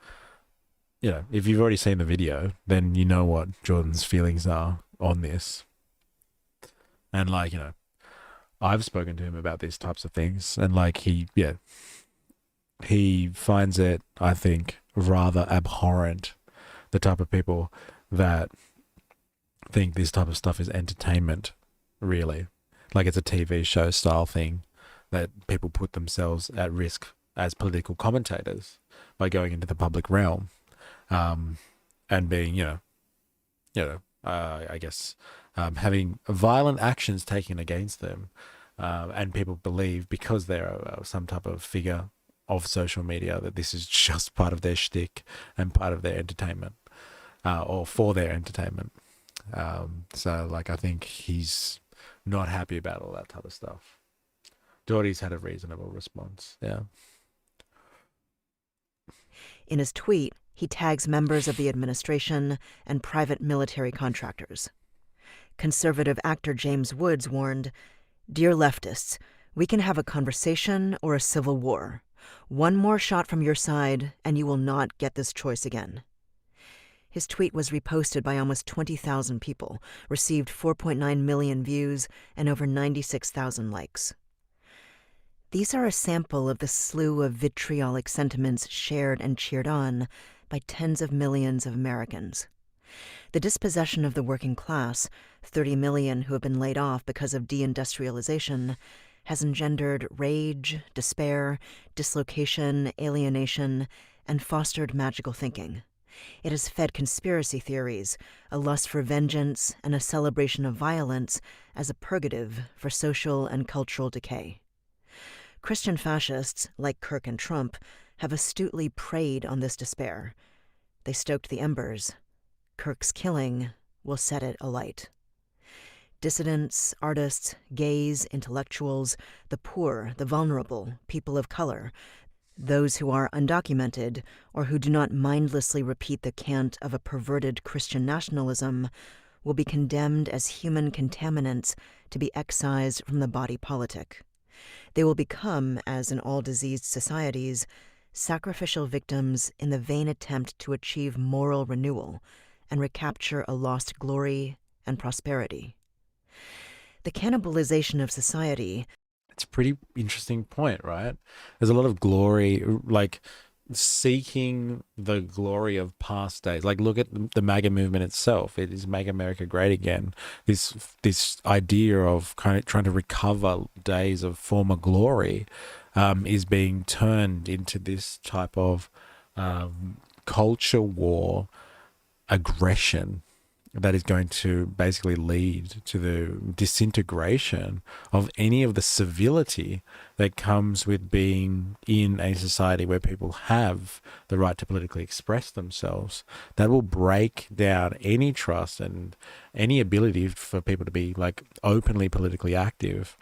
you know, if you've already seen the video, then you know what Jordan's feelings are on this. And like, you know, I've spoken to him about these types of things, and like he finds it, I think, rather abhorrent, the type of people that think this type of stuff is entertainment, really. Like it's a TV show style thing that people put themselves at risk as political commentators by going into the public realm and being, I guess, having violent actions taken against them. And people believe because they're some type of figure of social media that this is just part of their shtick and part of their entertainment or for their entertainment. So like, I think he's not happy about all that type of stuff. Doherty's had a reasonable response. Yeah. In his tweet, he tags members of the administration and private military contractors. Conservative actor James Woods warned, "Dear leftists, we can have a conversation or a civil war. One more shot from your side and you will not get this choice again." His tweet was reposted by almost 20,000 people, received 4.9 million views, and over 96,000 likes. These are a sample of the slew of vitriolic sentiments shared and cheered on by tens of millions of Americans. The dispossession of the working class, 30 million who have been laid off because of deindustrialization, has engendered rage, despair, dislocation, alienation, and fostered magical thinking. It has fed conspiracy theories, a lust for vengeance, and a celebration of violence as a purgative for social and cultural decay. Christian fascists, like Kirk and Trump, have astutely preyed on this despair. They stoked the embers. Kirk's killing will set it alight. Dissidents, artists, gays, intellectuals, the poor, the vulnerable, people of color, those who are undocumented or who do not mindlessly repeat the cant of a perverted Christian nationalism will be condemned as human contaminants to be excised from the body politic. They will become, as in all diseased societies, sacrificial victims in the vain attempt to achieve moral renewal and recapture a lost glory and prosperity. The cannibalization of society. It's a pretty interesting point, right? There's a lot of glory, like seeking the glory of past days. Like, look at the MAGA movement itself. It is Make America Great Again. This idea of kind of trying to recover days of former glory is being turned into this type of culture war aggression that is going to basically lead to the disintegration of any of the civility that comes with being in a society where people have the right to politically express themselves. That will break down any trust and any ability for people to be like openly politically active.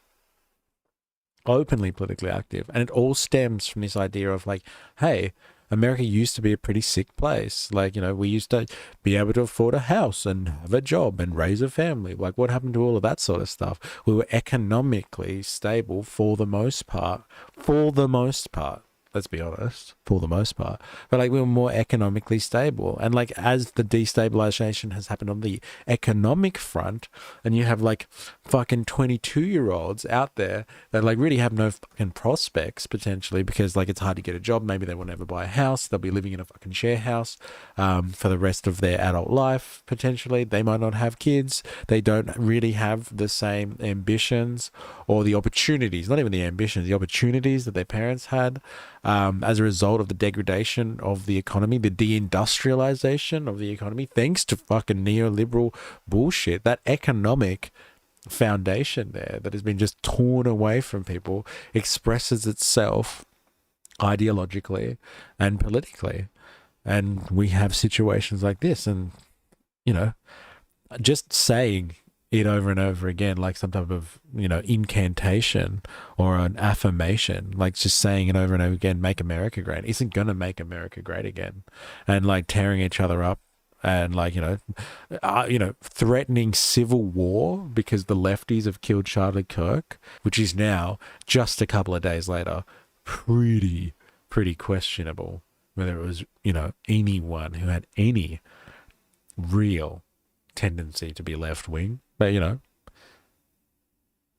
And it all stems from this idea of like, hey, America used to be a pretty sick place. Like, you know, we used to be able to afford a house and have a job and raise a family. Like, what happened to all of that sort of stuff? We were economically stable for the most part. Let's be honest, for the most part. But like, we were more economically stable. And like, as the destabilization has happened on the economic front, and you have like fucking 22-year-olds out there that like really have no fucking prospects potentially, because like it's hard to get a job. Maybe they will never buy a house. They'll be living in a fucking share house for the rest of their adult life potentially. They might not have kids. They don't really have the same ambitions or the opportunities, not even the ambitions, the opportunities that their parents had. As a result of the degradation of the economy, the deindustrialization of the economy, thanks to fucking neoliberal bullshit, that economic foundation there that has been just torn away from people expresses itself ideologically and politically. And we have situations like this, and, you know, just saying it over and over again, like some type of, you know, incantation or an affirmation, like just saying it over and over again, make America great, isn't going to make America great again. And like tearing each other up and like, you know, threatening civil war because the lefties have killed Charlie Kirk, which is now just a couple of days later, pretty questionable whether it was, you know, anyone who had any real tendency to be left wing. But, you know,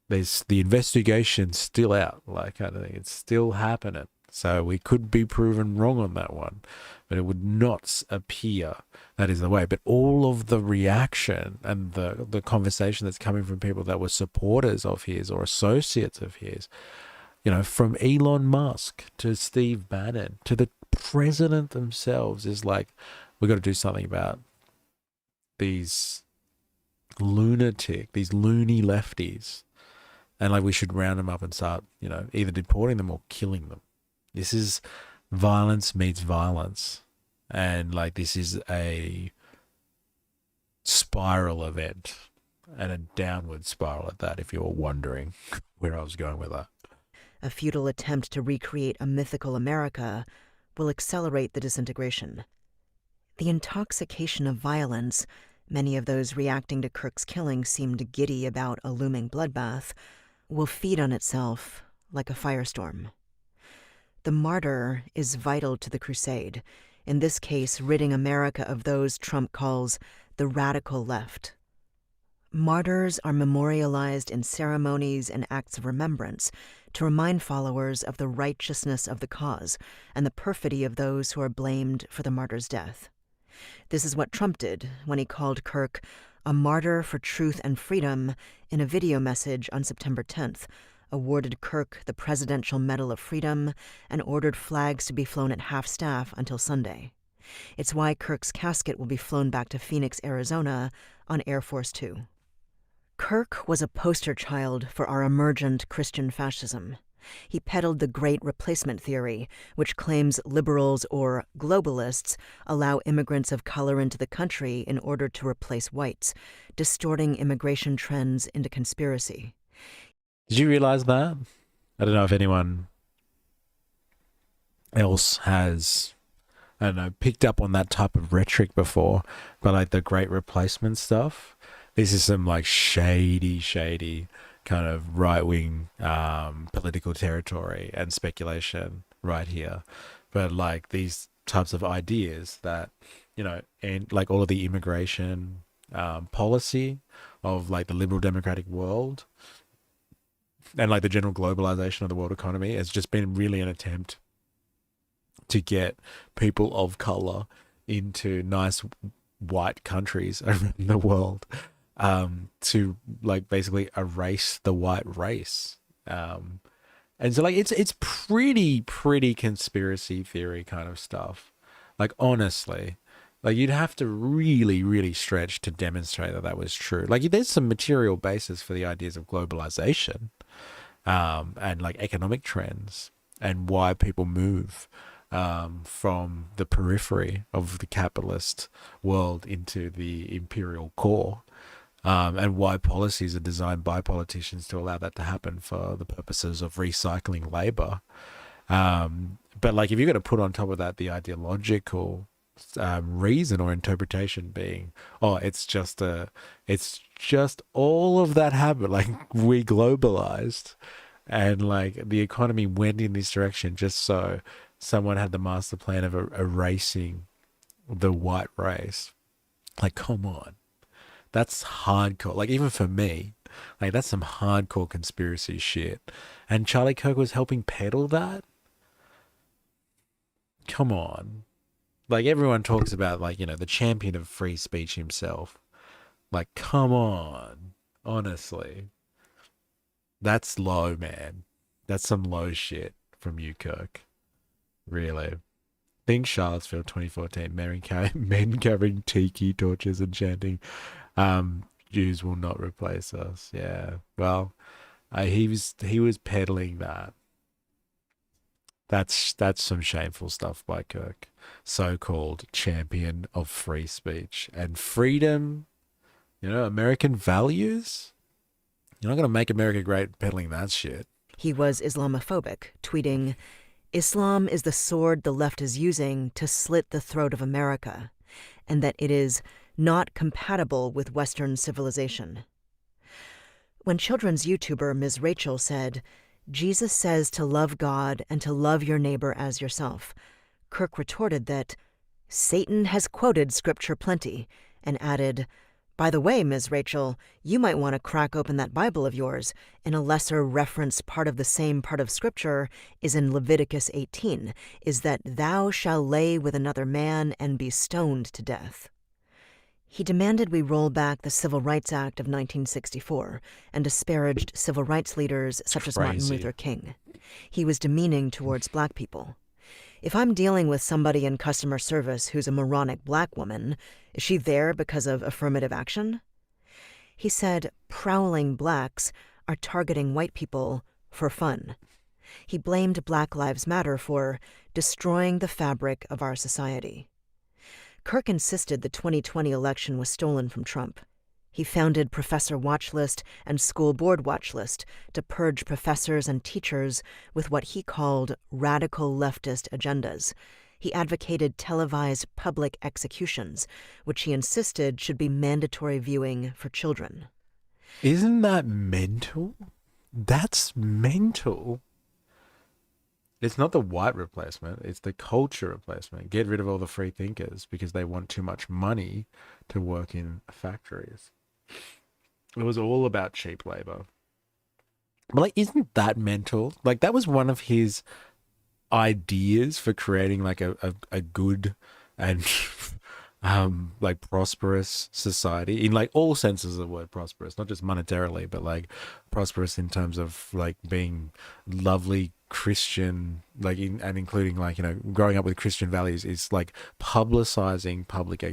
there's the investigation still out. Like, I think it's still happening. So we could be proven wrong on that one, but it would not appear that is the way. But all of the reaction and the conversation that's coming from people that were supporters of his or associates of his, you know, from Elon Musk to Steve Bannon to the president themselves, is like, we've got to do something about these loony lefties, and like we should round them up and start, you know, either deporting them or killing them. This is violence meets violence, and like this is a spiral event, and a downward spiral at that, if you're wondering where I was going with that. A futile attempt to recreate a mythical America will accelerate the disintegration. The intoxication of violence, many of those reacting to Kirk's killing seemed giddy about a looming bloodbath, will feed on itself like a firestorm. The martyr is vital to the crusade, in this case ridding America of those Trump calls the radical left. Martyrs are memorialized in ceremonies and acts of remembrance to remind followers of the righteousness of the cause and the perfidy of those who are blamed for the martyr's death. This is what Trump did when he called Kirk a martyr for truth and freedom in a video message on September 10th, awarded Kirk the Presidential Medal of Freedom, and ordered flags to be flown at half-staff until Sunday. It's why Kirk's casket will be flown back to Phoenix, Arizona on Air Force Two. Kirk was a poster child for our emergent Christian fascism. He peddled the Great Replacement theory, which claims liberals or globalists allow immigrants of color into the country in order to replace whites, distorting immigration trends into conspiracy. Did you realize that? I don't know if anyone else has, I don't know, picked up on that type of rhetoric before, but like the Great Replacement stuff. This is some like shady kind of right-wing political territory and speculation right here. But like these types of ideas that, you know, and like all of the immigration policy of like the liberal democratic world and like the general globalization of the world economy has just been really an attempt to get people of color into nice white countries around the world, to like basically erase the white race. And so like it's pretty conspiracy theory kind of stuff. Like honestly, like you'd have to really stretch to demonstrate that that was true. Like there's some material basis for the ideas of globalization, and like economic trends and why people move from the periphery of the capitalist world into the imperial core. And why policies are designed by politicians to allow that to happen for the purposes of recycling labor. But like if you're going to put on top of that the ideological reason or interpretation being, oh, it's just all of that happened, like we globalized and like the economy went in this direction just so someone had the master plan of erasing the white race. Like, come on. That's hardcore. Like, even for me, like, that's some hardcore conspiracy shit. And Charlie Kirk was helping peddle that? Come on. Like, everyone talks about, like, you know, the champion of free speech himself. Like, come on. Honestly. That's low, man. That's some low shit from you, Kirk. Really. Think Charlottesville 2014. Men carrying tiki torches and chanting, Jews will not replace us. Yeah. Well, he was peddling that. That's some shameful stuff by Kirk. So-called champion of free speech and freedom, you know, American values. You're not going to make America great peddling that shit. He was Islamophobic, tweeting, "Islam is the sword the left is using to slit the throat of America, and that it is not compatible with Western civilization." When children's YouTuber Ms. Rachel said, "Jesus says to love God and to love your neighbor as yourself," Kirk retorted that Satan has quoted scripture plenty and added, "By the way, Ms. Rachel, you might want to crack open that Bible of yours. In a lesser referenced part of the same part of scripture is in Leviticus 18, is that thou shalt lay with another man and be stoned to death." He demanded we roll back the Civil Rights Act of 1964 and disparaged civil rights leaders such as Martin Luther King. He was demeaning towards black people. If I'm dealing with somebody in customer service who's a moronic black woman, is she there because of affirmative action? He said prowling blacks are targeting white people for fun. He blamed Black Lives Matter for destroying the fabric of our society. Kirk insisted the 2020 election was stolen from Trump. He founded Professor Watchlist and School Board Watchlist to purge professors and teachers with what he called radical leftist agendas. He advocated televised public executions, which he insisted should be mandatory viewing for children. Isn't that mental? That's mental. It's not the white replacement, it's the culture replacement. Get rid of all the free thinkers because they want too much money to work in factories. It was all about cheap labor. But like, isn't that mental? Like, that was one of his ideas for creating like a good and like prosperous society in like all senses of the word prosperous, not just monetarily, but like prosperous in terms of like being lovely Christian, like and including like, you know, growing up with Christian values is like publicizing public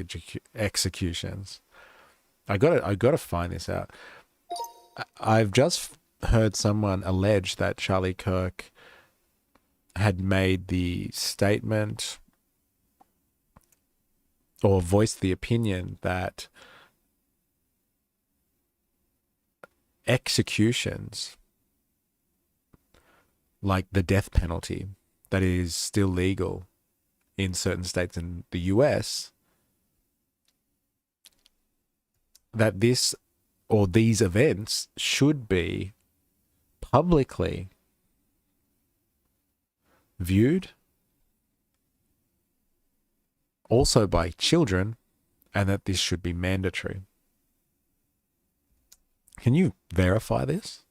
executions. I gotta find this out. I've just heard someone allege that Charlie Kirk had made the statement or voiced the opinion that executions, like the death penalty that is still legal in certain states in the US, that this or these events should be publicly viewed also by children, and that this should be mandatory. Can you verify this?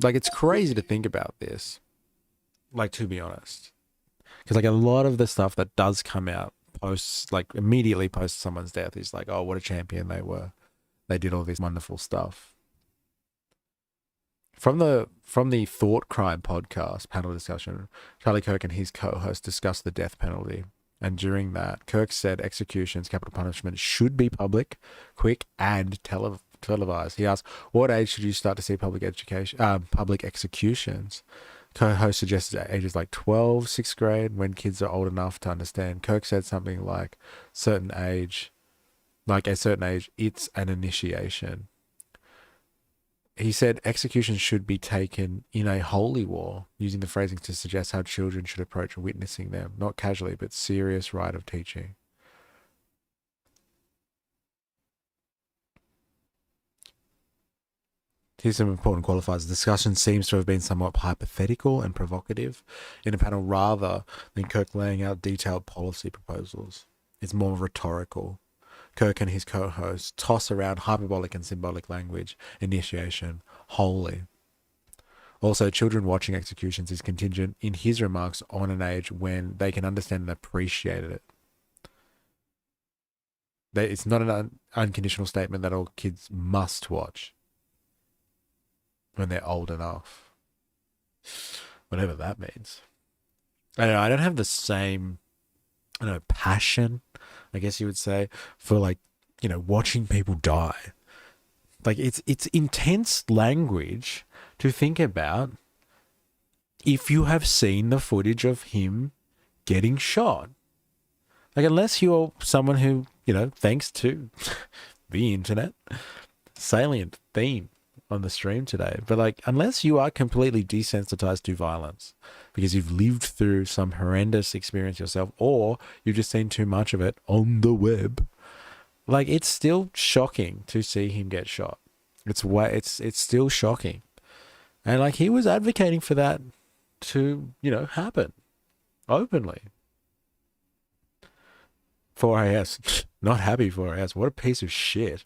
Like, it's crazy to think about this. Like, to be honest. Because, like, a lot of the stuff that does come out immediately post someone's death is like, oh, what a champion they were. They did all this wonderful stuff. From the Thought Crime podcast panel discussion, Charlie Kirk and his co-host discussed the death penalty. And during that, Kirk said executions, capital punishment, should be public, quick, and televised. He asked, what age should you start to see public executions? Co-host suggested ages like 12, 6th grade, when kids are old enough to understand. Kirk said something like a certain age, it's an initiation. He said executions should be taken in a holy war, using the phrasing to suggest how children should approach witnessing them, not casually, but serious rite of teaching. Here's some important qualifiers. The discussion seems to have been somewhat hypothetical and provocative in a panel rather than Kirk laying out detailed policy proposals. It's more rhetorical. Kirk and his co-host toss around hyperbolic and symbolic language, initiation, holy. Also, children watching executions is contingent in his remarks on an age when they can understand and appreciate it. It's not an unconditional statement that all kids must watch when they're old enough. Whatever that means. I don't know, I don't have the same, passion, I guess you would say, for watching people die. Like, it's intense language to think about if you have seen the footage of him getting shot. Like, unless you're someone who, thanks to the internet, salient theme on the stream today, but unless you are completely desensitized to violence because you've lived through some horrendous experience yourself, or you've just seen too much of it on the web, it's still shocking to see him get shot. It's still shocking. And he was advocating for that to, happen openly. 4AS, not happy 4AS. What a piece of shit.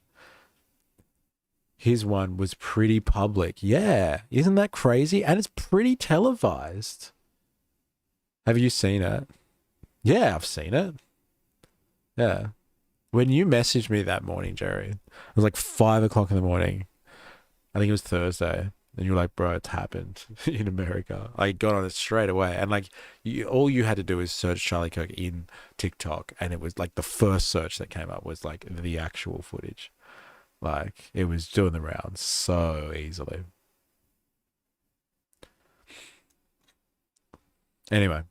His one was pretty public. Yeah, isn't that crazy? And it's pretty televised. Have you seen it? Yeah, I've seen it. Yeah. When you messaged me that morning, Jerry, it was 5 o'clock in the morning. I think it was Thursday. And you were like, bro, it's happened in America. I got on it straight away. And all you had to do is search Charlie Kirk in TikTok. And it was the first search that came up was the actual footage. It was doing the rounds so easily. Anyway,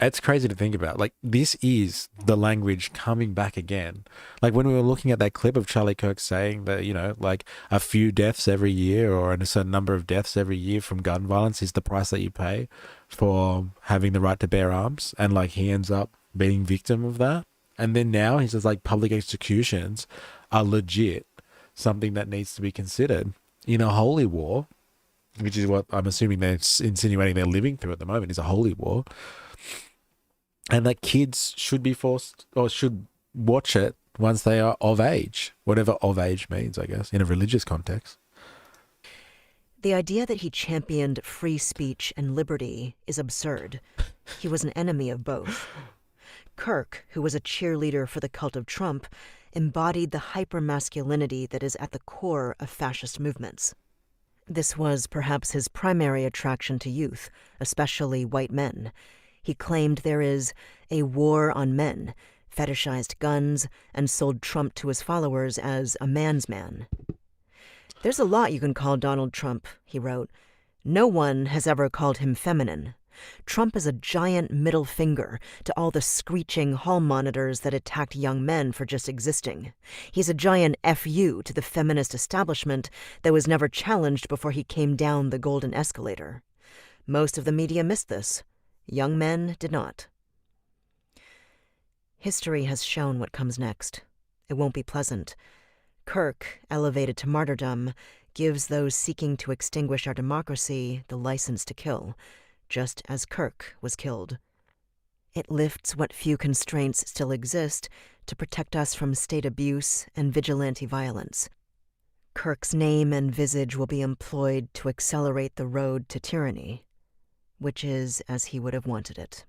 it's crazy to think about. This is the language coming back again. When we were looking at that clip of Charlie Kirk saying that, a few deaths every year or a certain number of deaths every year from gun violence is the price that you pay for having the right to bear arms. And he ends up being victim of that. And then now he says public executions are legit. Something that needs to be considered in a holy war, which is what I'm assuming they're insinuating they're living through at the moment, is a holy war. And that kids should be forced or should watch it once they are of age, whatever of age means, I guess, in a religious context. The idea that he championed free speech and liberty is absurd. He was an enemy of both. Kirk, who was a cheerleader for the cult of Trump, embodied the hypermasculinity that is at the core of fascist movements. This was perhaps his primary attraction to youth, especially white men. He claimed there is a war on men, fetishized guns, and sold Trump to his followers as a man's man. There's a lot you can call Donald Trump, he wrote. No one has ever called him feminine. Trump is a giant middle finger to all the screeching hall monitors that attacked young men for just existing. He's a giant FU to the feminist establishment that was never challenged before he came down the golden escalator. Most of the media missed this. Young men did not. History has shown what comes next. It won't be pleasant. Kirk, elevated to martyrdom, gives those seeking to extinguish our democracy the license to kill, just as Kirk was killed. It lifts what few constraints still exist to protect us from state abuse and vigilante violence. Kirk's name and visage will be employed to accelerate the road to tyranny, which is as he would have wanted it.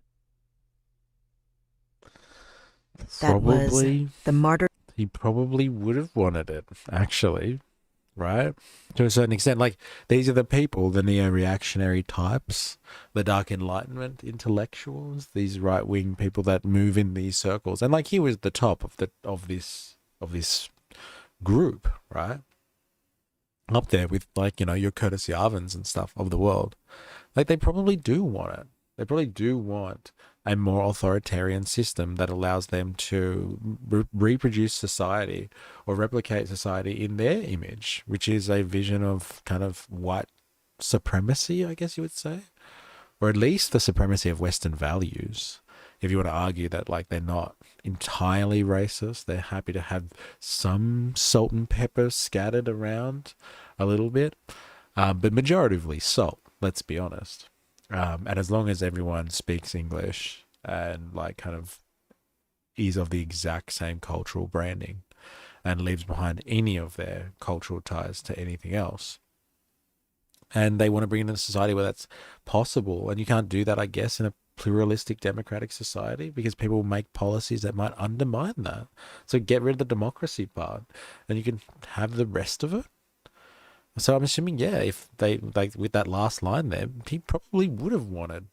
That was the martyr. He probably would have wanted it, actually, right? To a certain extent. Like, these are the people, the neo-reactionary types, the Dark Enlightenment intellectuals, these right-wing people that move in these circles. And like, he was the top of this group, right? Up there with, like, you know, your Curtis Yarvins and stuff of the world. Like, they probably do want it. They probably do want a more authoritarian system that allows them to reproduce society or replicate society in their image, which is a vision of kind of white supremacy, I guess you would say, or at least the supremacy of Western values. If you want to argue that, like, they're not entirely racist, they're happy to have some salt and pepper scattered around a little bit, but majoritively salt, let's be honest. And as long as everyone speaks English and, like, kind of is of the exact same cultural branding and leaves behind any of their cultural ties to anything else, and they want to bring it into a society where that's possible, and you can't do that, I guess, in a pluralistic democratic society, because people will make policies that might undermine that. So get rid of the democracy part and you can have the rest of it. So I'm assuming, yeah, if they, like, with that last line there, he probably would have wanted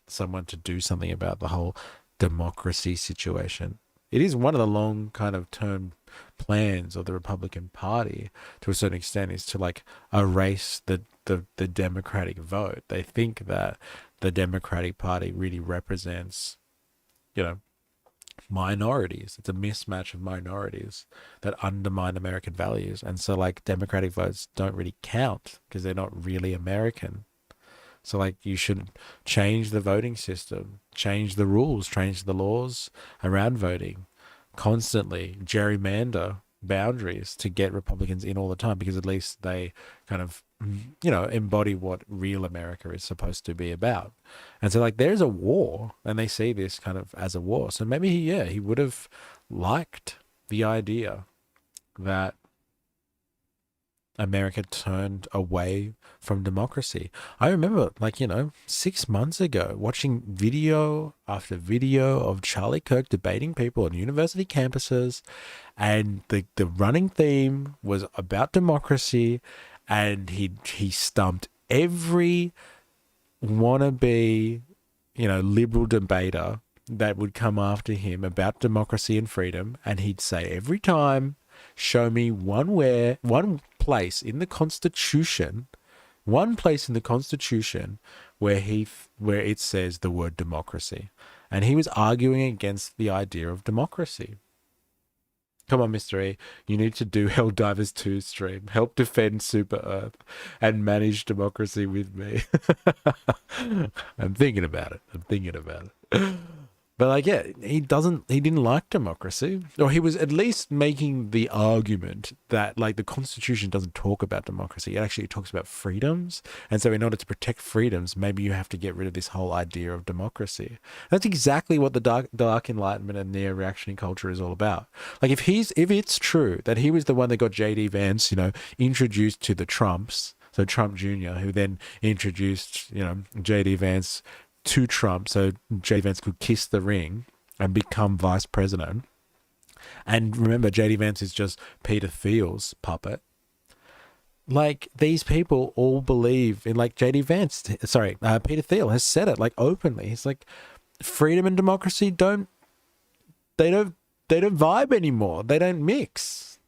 someone to do something about the whole democracy situation. It is one of the long kind of term plans of the Republican Party, to a certain extent, is to, like, erase the Democratic vote. They think that the Democratic Party really represents, you know, minorities. It's a mismatch of minorities that undermine American values. And so, like, Democratic votes don't really count because they're not really American. So, like, you should change the voting system, change the rules, change the laws around voting, constantly gerrymander boundaries to get Republicans in all the time, because at least they kind of, you know, embody what real America is supposed to be about. And so, like, there's a war, and they see this kind of as a war. So maybe he would have liked the idea that America turned away from democracy. I remember, like, you know, 6 months ago, watching video after video of Charlie Kirk debating people on university campuses, and the running theme was about democracy, and he stumped every wannabe, you know, liberal debater that would come after him about democracy and freedom, and he'd say every time, show me one place in the Constitution where it says the word democracy. And he was arguing against the idea of democracy. Come on, Mr. E, you need to do Helldivers 2 stream. Help defend Super Earth and manage democracy with me. I'm thinking about it. But, like, yeah, he didn't like democracy, or he was at least making the argument that, like, the Constitution doesn't talk about democracy. It actually talks about freedoms. And so in order to protect freedoms, maybe you have to get rid of this whole idea of democracy. That's exactly what the dark Enlightenment and neo-reactionary culture is all about. Like, if it's true that he was the one that got J.D. Vance, you know, introduced to the Trumps, so Trump Jr., who then introduced, you know, J.D. Vance to Trump, so J.D. Vance could kiss the ring and become vice president. And remember, J.D. Vance is just Peter Thiel's puppet. Like, these people all believe in, like, Peter Thiel has said it, like, openly. He's like, freedom and democracy don't vibe anymore. They don't mix.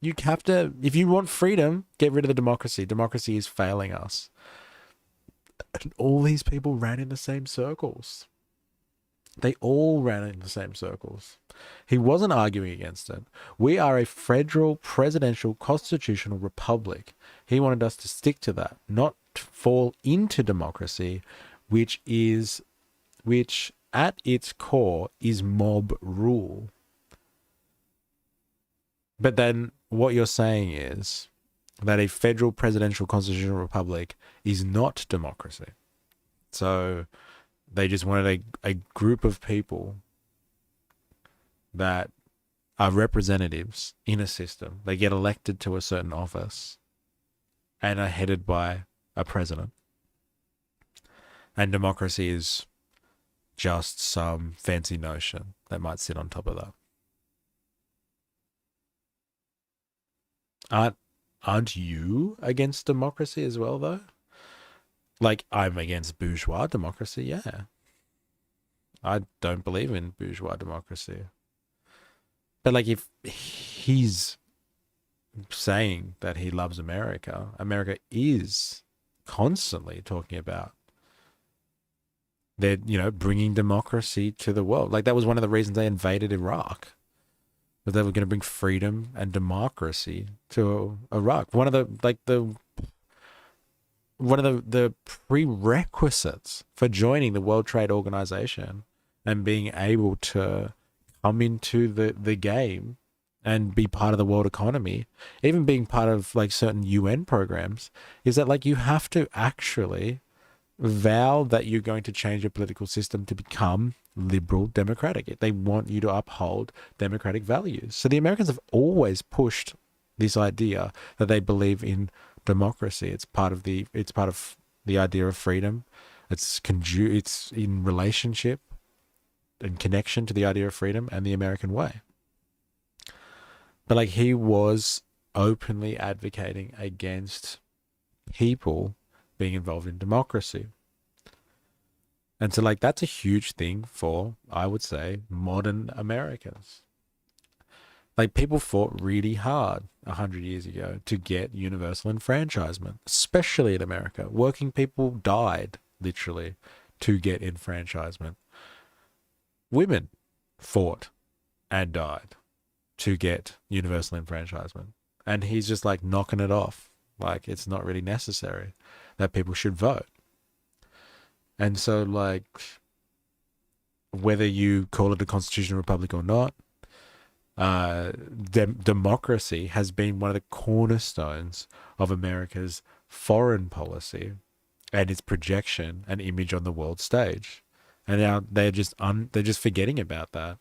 You have to, if you want freedom, get rid of the democracy. Democracy is failing us. And all these people ran in the same circles. They all ran in the same circles. He wasn't arguing against it. We are a federal, presidential, constitutional republic. He wanted us to stick to that, not fall into democracy, which at its core is mob rule. But then what you're saying is that a federal, presidential, constitutional republic is not democracy. So they just wanted a group of people that are representatives in a system. They get elected to a certain office and are headed by a president. And democracy is just some fancy notion that might sit on top of that. Aren't you against democracy as well, though? Like, I'm against bourgeois democracy, yeah. I don't believe in bourgeois democracy. But, like, if he's saying that he loves America, America is constantly talking about they're, bringing democracy to the world. Like, that was one of the reasons they invaded Iraq. That they were going to bring freedom and democracy to Iraq. One of the prerequisites for joining the World Trade Organization and being able to come into the game and be part of the world economy, even being part of like certain UN programs, is that like you have to actually vow that you're going to change your political system to become liberal democratic. They want you to uphold democratic values. So the Americans have always pushed this idea that they believe in democracy. It's part of the idea of freedom. It's in relationship and connection to the idea of freedom and the American way. But like he was openly advocating against people being involved in democracy. And so like that's a huge thing for, I would say, modern Americans. Like people fought really hard 100 years ago to get universal enfranchisement, especially in America. Working people died literally to get enfranchisement. Women fought and died to get universal enfranchisement. And he's just like knocking it off. Like it's not really necessary that people should vote. And so like whether you call it a constitutional republic or not, democracy has been one of the cornerstones of America's foreign policy and its projection and image on the world stage. And now they're just forgetting about that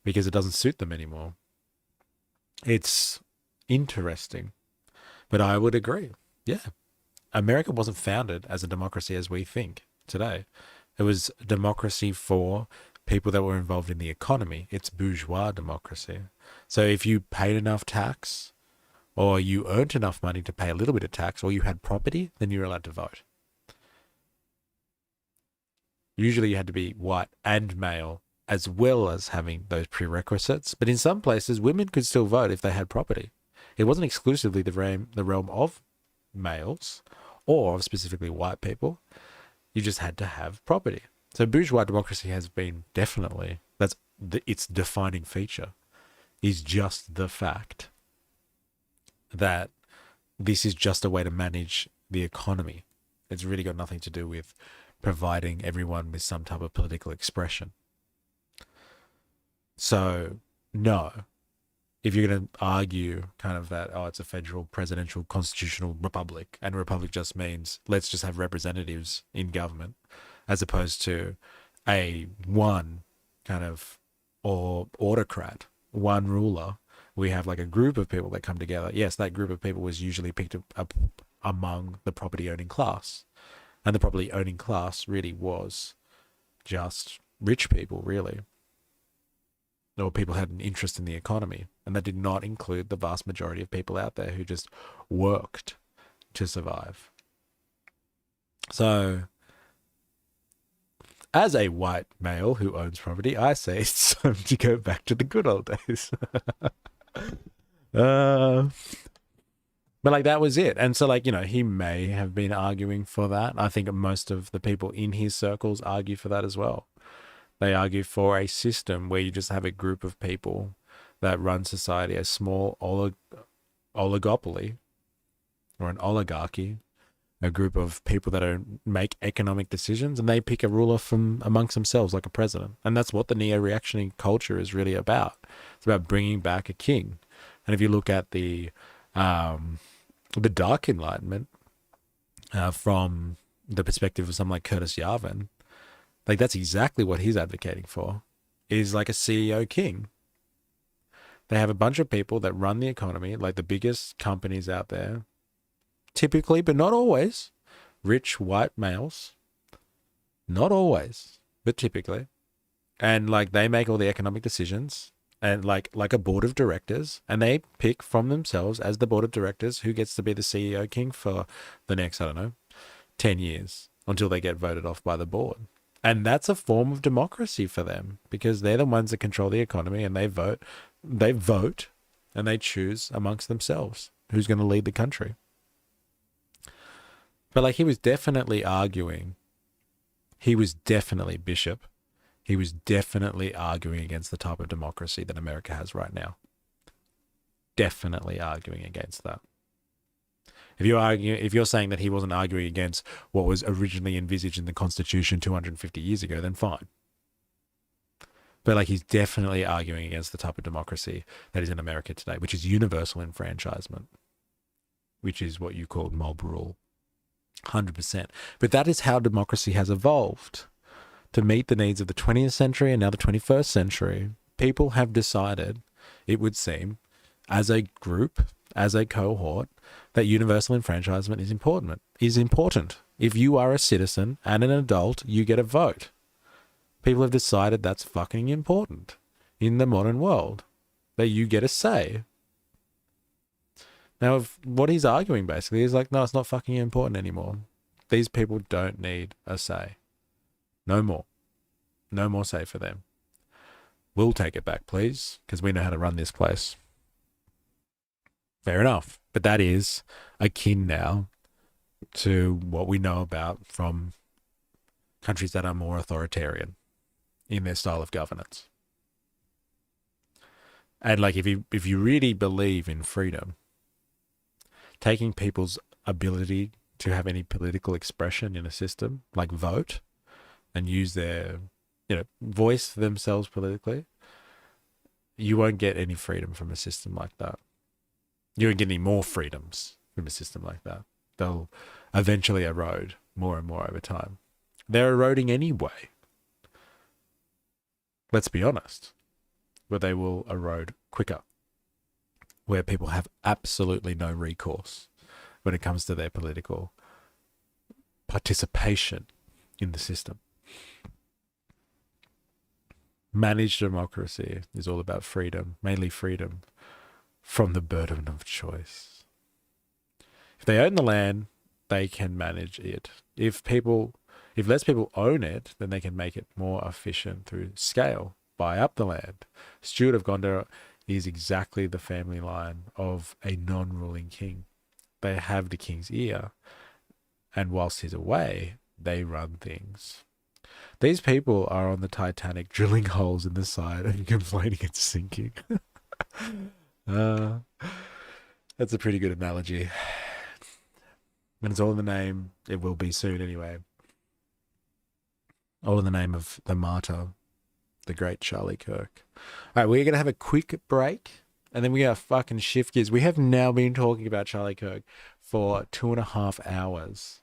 because it doesn't suit them anymore. It's interesting, but I would agree. Yeah, America wasn't founded as a democracy as we think today. It was democracy for people that were involved in the economy. It's bourgeois democracy. So if you paid enough tax or you earned enough money to pay a little bit of tax or you had property, then you were allowed to vote. Usually you had to be white and male as well as having those prerequisites. But in some places, women could still vote if they had property. It wasn't exclusively the realm of males or of specifically white people. You just had to have property. So bourgeois democracy has been definitely, its defining feature is just the fact that this is just a way to manage the economy. It's really got nothing to do with providing everyone with some type of political expression. So, no. If you're going to argue kind of that, it's a federal, presidential, constitutional republic, and a republic just means let's just have representatives in government, as opposed to a one kind of, or autocrat, one ruler. We have like a group of people that come together. Yes, that group of people was usually picked up among the property owning class. And the property owning class really was just rich people, really. Or people had an interest in the economy. And that did not include the vast majority of people out there who just worked to survive. So, as a white male who owns property, I say it's time to go back to the good old days. But like that was it. And so like, he may have been arguing for that. I think most of the people in his circles argue for that as well. They argue for a system where you just have a group of people that run society, a small oligopoly or an oligarchy, a group of people that make economic decisions, and they pick a ruler from amongst themselves like a president. And that's what the neo-reactionary culture is really about. It's about bringing back a king. And if you look at the Dark Enlightenment from the perspective of someone like Curtis Yarvin, like that's exactly what he's advocating for, is like a CEO king. They have a bunch of people that run the economy, like the biggest companies out there, typically, but not always, rich white males. Not always, but typically. And like they make all the economic decisions and like a board of directors, and they pick from themselves as the board of directors who gets to be the CEO king for the next, I don't know, 10 years until they get voted off by the board. And that's a form of democracy for them because they're the ones that control the economy and they vote and they choose amongst themselves who's going to lead the country. But like he was definitely arguing, Bishop, he was definitely arguing against the type of democracy that America has right now. Definitely arguing against that. If you're saying that he wasn't arguing against what was originally envisaged in the Constitution 250 years ago, then fine. But like he's definitely arguing against the type of democracy that is in America today, which is universal enfranchisement, which is what you called mob rule. 100%. But that is how democracy has evolved to meet the needs of the 20th century and now the 21st century. People have decided, it would seem, as a group, as a cohort, that universal enfranchisement is important. If you are a citizen and an adult, you get a vote. People have decided that's fucking important in the modern world, that you get a say. Now, if what he's arguing basically is like, no, it's not fucking important anymore. These people don't need a say. No more. No more say for them. We'll take it back, please, because we know how to run this place. Fair enough. But that is akin now to what we know about from countries that are more authoritarian in their style of governance. And like if you really believe in freedom, taking people's ability to have any political expression in a system, like vote, and use their, voice themselves politically, you won't get any freedom from a system like that. You won't get any more freedoms from a system like that. They'll eventually erode more and more over time. They're eroding anyway. Let's be honest. But they will erode quicker, where people have absolutely no recourse when it comes to their political participation in the system. Managed democracy is all about freedom, mainly freedom from the burden of choice. If they own the land, they can manage it. If less people own it, then they can make it more efficient through scale, buy up the land. Stewart of Gondar is exactly the family line of a non-ruling king. They have the king's ear, and whilst he's away, they run things. These people are on the Titanic drilling holes in the side and complaining it's sinking. That's a pretty good analogy. And it's all in the name, it will be soon anyway, all in the name of the martyr, the great Charlie Kirk. All right, we're going to have a quick break, and then we're going to fucking shift gears. We have now been talking about Charlie Kirk for 2.5 hours,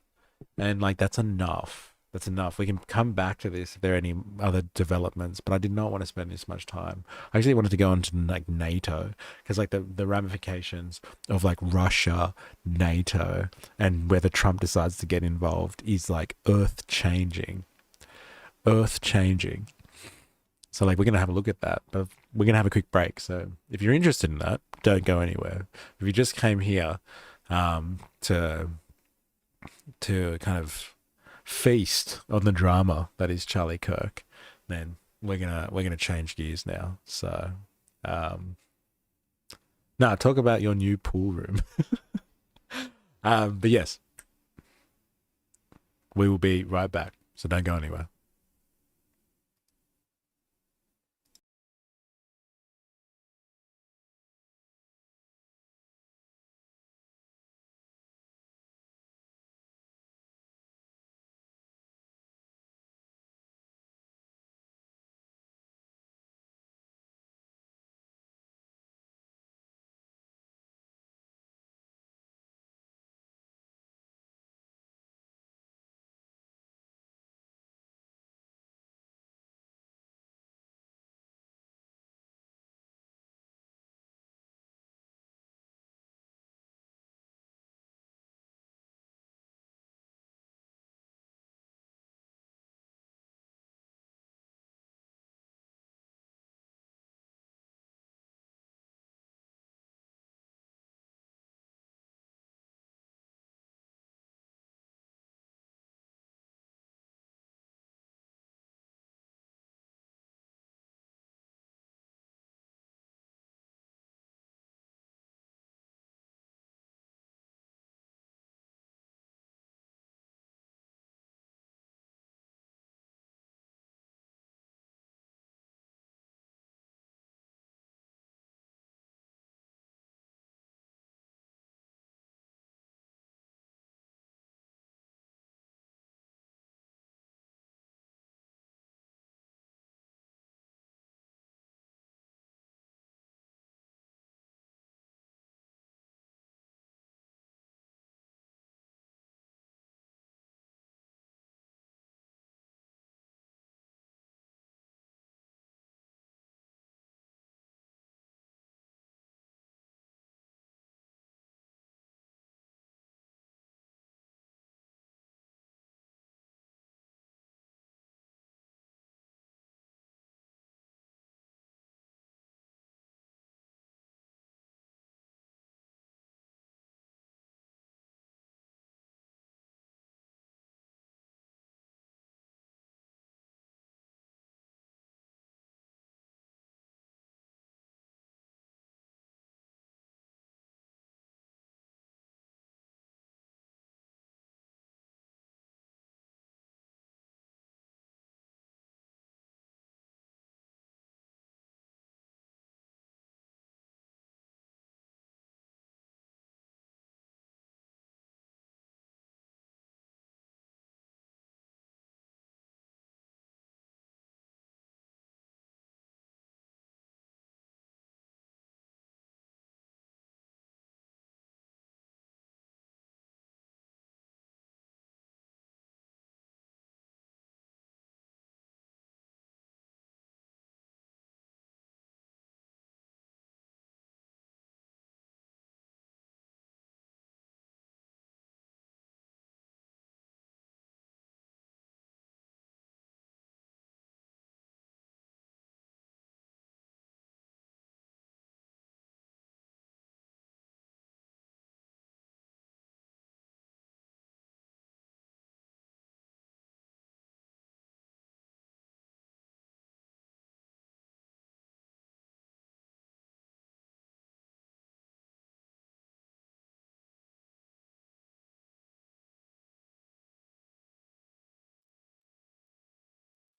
and like that's enough. That's enough. We can come back to this if there are any other developments, but I did not want to spend this much time. I actually wanted to go on to like NATO, because like the ramifications of like Russia, NATO, and whether Trump decides to get involved is like earth changing. So like we're going to have a look at that, but we're going to have a quick break. So if you're interested in that, don't go anywhere. If you just came here to kind of feast on the drama that is Charlie Kirk, then we're gonna change gears now. So talk about your new pool room. But yes, we will be right back, so don't go anywhere.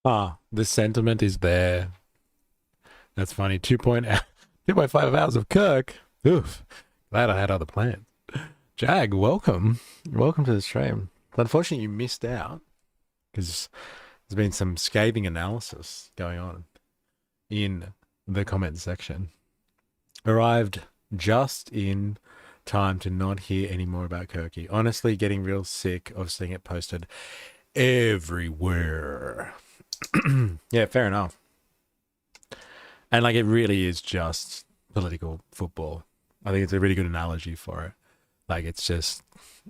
The sentiment is there. That's funny. 2.5 hours of Kirk. Oof. Glad I had other plans. Jag, welcome. Welcome to the stream. Unfortunately, you missed out because there's been some scathing analysis going on in the comment section. Arrived just in time to not hear any more about Kirky. Honestly, getting real sick of seeing it posted everywhere. Yeah, fair enough. And like, it really is just political football. I think it's a really good analogy for it. Like, it's just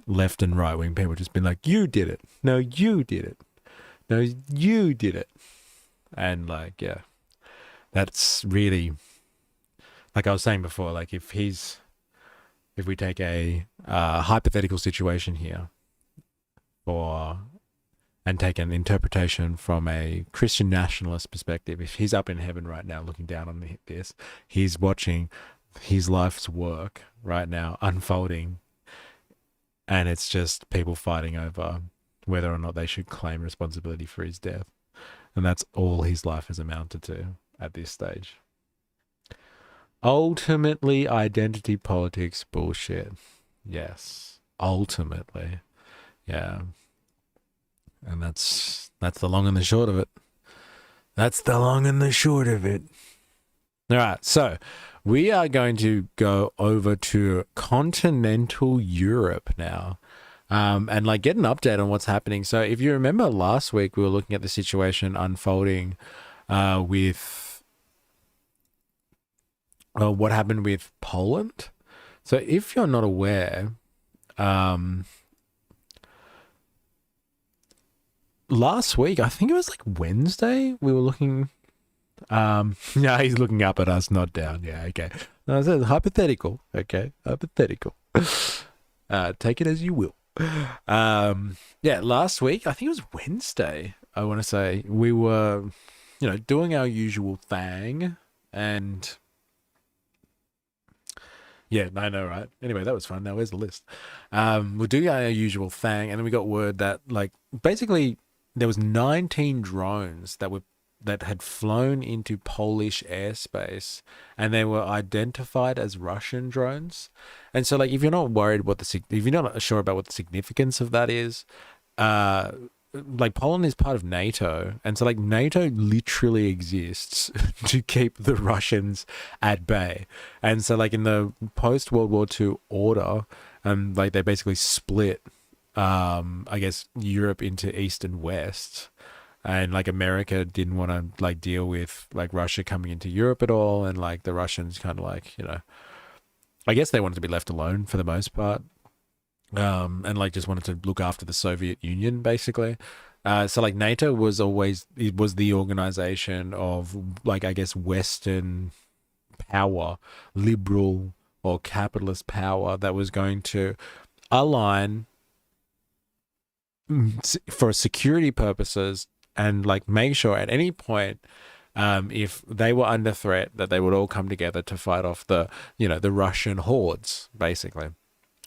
left and right wing people just been like, you did it. No, you did it. No, you did it. And like, yeah, that's really, like I was saying before, like if we take a hypothetical situation here and take an interpretation from a Christian nationalist perspective, if he's up in heaven right now looking down on this, he's watching his life's work right now unfolding, and it's just people fighting over whether or not they should claim responsibility for his death. And that's all his life has amounted to at this stage. Ultimately, identity politics bullshit. Yes, ultimately. Yeah. And that's the long and the short of it. That's the long and the short of it. All right, so we are going to go over to continental Europe now, and like get an update on what's happening. So if you remember last week, we were looking at the situation unfolding with what happened with Poland. So if you're not aware, last week, I think it was like Wednesday, we were looking. Yeah, he's looking up at us, not down. Yeah, okay. No, I said hypothetical. Okay, hypothetical. Take it as you will. Yeah, last week, I think it was Wednesday, I want to say, we were, doing our usual thing, and yeah, I know, right? Anyway, that was fun. Now, where's the list? We're doing our usual thing, and then we got word that, like, basically, there was 19 drones that had flown into Polish airspace, and they were identified as Russian drones. And so, like, if you're not worried if you're not sure about what the significance of that is, like, Poland is part of NATO, and so, like, NATO literally exists to keep the Russians at bay. And so, like, in the post-World War II order, like, they basically split, I guess, Europe into East and West. And like, America didn't want to like deal with like Russia coming into Europe at all, and like the Russians kind of like, I guess they wanted to be left alone for the most part, and like just wanted to look after the Soviet Union basically. So like NATO was the organization of like, I guess, Western power, liberal or capitalist power, that was going to align for security purposes and like make sure at any point, if they were under threat, that they would all come together to fight off the Russian hordes, basically,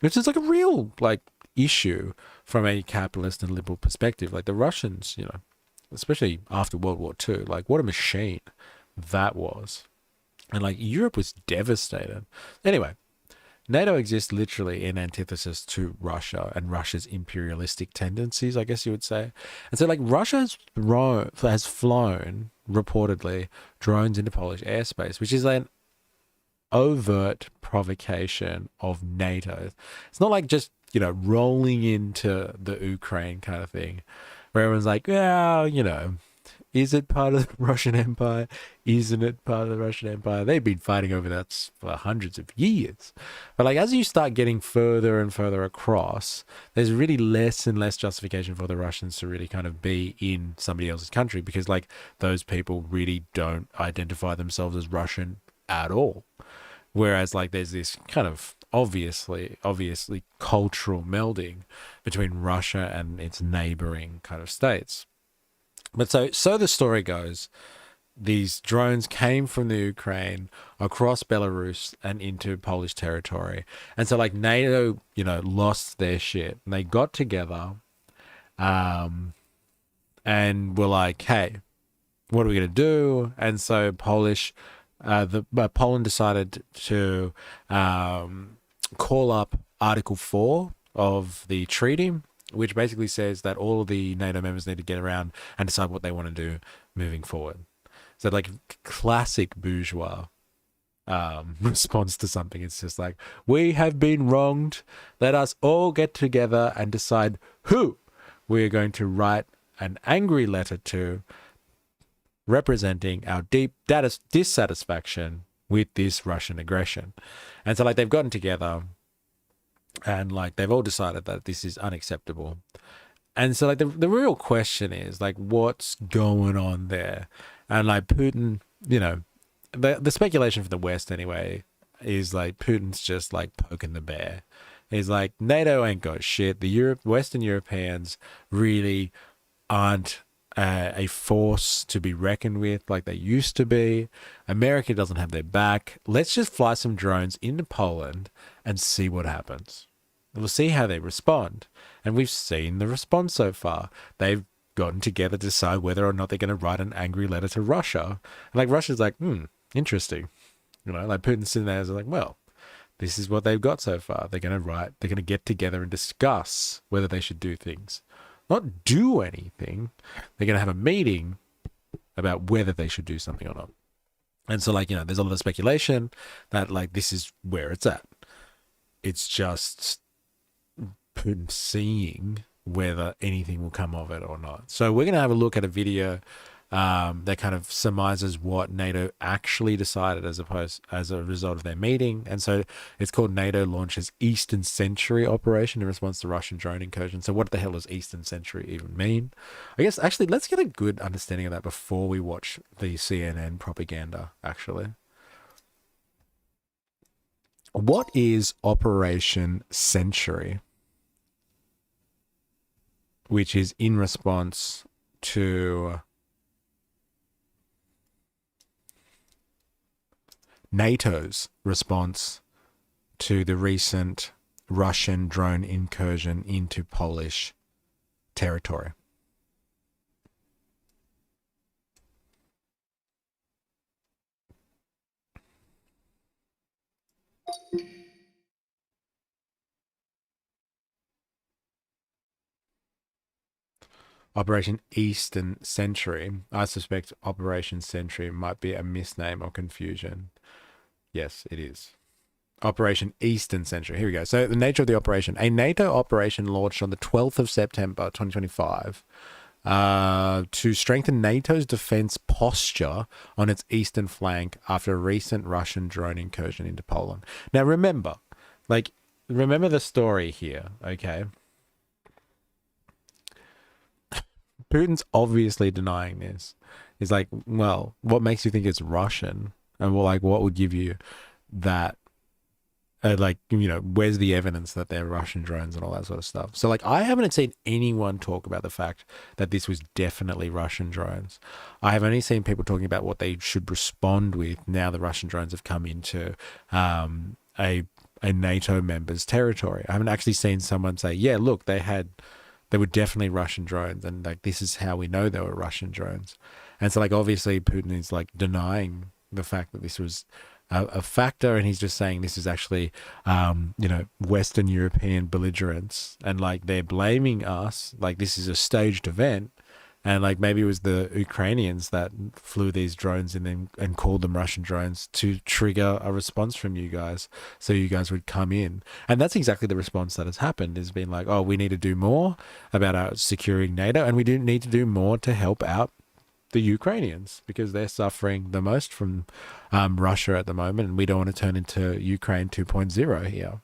which is like a real like issue from a capitalist and liberal perspective. Like the Russians, especially after World War II, like what a machine that was. And like Europe was devastated. Anyway, NATO exists literally in antithesis to Russia and Russia's imperialistic tendencies, I guess you would say. And so, like, Russia has flown, reportedly, drones into Polish airspace, which is an overt provocation of NATO. It's not like just, rolling into the Ukraine kind of thing, where everyone's like, well, is it part of the Russian Empire? Isn't it part of the Russian Empire? They've been fighting over that for hundreds of years. But like, as you start getting further and further across, there's really less and less justification for the Russians to really kind of be in somebody else's country, because like those people really don't identify themselves as Russian at all. Whereas like there's this kind of obviously cultural melding between Russia and its neighboring kind of states. But so the story goes, these drones came from the Ukraine across Belarus and into Polish territory. And so like NATO, lost their shit. And they got together and were like, hey, what are we going to do? And so Poland decided to call up Article 4 of the treaty, which basically says that all of the NATO members need to get around and decide what they want to do moving forward. So like classic bourgeois response to something. It's just like, we have been wronged. Let us all get together and decide who we are going to write an angry letter to, representing our deep dissatisfaction with this Russian aggression. And so like they've gotten together and like they've all decided that this is unacceptable. And so like the real question is like, what's going on there? And like Putin, you know, the speculation from the West anyway is like Putin's just like poking the bear. He's like, NATO ain't got shit. The Western Europeans really aren't a force to be reckoned with like they used to be. America doesn't have their back. Let's just fly some drones into Poland and see what happens. We'll see how they respond. And we've seen the response so far. They've gotten together to decide whether or not they're going to write an angry letter to Russia. And like Russia's like, interesting. You know, like Putin's sitting there like, well, this is what they've got so far. They're going to get together and discuss whether they should do things. Not do anything. They're going to have a meeting about whether they should do something or not. And so like, you know, there's a lot of speculation that like this is where it's at. It's just Putin seeing whether anything will come of it or not. So we're going to have a look at a video that kind of surmises what NATO actually decided as a result of their meeting. And so it's called NATO launches Eastern Century operation in response to Russian drone incursion. So what the hell does Eastern Century even mean? I guess actually let's get a good understanding of that before we watch the CNN propaganda actually. What is Operation Century? Which is in response to NATO's response to the recent Russian drone incursion into Polish territory. Operation Eastern Century. I suspect Operation Century might be a misname or confusion. Yes, it is. Operation Eastern Century. Here we go. So the nature of the operation. A NATO operation launched on the 12th of September 2025 to strengthen NATO's defense posture on its eastern flank after a recent Russian drone incursion into Poland. Now remember the story here, okay? Putin's obviously denying this. He's like, well, what makes you think it's Russian? And well, like, what would give you that? Like, you know, where's the evidence that they're Russian drones and all that sort of stuff? So, like, I haven't seen anyone talk about the fact that this was definitely Russian drones. I have only seen people talking about what they should respond with now the Russian drones have come into a NATO member's territory. I haven't actually seen someone say, yeah, look, they were definitely Russian drones, and like this is how we know they were Russian drones. And so like obviously Putin is like denying the fact that this was a factor, and he's just saying this is actually you know, Western European belligerents, and like they're blaming us like this is a staged event, and like maybe it was the Ukrainians that flew these drones in and called them Russian drones to trigger a response from you guys, so you guys would come in. And that's exactly the response that has happened, has been like, oh, we need to do more about our securing NATO, and we do need to do more to help out the Ukrainians because they're suffering the most from Russia at the moment, and we don't want to turn into Ukraine 2.0 here.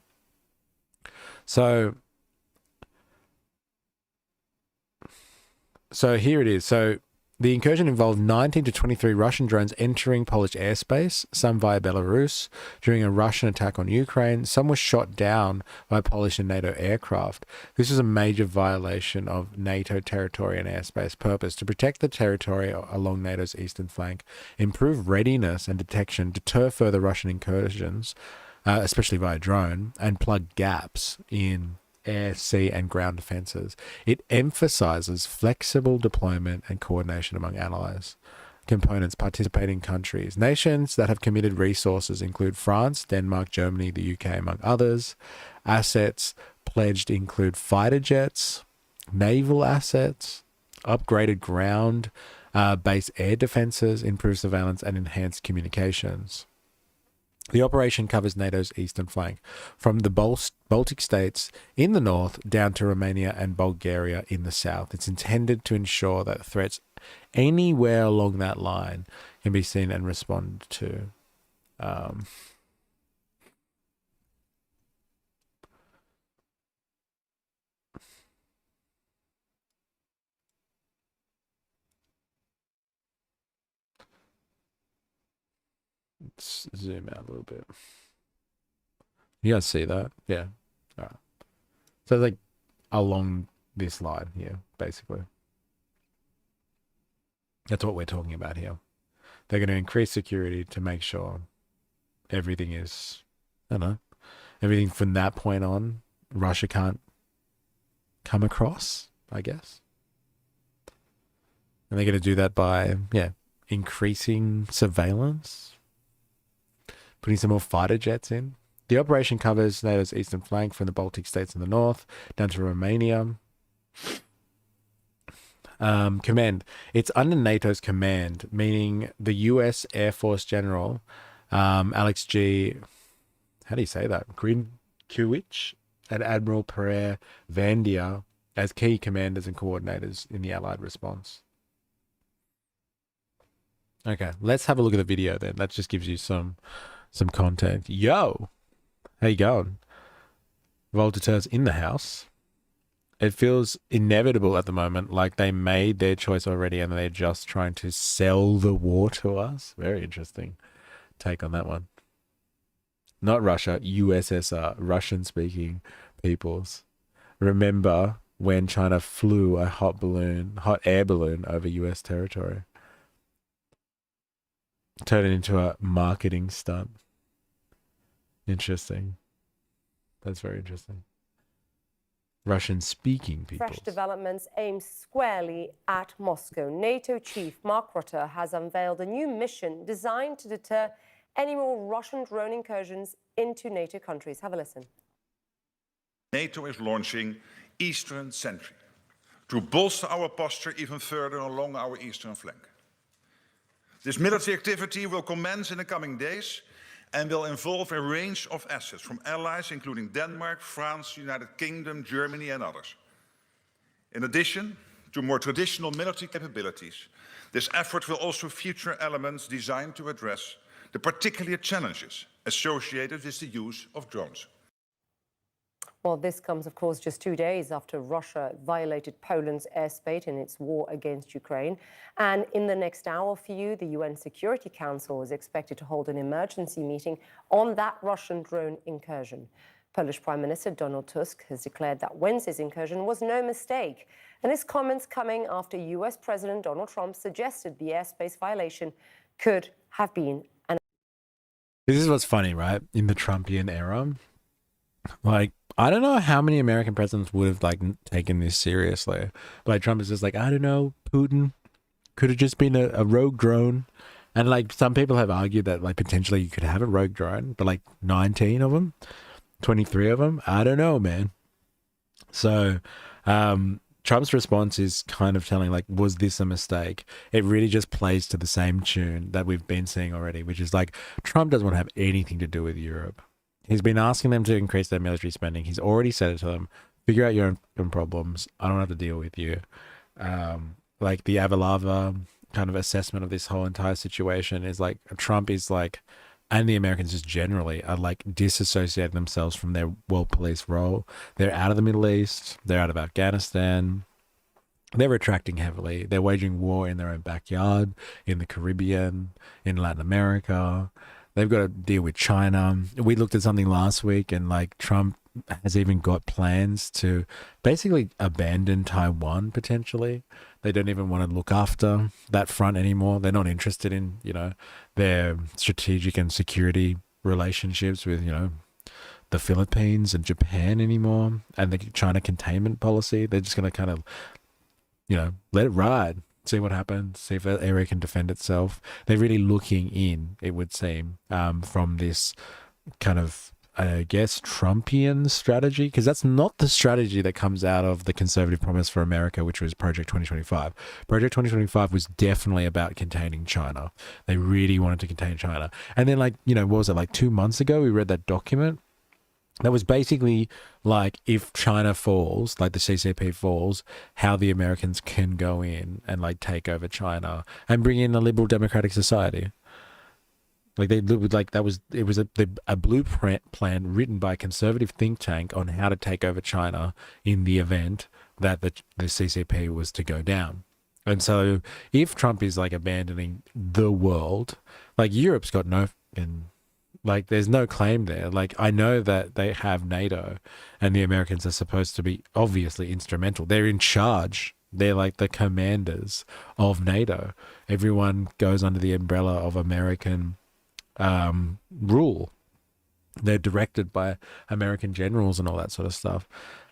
So here it is. So the incursion involved 19 to 23 Russian drones entering Polish airspace, some via Belarus, during a Russian attack on Ukraine. Some were shot down by Polish and NATO aircraft. This was a major violation of NATO territory and airspace purpose to protect the territory along NATO's eastern flank, improve readiness and detection, deter further Russian incursions, especially via drone, and plug gaps in air, sea, and ground defenses. It emphasizes flexible deployment and coordination among allies. components participating countries. Nations that have committed resources include France, Denmark, Germany, the UK, among others. Assets pledged include fighter jets, naval assets, upgraded ground base air defenses, improved surveillance, and enhanced communications. The operation covers NATO's eastern flank, from the Baltic states in the north down to Romania and Bulgaria in the south. It's intended to ensure that threats anywhere along that line can be seen and responded to. Let's zoom out a little bit. You guys see that? Yeah. All right. So like along this line here, basically. That's what we're talking about here. They're going to increase security to make sure everything is, I don't know, everything from that point on, Russia can't come across, I guess. And they're going to do that by, increasing surveillance, putting some more fighter jets in. The operation covers NATO's eastern flank from the Baltic states in the north down to Romania. Command. It's under NATO's command, meaning the U.S. Air Force General, Alex G. How do you say that? Grinkiewicz and Admiral Pierre Vandier as key commanders and coordinators in the Allied response. Okay, let's have a look at the video then. That just gives you some content. Yo, how you going? Voltateur's in the house. It feels inevitable at the moment, like they made their choice already and they're just trying to sell the war to us. Very interesting take on that one. Not Russia, USSR, Russian-speaking peoples. Remember when China flew a hot air balloon over US territory? Turned it into a marketing stunt. Interesting. That's very interesting. Russian-speaking people. Fresh developments aimed squarely at Moscow. NATO chief Mark Rutte has unveiled a new mission designed to deter any more Russian drone incursions into NATO countries. Have a listen. NATO is launching Eastern Sentry to bolster our posture even further along our eastern flank. This military activity will commence in the coming days and will involve a range of assets from allies including Denmark, France, United Kingdom, Germany and others. In addition to more traditional military capabilities, this effort will also feature elements designed to address the particular challenges associated with the use of drones. Well, this comes, of course, just 2 days after Russia violated Poland's airspace in its war against Ukraine. And in the next hour for you, the UN Security Council is expected to hold an emergency meeting on that Russian drone incursion. Polish Prime Minister Donald Tusk has declared that Wednesday's incursion was no mistake. And his comments coming after US President Donald Trump suggested the airspace violation could have been an... This is what's funny, right? In the Trumpian era, like, I don't know how many American presidents would have taken this seriously. But Trump is just like, I don't know, Putin could have just been a rogue drone. And some people have argued that potentially you could have a rogue drone, but 19 of them, 23 of them, I don't know, man. So Trump's response is kind of telling was this a mistake? It really just plays to the same tune that we've been seeing already, which is Trump doesn't want to have anything to do with Europe. He's been asking them to increase their military spending. He's already said it to them. Figure out your own problems. I don't have to deal with you. The Avalava kind of assessment of this whole entire situation is Trump is and the Americans just generally are disassociating themselves from their world police role. They're out of the Middle East. They're out of Afghanistan. They're retracting heavily. They're waging war in their own backyard, in the Caribbean, in Latin America. They've got to deal with China. We looked at something last week and Trump has even got plans to basically abandon Taiwan potentially. They don't even want to look after that front anymore. They're not interested in, their strategic and security relationships with, the Philippines and Japan anymore and the China containment policy. They're just going to kind of, let it ride. see what happens, see if the area can defend itself. They're really looking in, it would seem, from this kind of, I guess, Trumpian strategy, because that's not the strategy that comes out of the Conservative Promise for America, which was Project 2025. Project 2025 was definitely about containing China. They really wanted to contain China. And then, like, you know, what was it, like 2 months ago, we read that document that was basically like, if China falls, like the CCP falls, how the Americans can go in and like take over China and bring in a liberal democratic society. Like they like that was it was a blueprint plan written by a conservative think tank on how to take over China in the event that the CCP was to go down. And so if Trump is like abandoning the world, like Europe's got no, and like there's no claim there. Like I know that they have NATO and the Americans are supposed to be obviously instrumental. They're in charge. They're like the commanders of NATO. Everyone goes under the umbrella of American rule. They're directed by American generals and all that sort of stuff.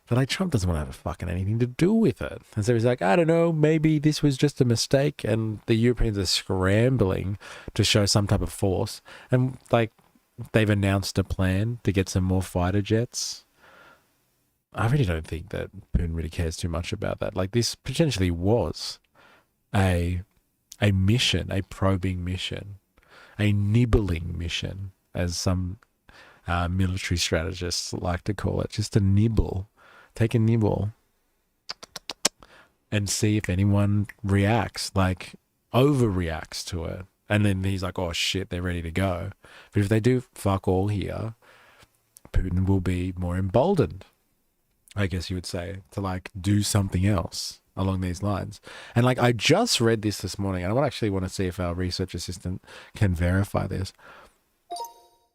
But like Trump doesn't want to have fucking anything to do with it. And so he's like, I don't know, maybe this was just a mistake and the Europeans are scrambling to show some type of force. And like they've announced a plan to get some more fighter jets. I really don't think that Putin really cares too much about that. Like this potentially was a mission, a probing mission, a nibbling mission, as some military strategists like to call it. Just a nibble. Take a nibble and see if anyone reacts, like overreacts to it. And then he's like, oh shit, they're ready to go. But if they do fuck all here, Putin will be more emboldened, I guess you would say, to like do something else along these lines. And like I just read this morning, and I actually want to see if our research assistant can verify this.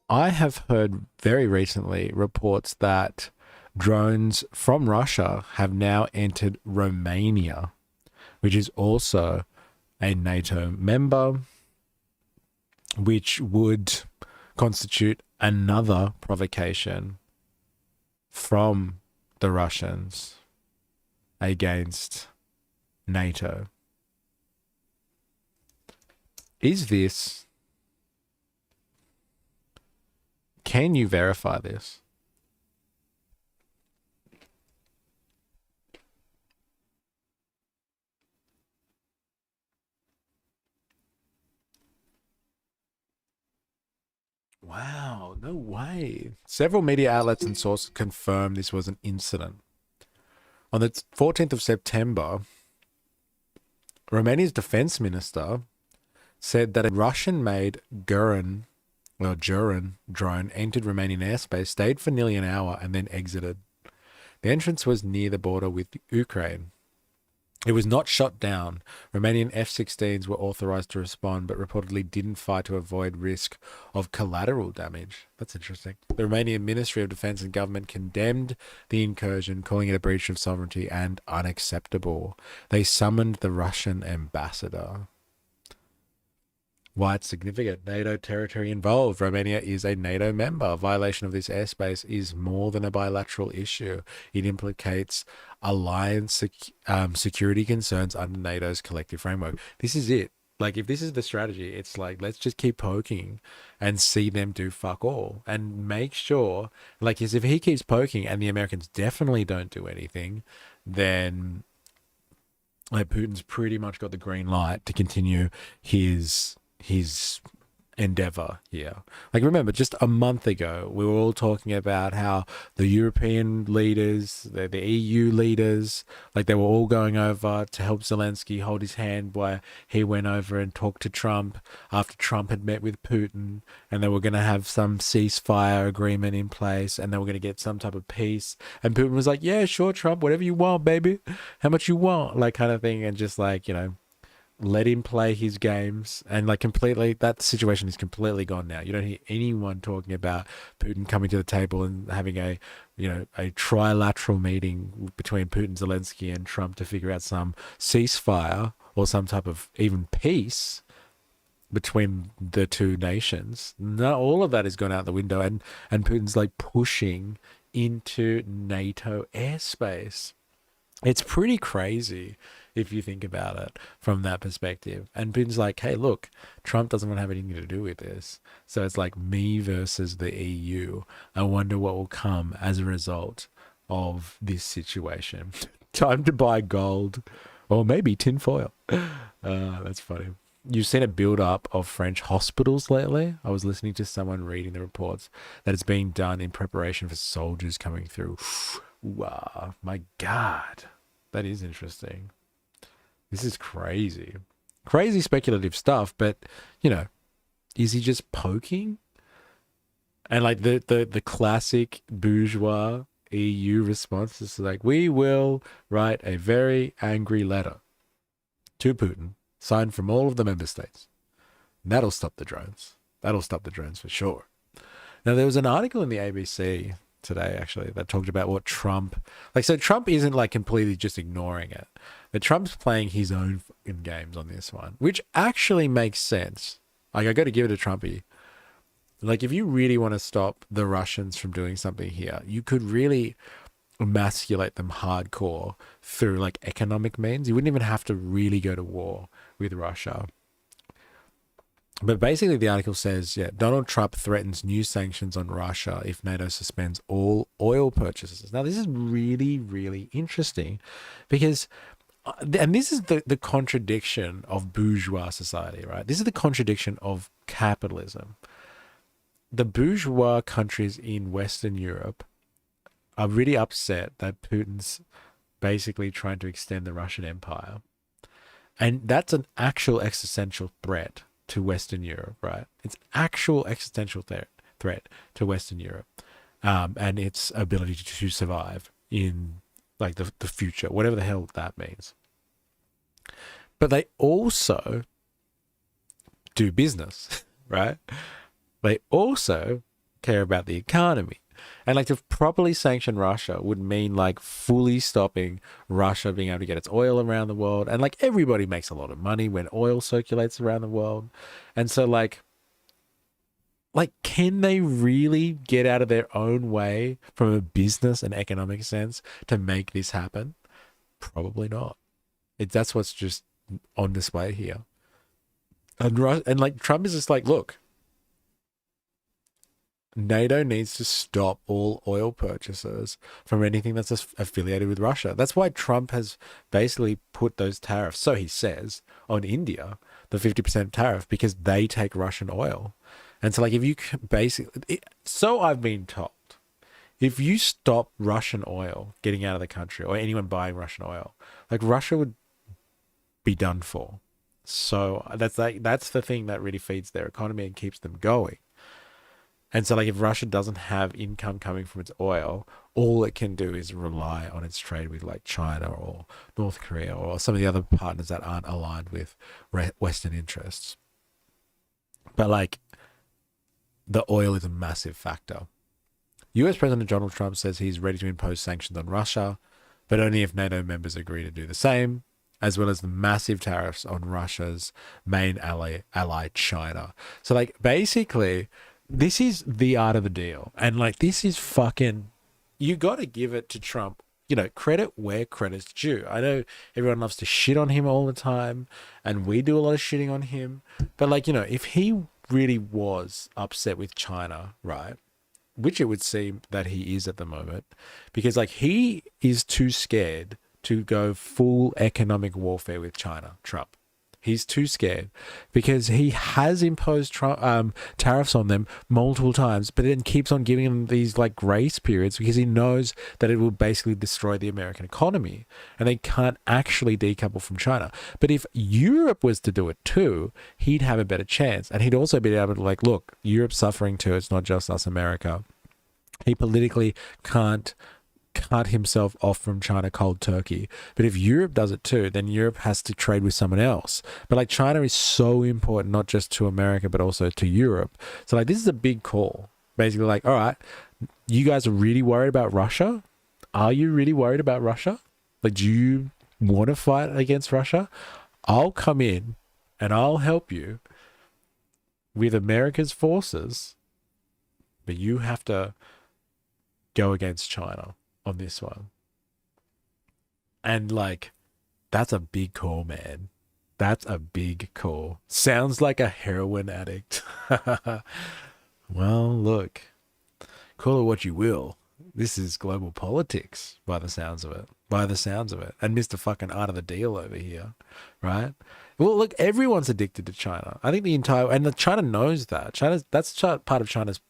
I have heard very recently reports that drones from Russia have now entered Romania, which is also a NATO member, which would constitute another provocation from the Russians against NATO. Is this... Can you verify this? Wow, no way. Several media outlets and sources confirmed this was an incident. On the 14th of September, Romania's defense minister said that a Russian-made Juran drone entered Romanian airspace, stayed for nearly an hour, and then exited. The entrance was near the border with Ukraine. It was not shot down. Romanian F-16s were authorized to respond, but reportedly didn't fire to avoid risk of collateral damage. That's interesting. The Romanian Ministry of Defense and Government condemned the incursion, calling it a breach of sovereignty and unacceptable. They summoned the Russian ambassador. Why it's significant. NATO territory involved. Romania is a NATO member. A violation of this airspace is more than a bilateral issue. It implicates alliance security concerns under NATO's collective framework. This is it. Like, if this is the strategy, it's like, let's just keep poking and see them do fuck all. And make sure, like, if he keeps poking and the Americans definitely don't do anything, then like Putin's pretty much got the green light to continue his endeavor here. Like, remember, just a month ago, we were all talking about how the European leaders, the EU leaders, like they were all going over to help Zelensky hold his hand while he went over and talked to Trump after Trump had met with Putin, and they were going to have some ceasefire agreement in place, and they were going to get some type of peace. And Putin was like, yeah, sure, Trump, whatever you want, baby. How much you want? Like, kind of thing. And just like, you know, let him play his games. And like completely, that situation is completely gone now. You don't hear anyone talking about Putin coming to the table and having a, you know, a trilateral meeting between Putin, Zelensky and Trump to figure out some ceasefire or some type of even peace between the two nations. No, all of that has gone out the window, and Putin's like pushing into NATO airspace. It's pretty crazy if you think about it from that perspective. And Putin's like, hey, look, Trump doesn't want to have anything to do with this. So it's like me versus the EU. I wonder what will come as a result of this situation. Time to buy gold or maybe tinfoil. That's funny. You've seen a build-up of French hospitals lately. I was listening to someone reading the reports that it's being done in preparation for soldiers coming through. Wow, my God. That is interesting. This is crazy. Crazy speculative stuff, but, you know, is he just poking? And like the classic bourgeois EU response is like, we will write a very angry letter to Putin, signed from all of the member states. And that'll stop the drones. That'll stop the drones for sure. Now, there was an article in the ABC today, actually, that talked about what Trump... Like, so Trump isn't, like, completely just ignoring it. But Trump's playing his own fucking games on this one, which actually makes sense. Like, I got to give it to Trumpy. Like, if you really want to stop the Russians from doing something here, you could really emasculate them hardcore through, like, economic means. You wouldn't even have to really go to war with Russia. But basically the article says, yeah, Donald Trump threatens new sanctions on Russia if NATO suspends all oil purchases. Now, this is really, really interesting because, and this is the contradiction of bourgeois society, right? This is the contradiction of capitalism. The bourgeois countries in Western Europe are really upset that Putin's basically trying to extend the Russian Empire. And that's an actual existential threat to Western Europe, right? It's actual existential threat to Western Europe and its ability to survive in like the future, whatever the hell that means. But they also do business, right? They also care about the economy. And like to properly sanction Russia would mean like fully stopping Russia being able to get its oil around the world. And like everybody makes a lot of money when oil circulates around the world. And so like can they really get out of their own way from a business and economic sense to make this happen? Probably not. That's what's just on display here. And like Trump is just like, look, NATO needs to stop all oil purchases from anything that's affiliated with Russia. That's why Trump has basically put those tariffs, so he says, on India, the 50% tariff, because they take Russian oil. And so, like, if you basically... So I've been told, if you stop Russian oil getting out of the country, or anyone buying Russian oil, like, Russia would be done for. So that's the thing that really feeds their economy and keeps them going. And so, like, if Russia doesn't have income coming from its oil, all it can do is rely on its trade with, like, China or North Korea or some of the other partners that aren't aligned with Western interests. But, like, the oil is a massive factor. US President Donald Trump says he's ready to impose sanctions on Russia, but only if NATO members agree to do the same, as well as the massive tariffs on Russia's main ally China. So, like, basically... this is the art of the deal. And like, this is fucking, you got to give it to Trump, you know, credit where credit's due. I know everyone loves to shit on him all the time and we do a lot of shitting on him. But like, you know, if he really was upset with China, right, which it would seem that he is at the moment, because like he is too scared to go full economic warfare with China, Trump. He's too scared because he has imposed tariffs on them multiple times, but then keeps on giving them these like grace periods because he knows that it will basically destroy the American economy and they can't actually decouple from China. But if Europe was to do it too, he'd have a better chance. And he'd also be able to like, look, Europe's suffering too. It's not just us, America. He politically can't cut himself off from China cold turkey. But if Europe does it too, then Europe has to trade with someone else. But like China is so important, not just to America, but also to Europe. So like this is a big call. Basically like, all right, you guys are really worried about Russia? Are you really worried about Russia? Like, do you want to fight against Russia? I'll come in and I'll help you with America's forces, but you have to go against China on this one. And like, that's a big call, man. That's a big call. Sounds like a heroin addict. Well, look, call it what you will. This is global politics by the sounds of it. By the sounds of it. And Mr. fucking art of the deal over here, right? Well, look, everyone's addicted to China. I think the entire, and China knows that. That's part of China's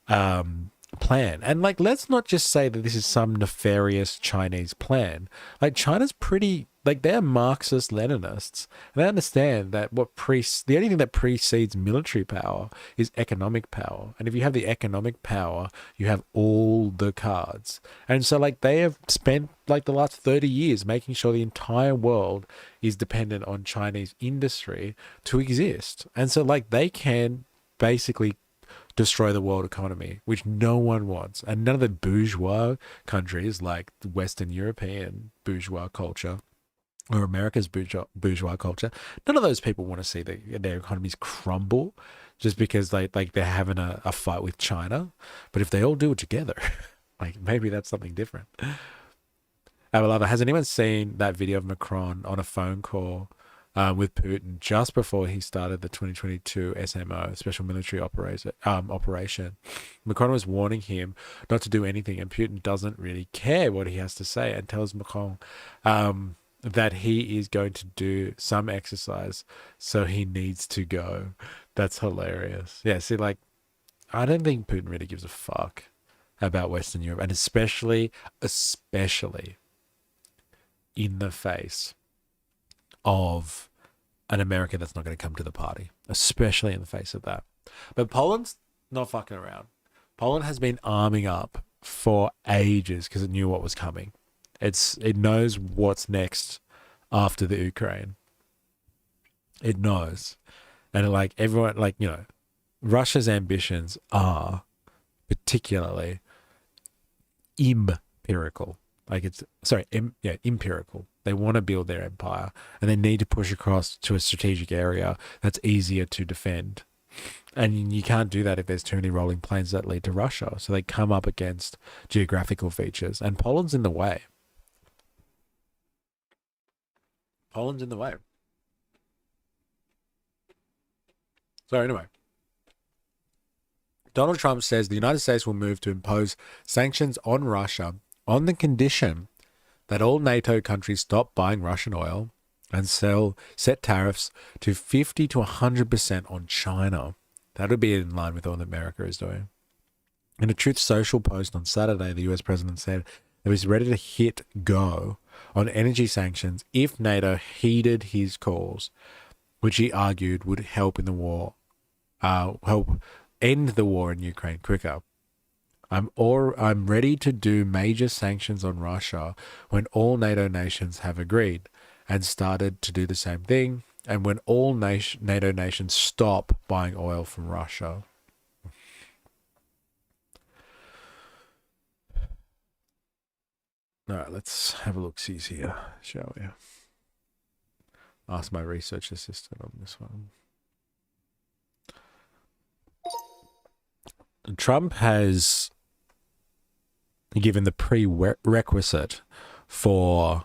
plan. And like, let's not just say that this is some nefarious Chinese plan. Like, China's pretty, like, they're Marxist Leninists, and they understand that the only thing that precedes military power is economic power. And if you have the economic power, you have all the cards. And so like, they have spent like the last 30 years making sure the entire world is dependent on Chinese industry to exist. And so like, they can basically destroy the world economy, which no one wants. And none of the bourgeois countries, like the Western European bourgeois culture or America's bourgeois culture, none of those people want to see their economies crumble just because they're having a fight with China. But if they all do it together, like, maybe that's something different. Beloved, has anyone seen that video of Macron on a phone call with Putin just before he started the 2022 SMO, Special Military Operation? Macron was warning him not to do anything, and Putin doesn't really care what he has to say and tells Macron that he is going to do some exercise, so he needs to go. That's hilarious. Yeah, see, like, I don't think Putin really gives a fuck about Western Europe, and especially in the face of an America that's not going to come to the party, especially in the face of that. But Poland's not fucking around. Poland has been arming up for ages because it knew what was coming. It knows what's next after the Ukraine. It knows. And like, everyone, like, you know, Russia's ambitions are particularly empirical. Like, empirical. They want to build their empire, and they need to push across to a strategic area that's easier to defend. And you can't do that if there's too many rolling plains that lead to Russia. So they come up against geographical features, and Poland's in the way. Poland's in the way. So anyway, Donald Trump says the United States will move to impose sanctions on Russia on the condition that all NATO countries stop buying Russian oil and set tariffs to 50 to 100% on China. That would be in line with what America is doing. In a Truth Social post on Saturday, the US president said that he was ready to hit go on energy sanctions if NATO heeded his calls, which he argued would help in the war, help end the war in Ukraine quicker. I'm ready to do major sanctions on Russia when all NATO nations have agreed and started to do the same thing, and when all NATO nations stop buying oil from Russia. All right, let's have a look-see here, shall we? Ask my research assistant on this one. Trump has given the prerequisite for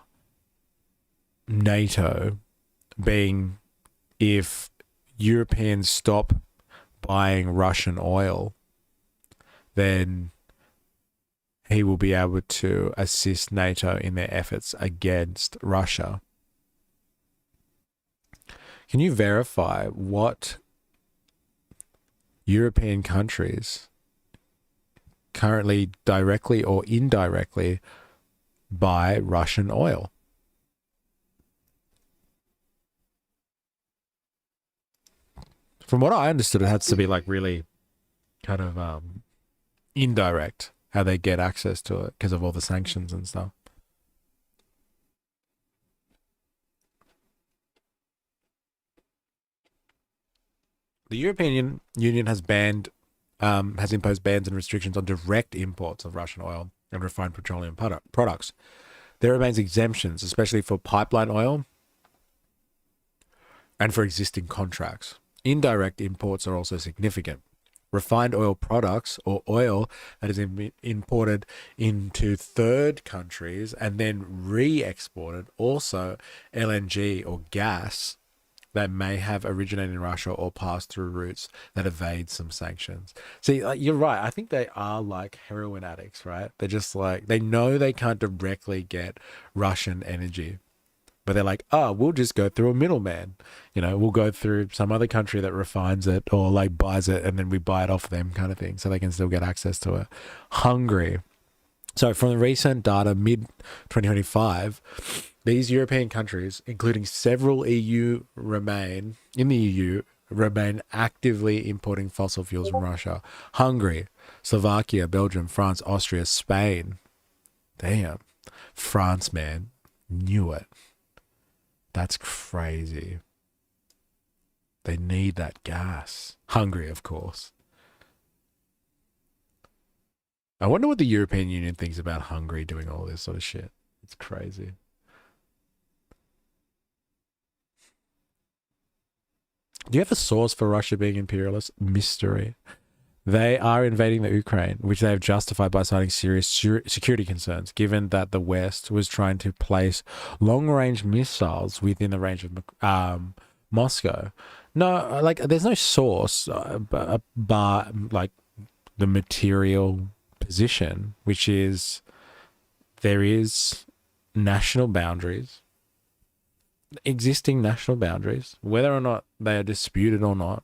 NATO being if Europeans stop buying Russian oil, then he will be able to assist NATO in their efforts against Russia. Can you verify what European countries currently directly or indirectly buy Russian oil? From what I understood, it has to be like really kind of indirect how they get access to it because of all the sanctions and stuff. The European Union has imposed bans and restrictions on direct imports of Russian oil and refined petroleum products. There remains exemptions, especially for pipeline oil and for existing contracts. Indirect imports are also significant. refined oil products or oil that is imported into third countries and then re-exported, also LNG or gas that may have originated in Russia or passed through routes that evade some sanctions. See, you're right. I think they are like heroin addicts, right? They're just like, they know they can't directly get Russian energy, but they're like, oh, we'll just go through a middleman. You know, we'll go through some other country that refines it or like buys it and then we buy it off them kind of thing so they can still get access to it. Hungary. So from the recent data, mid-2025, these European countries, including several EU remain actively importing fossil fuels from Russia. Hungary, Slovakia, Belgium, France, Austria, Spain. Damn. France, man. Knew it. That's crazy. They need that gas. Hungary, of course. I wonder what the European Union thinks about Hungary doing all this sort of shit. It's crazy. Do you have a source for Russia being imperialist? Mystery. They are invading the Ukraine, which they have justified by citing serious security concerns, given that the West was trying to place long-range missiles within the range of Moscow. No, like, there's no source, but like the material position, which is there is national boundaries, existing national boundaries, whether or not they are disputed or not,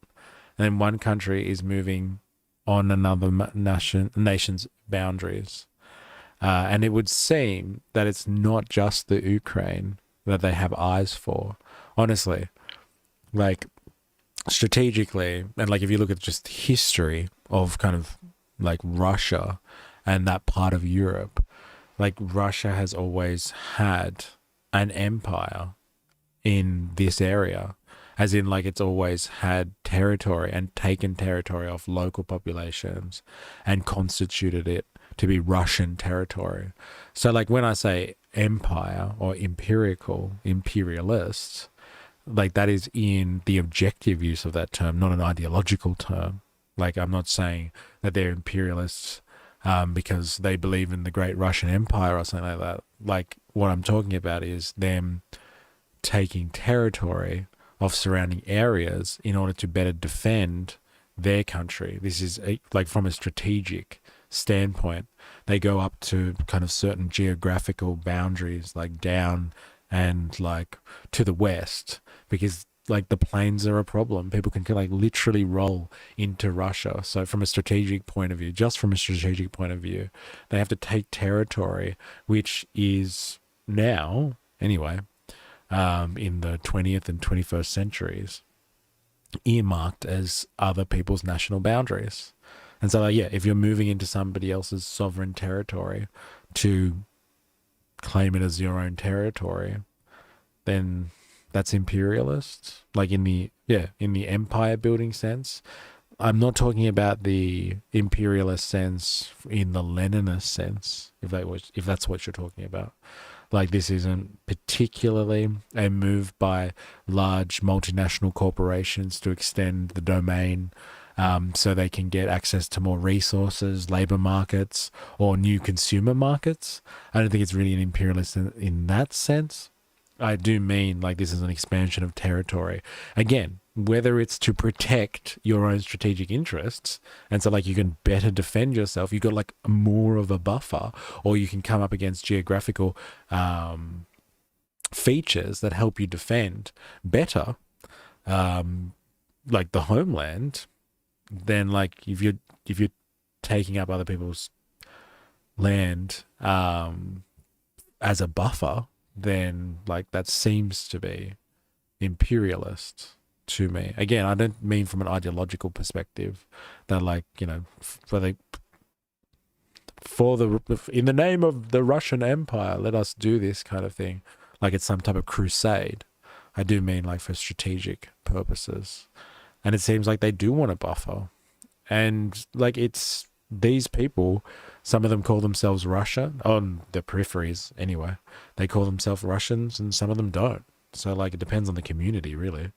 and then one country is moving on another nation's boundaries. And it would seem that it's not just the Ukraine that they have eyes for. Honestly, like strategically, and like if you look at just history of kind of like Russia and that part of Europe, like Russia has always had an empire in this area, as in like it's always had territory and taken territory off local populations and constituted it to be Russian territory. So like when I say empire or imperialists, like that is in the objective use of that term, not an ideological term. Like I'm not saying that they're imperialists because they believe in the great Russian Empire or something like that. Like what I'm talking about is them taking territory of surrounding areas in order to better defend their country. This is like from a strategic standpoint, they go up to kind of certain geographical boundaries, like down and like to the west, because like the planes are a problem. People can like literally roll into Russia. So from a strategic point of view, just from a strategic point of view, they have to take territory, which is now, anyway, in the 20th and 21st centuries, earmarked as other people's national boundaries. And so, like, yeah, if you're moving into somebody else's sovereign territory to claim it as your own territory, then that's imperialist. Like in the empire building sense. I'm not talking about the imperialist sense in the Leninist sense, if that's what you're talking about. Like this isn't particularly a move by large multinational corporations to extend the domain so they can get access to more resources, labor markets, or new consumer markets. I don't think it's really an imperialist in that sense. I do mean like this is an expansion of territory. Again, whether it's to protect your own strategic interests, and so like you can better defend yourself, you've got like more of a buffer, or you can come up against geographical features that help you defend better, like the homeland, then like if you're taking up other people's land as a buffer, then like that seems to be imperialist to me. Again, I don't mean from an ideological perspective that like, you know, in the name of the Russian Empire, let us do this kind of thing, like it's some type of crusade. I do mean like for strategic purposes. And it seems like they do want a buffer. And like it's these people, some of them call themselves Russia, on the peripheries anyway. They call themselves Russians and some of them don't. So like it depends on the community really.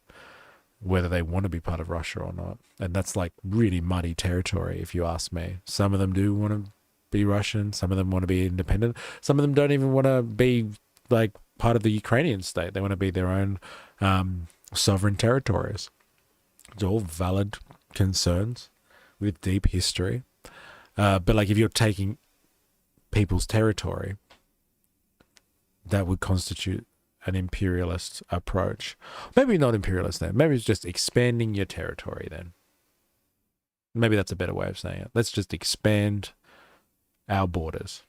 whether they want to be part of Russia or not. And that's like really muddy territory, if you ask me. Some of them do want to be Russian. Some of them want to be independent. Some of them don't even want to be like part of the Ukrainian state. They want to be their own sovereign territories. It's all valid concerns with deep history. But like if you're taking people's territory, that would constitute an imperialist approach. Maybe not imperialist then. Maybe it's just expanding your territory then. Maybe that's a better way of saying it. Let's just expand our borders.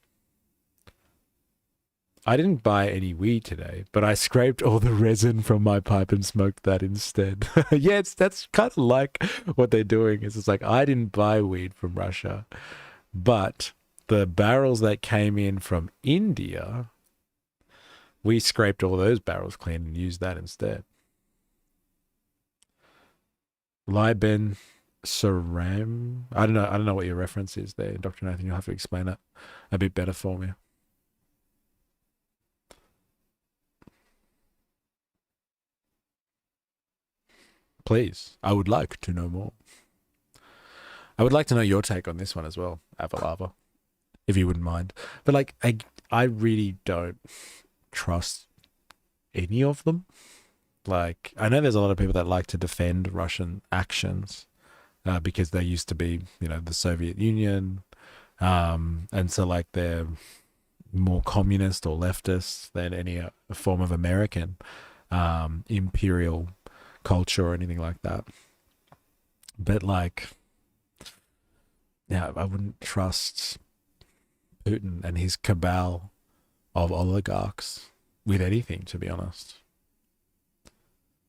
I didn't buy any weed today, but I scraped all the resin from my pipe and smoked that instead. Yeah, that's kind of like what they're doing. It's like, I didn't buy weed from Russia, but the barrels that came in from India, we scraped all those barrels clean and used that instead. Liben Saram. I don't know what your reference is there, Dr. Nathan. You'll have to explain that a bit better for me. Please, I would like to know more. I would like to know your take on this one as well, Avalava, if you wouldn't mind. But like, I really don't trust any of them. Like, I know there's a lot of people that like to defend Russian actions because they used to be, you know, the Soviet Union. And so like they're more communist or leftist than any form of American imperial culture or anything like that. But like, yeah, I wouldn't trust Putin and his cabal of oligarchs with anything, to be honest.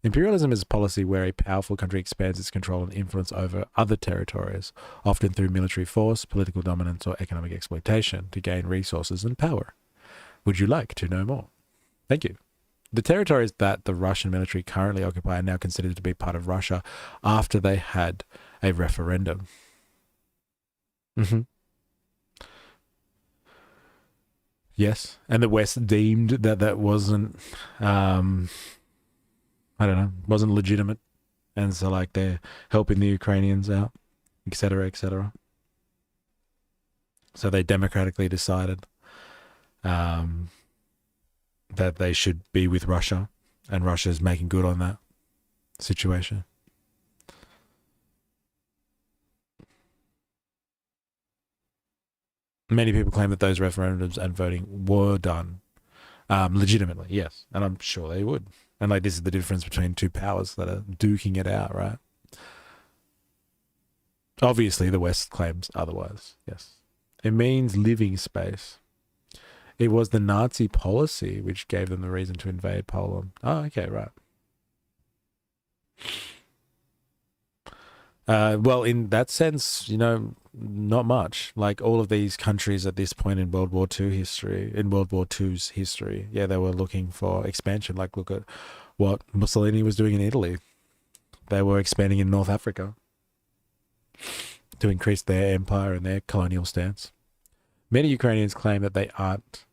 Imperialism is a policy where a powerful country expands its control and influence over other territories, often through military force, political dominance, or economic exploitation to gain resources and power. Would you like to know more? Thank you. The territories that the Russian military currently occupy are now considered to be part of Russia after they had a referendum. Yes, and the West deemed that that wasn't, I don't know, wasn't legitimate, and so like they're helping the Ukrainians out, etc., etc. So they democratically decided that they should be with Russia, and Russia's making good on that situation. Many people claim that those referendums and voting were done legitimately, yes, and I'm sure they would. And like, this is the difference between two powers that are duking it out, right? Obviously, the West claims otherwise, yes. It means living space. It was the Nazi policy which gave them the reason to invade Poland. Oh, okay, right. Well, in that sense, you know, not much. Like all of these countries at this point in World War II history, in World War II's history, yeah, they were looking for expansion. Like look at what Mussolini was doing in Italy. They were expanding in North Africa to increase their empire and their colonial stance. Many Ukrainians claim that they aren't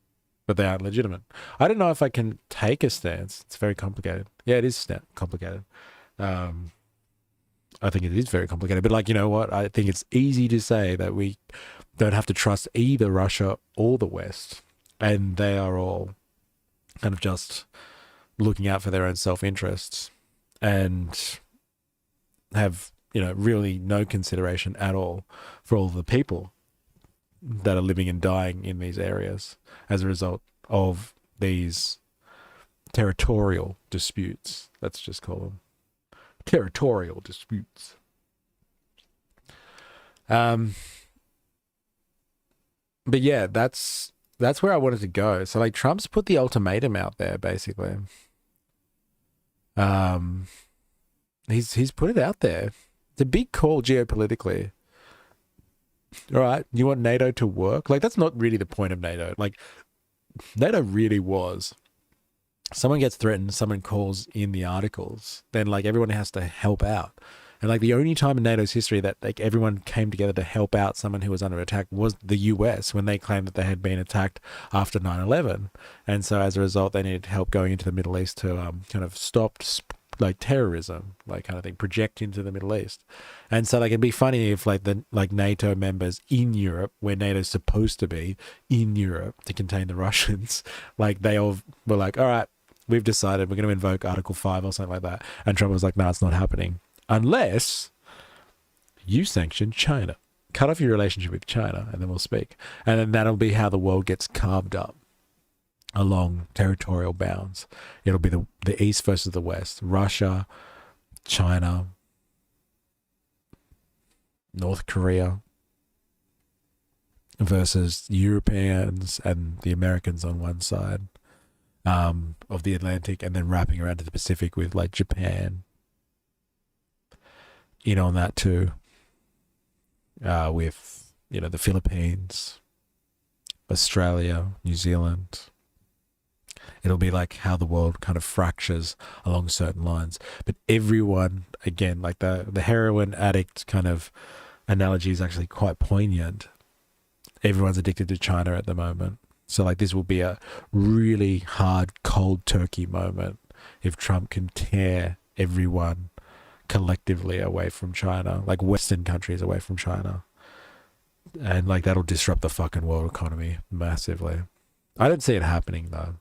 legitimate. I don't know if I can take a stance. It's very complicated. Yeah, it is complicated. I think it is very complicated, but like, you know what? I think it's easy to say that we don't have to trust either Russia or the West, and they are all kind of just looking out for their own self-interests and have, you know, really no consideration at all for all the people that are living and dying in these areas as a result of these territorial disputes. Let's just call them territorial disputes. But yeah, that's where I wanted to go. So like, Trump's put the ultimatum out there, basically. He's put it out there. It's a big call geopolitically. All right, you want NATO to work? Like, that's not really the point of NATO. Like, NATO really was, someone gets threatened, someone calls in the articles, then like everyone has to help out. And like the only time in NATO's history that like everyone came together to help out someone who was under attack was the US, when they claimed that they had been attacked after 9/11. And so as a result, they needed help going into the Middle East to kind of stop like terrorism, like kind of thing, project into the Middle East. And so like it'd be funny if like the like NATO members in Europe, where NATO's supposed to be in Europe to contain the Russians, like they all were like, all right, we've decided we're going to invoke Article 5 or something like that. And Trump was like, no, it's not happening unless you sanction China. Cut off your relationship with China and then we'll speak. And then that'll be how the world gets carved up along territorial bounds. It'll be the East versus the West. Russia, China, North Korea versus Europeans and the Americans on one side of the Atlantic, and then wrapping around to the Pacific with like Japan in on that too. With, you know, the Philippines, Australia, New Zealand. It'll be like how the world kind of fractures along certain lines. But everyone, again, like the heroin addict kind of analogy is actually quite poignant. Everyone's addicted to China at the moment. So like this will be a really hard cold turkey moment if Trump can tear everyone collectively away from China, like Western countries away from China. And like that'll disrupt the fucking world economy massively. I don't see it happening though.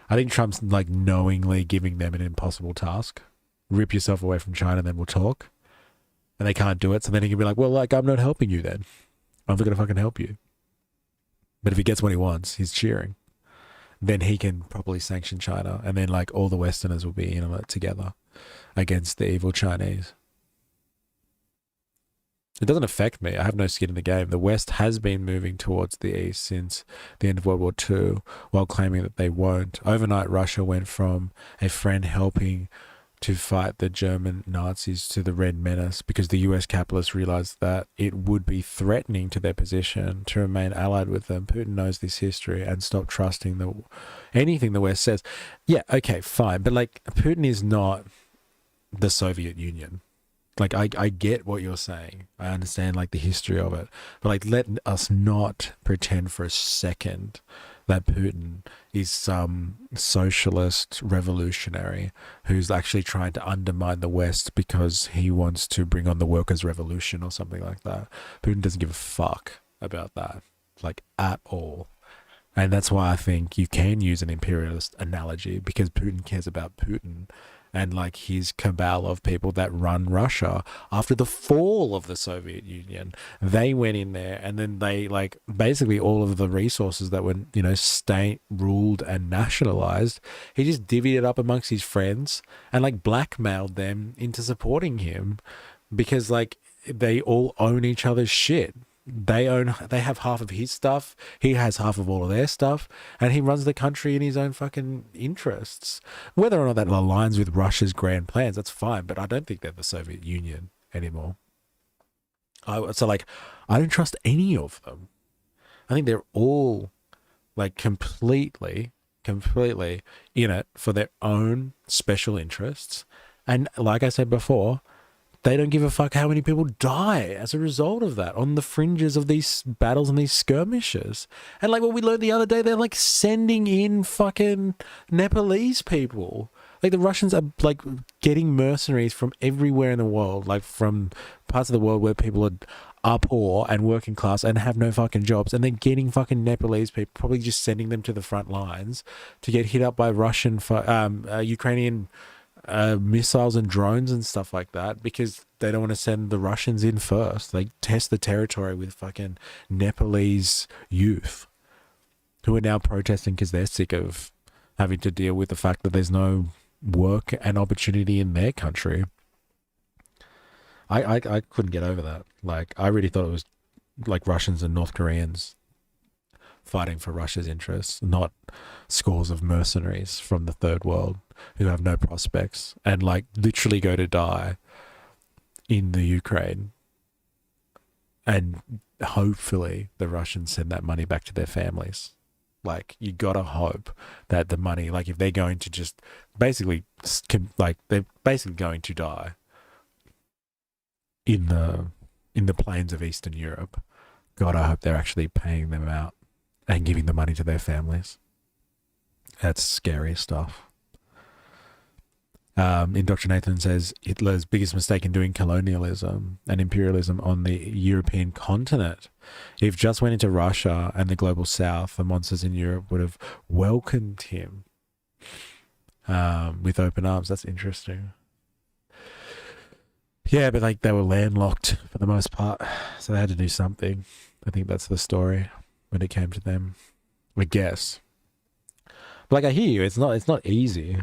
I think Trump's like knowingly giving them an impossible task. Rip yourself away from China, then we'll talk. And they can't do it, so then he can be like, well, like, I'm not helping you then. I'm not going to fucking help you. But if he gets what he wants, he's cheering. Then he can properly sanction China, and then like all the Westerners will be in on it together against the evil Chinese. It doesn't affect me. I have no skin in the game. The West has been moving towards the East since the end of World War II, while claiming that they won't. Overnight, Russia went from a friend helping to fight the German Nazis to the Red Menace because the US capitalists realized that it would be threatening to their position to remain allied with them. Putin knows this history and stopped trusting anything the West says. Yeah, okay, fine. But like, Putin is not the Soviet Union. Like, I get what you're saying. I understand like the history of it. But like, let us not pretend for a second that Putin is some socialist revolutionary who's actually trying to undermine the West because he wants to bring on the workers' revolution or something like that. Putin doesn't give a fuck about that, like, at all. And that's why I think you can use an imperialist analogy, because Putin cares about Putin and like his cabal of people that run Russia. After the fall of the Soviet Union, they went in there and then they like basically all of the resources that were, you know, state ruled and nationalized, he just divvied it up amongst his friends and like blackmailed them into supporting him because like they all own each other's shit. They have half of his stuff, he has half of all of their stuff, and he runs the country in his own fucking interests. Whether or not that aligns with Russia's grand plans, that's fine, but I don't think they're the Soviet Union anymore. So like, I don't trust any of them. I think they're all like completely in it for their own special interests. And like I said before, they don't give a fuck how many people die as a result of that on the fringes of these battles and these skirmishes. And like what we learned the other day, they're like sending in fucking Nepalese people. Like the Russians are like getting mercenaries from everywhere in the world, like from parts of the world where people are poor and working class and have no fucking jobs, and they're getting fucking Nepalese people, probably just sending them to the front lines to get hit up by Russian, Ukrainian missiles and drones and stuff like that, because they don't want to send the Russians in first. They test the territory with fucking Nepalese youth who are now protesting because they're sick of having to deal with the fact that there's no work and opportunity in their country. I couldn't get over that. Like, I really thought it was like Russians and North Koreans fighting for Russia's interests, not scores of mercenaries from the third world who have no prospects and like literally go to die in the Ukraine. And hopefully the Russians send that money back to their families. Like, you gotta hope that the money, like if they're going to just basically, like they're basically going to die in the plains of Eastern Europe, God, I hope they're actually paying them out and giving the money to their families. That's scary stuff. Indoctrinator says Hitler's biggest mistake in doing colonialism and imperialism on the European continent. If just went into Russia and the global south, the monsters in Europe would have welcomed him with open arms. That's interesting. Yeah, but like they were landlocked for the most part, so they had to do something. I think that's the story when it came to them, I guess. But like I hear you, it's not easy.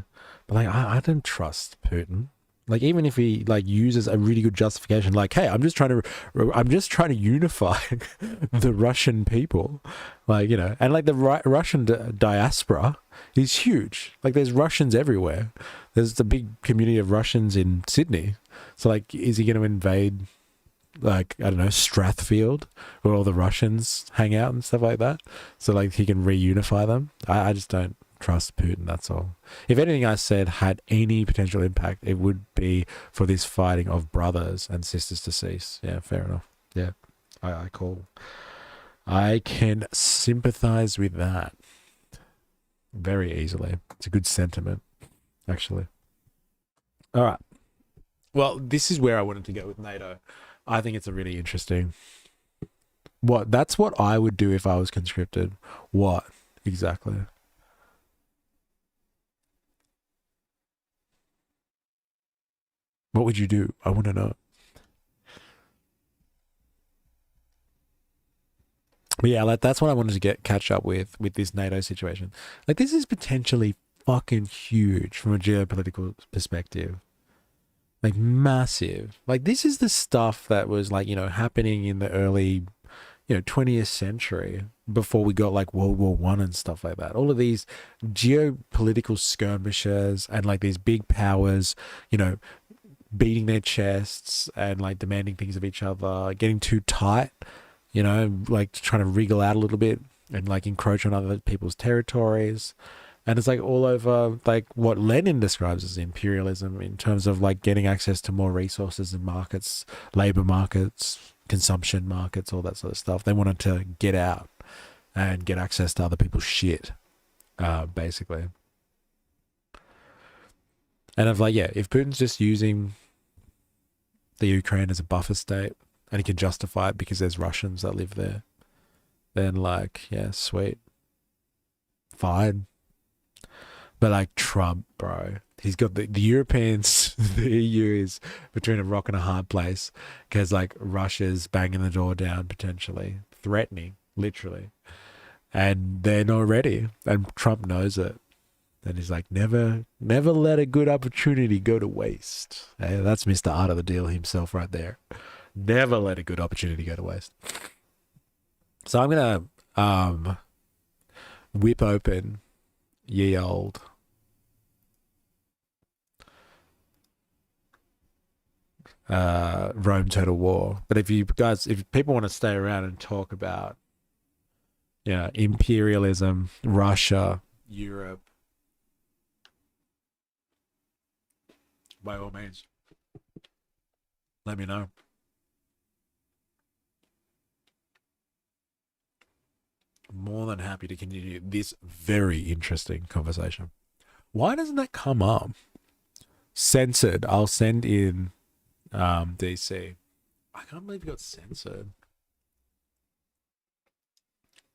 But like I don't trust Putin. Like even if he like uses a really good justification, like, hey, I'm just trying to unify the Russian people, like, you know, and like the Russian diaspora is huge. Like there's Russians everywhere. There's the big community of Russians in Sydney. So like, is he going to invade, like, I don't know, Strathfield, where all the Russians hang out and stuff like that? So like he can reunify them. I just don't trust Putin, that's all. If anything I said had any potential impact, it would be for this fighting of brothers and sisters to cease. Yeah, fair enough. Yeah, I can sympathize with that very easily. It's a good sentiment, actually. All right. Well, this is where I wanted to go with NATO. I think it's a really interesting... That's what I would do if I was conscripted. What? Exactly. What would you do? I want to know. But yeah, that's what I wanted to catch up with this NATO situation. Like, this is potentially fucking huge from a geopolitical perspective. Like, massive. Like, this is the stuff that was, like, you know, happening in the early, you know, 20th century before we got, like, World War I and stuff like that. All of these geopolitical skirmishes and, like, these big powers, you know, beating their chests and like demanding things of each other, getting too tight, you know, like trying to wriggle out a little bit and like encroach on other people's territories. And it's like all over like what Lenin describes as imperialism in terms of like getting access to more resources and markets, labor markets, consumption markets, all that sort of stuff. They wanted to get out and get access to other people's shit, basically. And of like, yeah, if Putin's just using the Ukraine as a buffer state and he can justify it because there's Russians that live there, then like, yeah, sweet. Fine. But like Trump, bro, he's got the Europeans, the EU is between a rock and a hard place because like Russia's banging the door down potentially, threatening, literally. And they're not ready. And Trump knows it. And he's like, never let a good opportunity go to waste. Hey, that's Mr. Art of the Deal himself right there. Never let a good opportunity go to waste. So I'm going to whip open ye old Rome Total War. But if people want to stay around and talk about, you know, imperialism, Russia, Europe, by all means, let me know. More than happy to continue this very interesting conversation. Why doesn't that come up? Censored. I'll send in DC. I can't believe it got censored.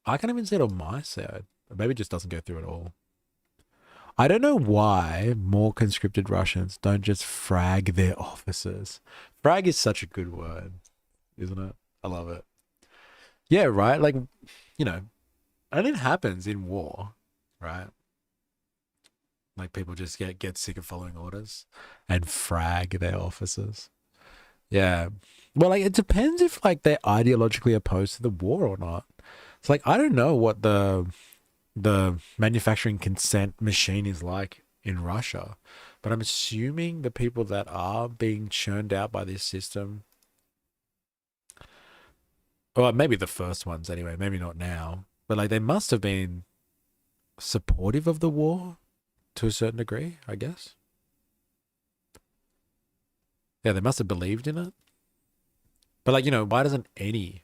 I can't even see it on my side. Maybe it just doesn't go through at all. I don't know why more conscripted Russians don't just frag their officers. Frag is such a good word, isn't it? I love it. Yeah, right? Like, you know, and it happens in war, right? Like people just get sick of following orders and frag their officers. Yeah. Well, like it depends if like they're ideologically opposed to the war or not. It's like I don't know what the manufacturing consent machine is like in Russia, but I'm assuming the people that are being churned out by this system, well, maybe the first ones anyway, maybe not now, but like they must have been supportive of the war to a certain degree, I guess. Yeah, they must have believed in it. But like, you know, why doesn't any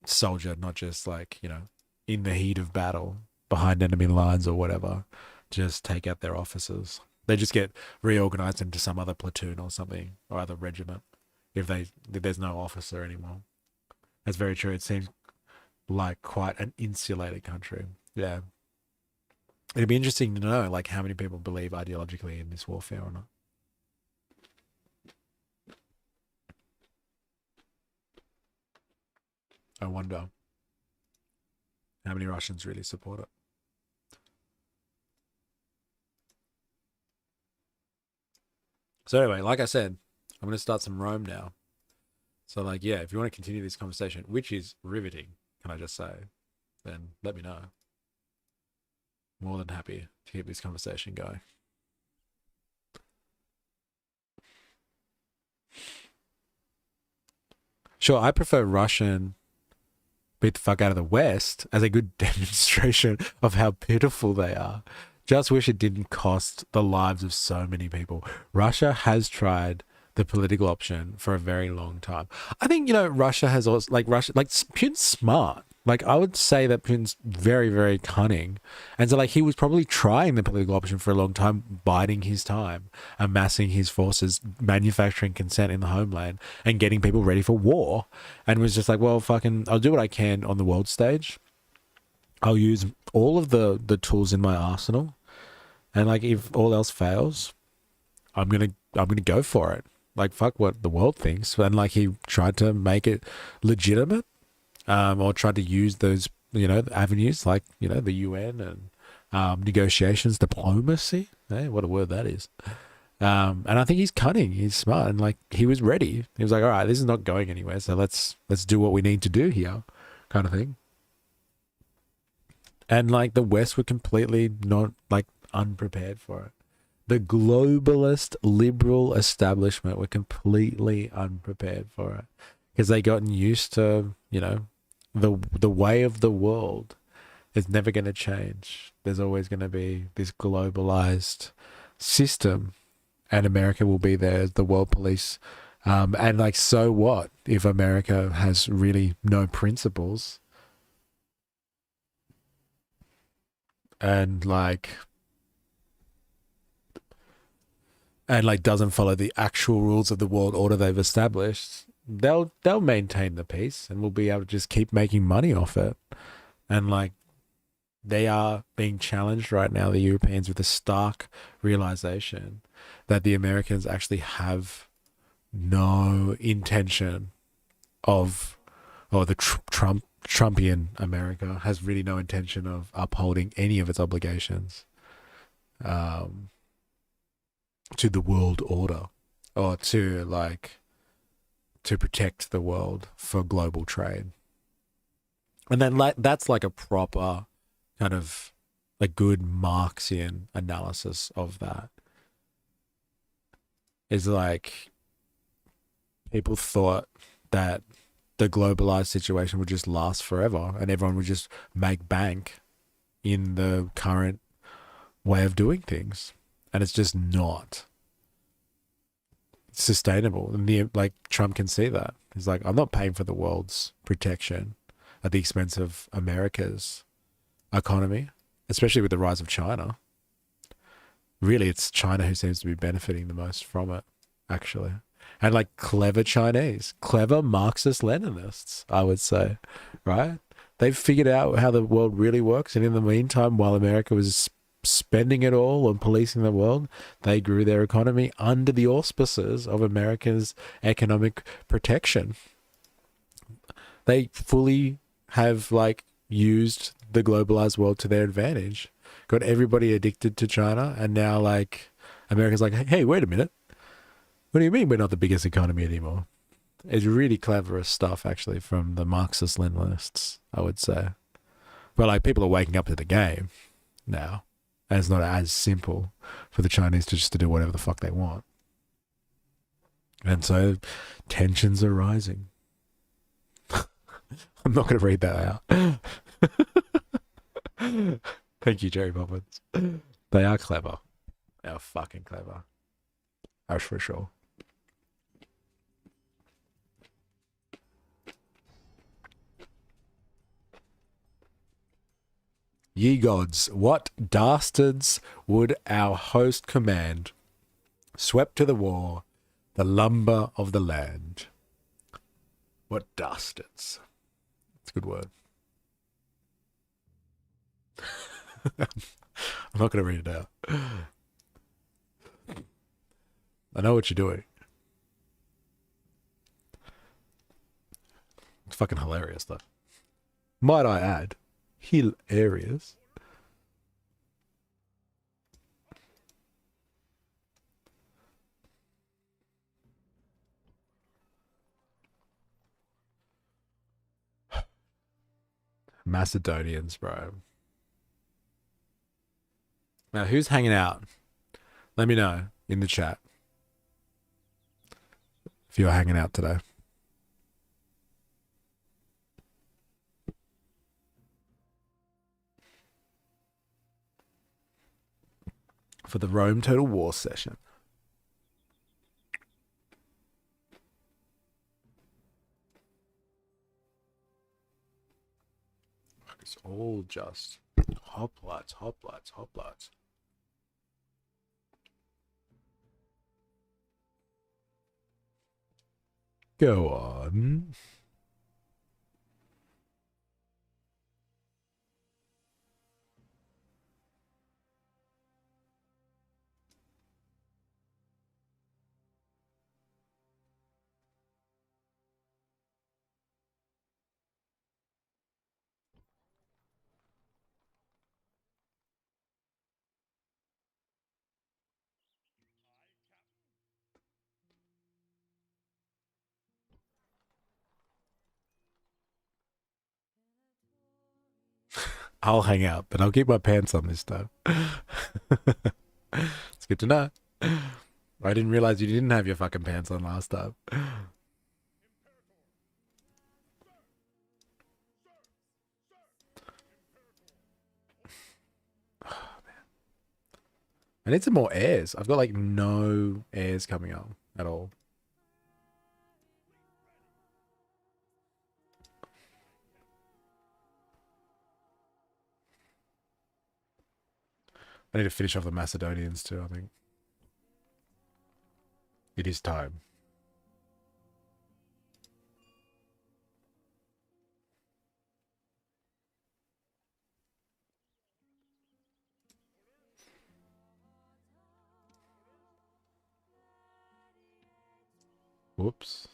soldier, not just like, you know, in the heat of battle, behind enemy lines or whatever, just take out their officers. They just get reorganized into some other platoon or something, or other regiment, if there's no officer anymore. That's very true. It seems like quite an insulated country. Yeah. It'd be interesting to know, like, how many people believe ideologically in this warfare or not. I wonder how many Russians really support it. So anyway, like I said, I'm going to start some Rome now. So like, yeah, if you want to continue this conversation, which is riveting, can I just say, then let me know. More than happy to keep this conversation going. Sure, I prefer Russian beat the fuck out of the West as a good demonstration of how pitiful they are. Just wish it didn't cost the lives of so many people. Russia has tried the political option for a very long time. I think, you know, Russia has also, like Putin's smart. Like, I would say that Putin's very, very cunning. And so, like, he was probably trying the political option for a long time, biding his time, amassing his forces, manufacturing consent in the homeland, and getting people ready for war. And was just like, well, fucking, I'll do what I can on the world stage. I'll use all of the tools in my arsenal. And, like, if all else fails, I'm gonna go for it. Like, fuck what the world thinks. And, like, he tried to make it legitimate. Or tried to use those, you know, avenues like, you know, the UN and negotiations, diplomacy. Hey, what a word that is. And I think he's cunning. He's smart, and like he was ready. He was like, all right, this is not going anywhere, so let's do what we need to do here, kind of thing. And like the West were completely not like unprepared for it. The globalist liberal establishment were completely unprepared for it because they gotten used to, you know, the way of the world is never going to change. There's always going to be this globalized system, and America will be there as the world police. And like, so what if America has really no principles and doesn't follow the actual rules of the world order they've established? They'll maintain the peace, and we'll be able to just keep making money off it. And like, they are being challenged right now, the Europeans, with a stark realization that the Americans actually have no intention of, or the Trumpian America has really no intention of upholding any of its obligations to the world order, or to protect the world for global trade. And then that's like a proper kind of a good Marxian analysis of that. Is like, people thought that the globalized situation would just last forever and everyone would just make bank in the current way of doing things. And it's just not sustainable. And like, Trump can see that. He's like, I'm not paying for the world's protection at the expense of America's economy, especially with the rise of China. Really, it's China who seems to be benefiting the most from it, actually. And like, clever Chinese, clever Marxist-Leninists, I would say, right? They've figured out how the world really works. And in the meantime, while America was spending it all and policing the world, they grew their economy under the auspices of America's economic protection. They fully have like used the globalized world to their advantage, got everybody addicted to China, and now like America's like, hey, wait a minute, what do you mean we're not the biggest economy anymore? It's really clever stuff, actually, from the Marxist-Leninists, I would say. But like, people are waking up to the game now. And it's not as simple for the Chinese to just to do whatever the fuck they want. And so tensions are rising. I'm not going to read that out. Thank you, Jerry Poppins. They are clever. They are fucking clever. That's for sure. Ye gods, what dastards would our host command? Swept to the war, the lumber of the land. What dastards. That's a good word. I'm not going to read it out. I know what you're doing. It's fucking hilarious, though. Might I add, hilarious. Macedonians, bro. Now, who's hanging out? Let me know in the chat if you're hanging out today. For the Rome Total War session. It's all just hoplites, hoplites, hoplites. Go on. I'll hang out, but I'll keep my pants on this time. It's good to know. I didn't realize you didn't have your fucking pants on last time. Oh, man. I need some more airs. I've got like no airs coming up at all. I need to finish off the Macedonians too, I think. It is time. Whoops.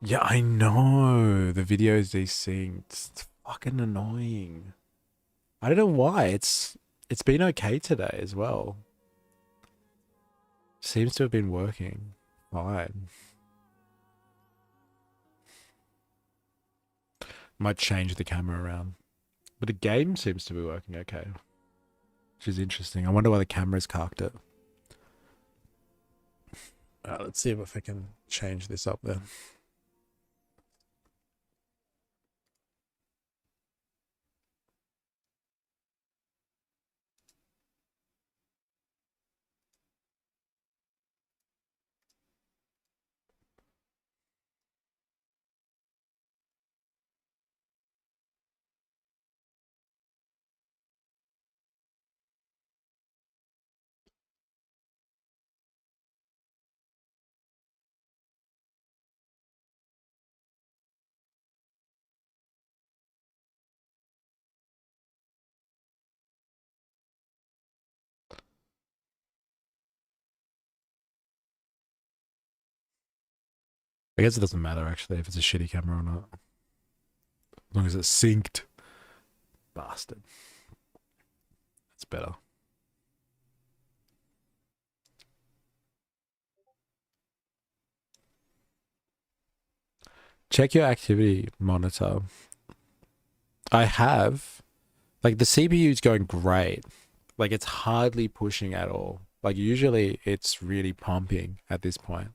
Yeah, I know. The videos they sing, it's fucking annoying. I don't know why. It's been okay today as well. Seems to have been working fine. Might change the camera around. But the game seems to be working okay. Which is interesting. I wonder why the camera's cocked it. Let's see if I can change this up then. I guess it doesn't matter actually if it's a shitty camera or not. As long as it's synced. Bastard. That's better. Check your activity monitor. I have. Like the CPU is going great. Like it's hardly pushing at all. Like usually it's really pumping at this point.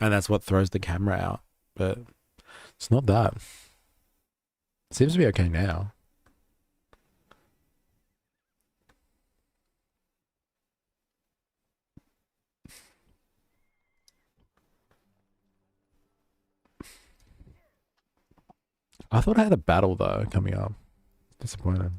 And that's what throws the camera out. But it's not that. It seems to be okay now. I thought I had a battle though coming up. Disappointed.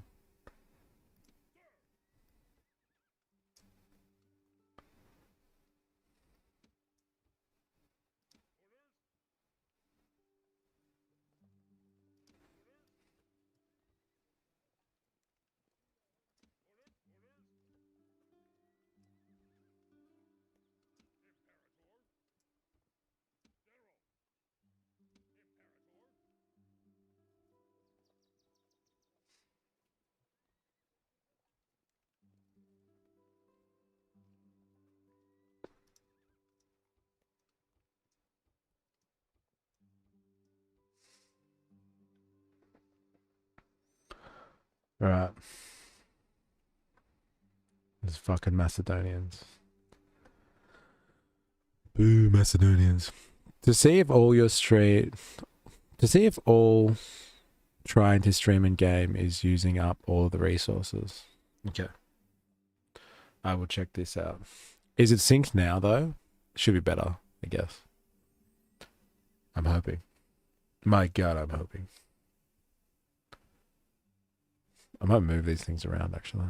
Alright. These fucking Macedonians. Boo, Macedonians. To see if all your straight... To see if all trying to stream in game is using up all of the resources. Okay. I will check this out. Is it synced now, though? Should be better, I guess. I'm hoping. My God, I'm hoping. I might move these things around, actually.